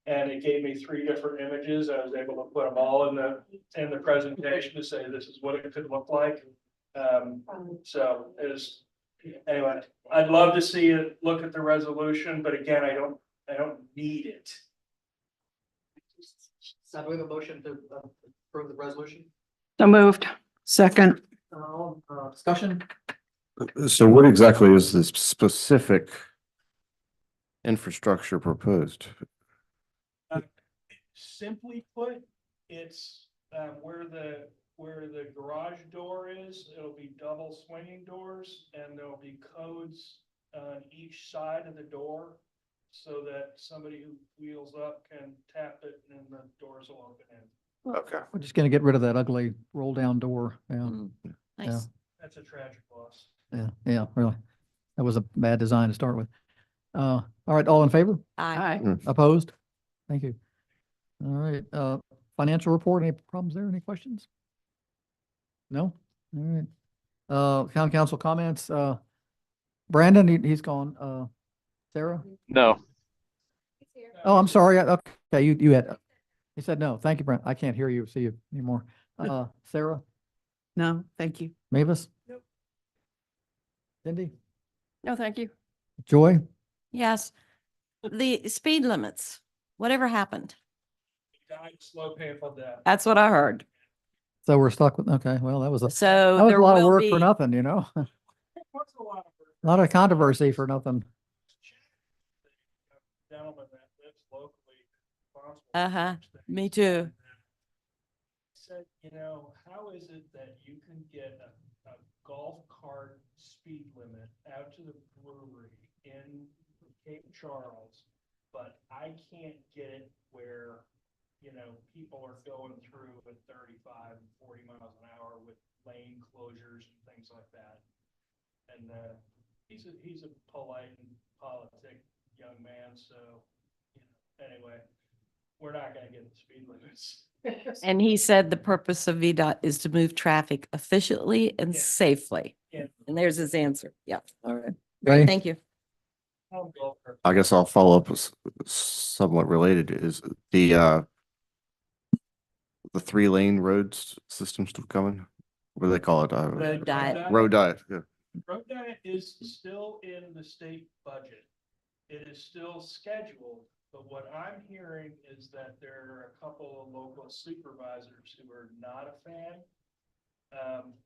and it gave me 3 different images. I was able to put them all in the presentation to say this is what it could look like. So anyway, I'd love to see it, look at the resolution, but again, I don't need it. So we have a motion to approve the resolution. So moved. Second. Discussion? So what exactly is this specific infrastructure proposed? Simply put, it's where the garage door is, it'll be double swinging doors and there'll be codes on each side of the door so that somebody who wheels up can tap it and the doors will open in. Okay. We're just gonna get rid of that ugly roll down door. Yeah, Mm, nice. That's a tragic loss. yeah, really. That was a bad design to start with. All right, all in favor? Aye. Opposed? Thank you. All right, financial report, any problems there? Any questions? No? All right. County council comments, Brandon, he's gone. Sarah? No. Oh, I'm sorry. Okay, you had, he said no. Thank you, Brent. I can't hear you, see you anymore. Sarah? No, thank you. Mavis? Cindy? No, thank you. Joy? Yes. The speed limits, whatever happened? Died slow, painful death. That's what I heard. So we're stuck with, okay, well, that was So that was a there lot of will work be. for nothing, you know? A lot of controversy for nothing. Gentleman that's locally responsible. Uh-huh, me too. Said, how is it that you can get a golf cart speed limit out to the brewery in Cape Charles, but I can't get it where you know, people are going through at 35 and 40 miles an hour with lane closures and things like that. And, he's a polite and politic young man, so, you know, anyway, we're not gonna get the speed limits. And he said the purpose of VDOT is to move traffic efficiently and Yeah. safely. Yeah. And there's his answer. Yeah. All right. Ray? Thank you. I guess I'll follow up with somewhat related is the 3-lane roads system still coming? What do they call it? Road diet. Road diet, yeah. Road diet is still in the state budget. It is still scheduled, but what I'm hearing is that there are a couple of local supervisors who are not a fan.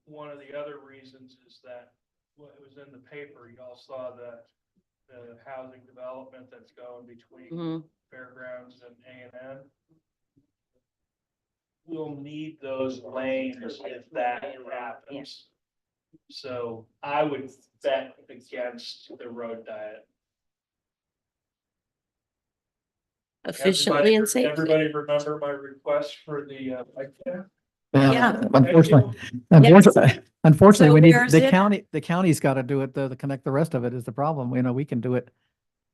One of the other reasons is that, well, it was in the paper, you all saw the housing development that's going between Mhm. Fairgrounds and A&M. We'll need those lanes if that happens. So I would bet against the road diet. Efficiently and safely. Everybody remember my request for the, bike path? Yeah. Unfortunately, So we need, where's the it? the county's got to do it to connect the rest of it is the problem. You know, we can do it.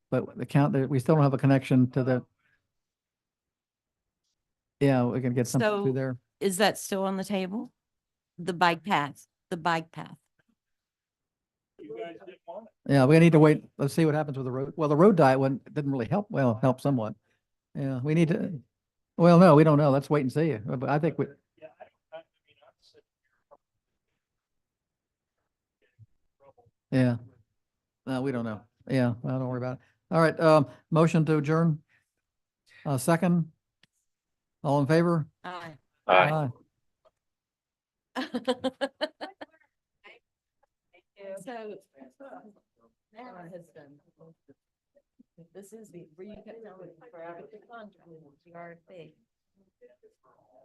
But we still don't have a connection to the. Yeah, we can get something through So there. is that still on the table? The bike path, the bike path. You guys didn't want it. Yeah, we need to wait. Let's see what happens with the road. Well, the road diet one didn't really help. Well, help somewhat. Yeah, we need to, well, no, we don't know. Let's wait and see. But I think we, Yeah, I mean, I'm sitting here. yeah. No, we don't know. Yeah, well, don't worry about it. All right, motion to adjourn. Second. All in favor? Aye. Aye. So. Nara has done. This is the, where you can tell it for the contract, the RFP.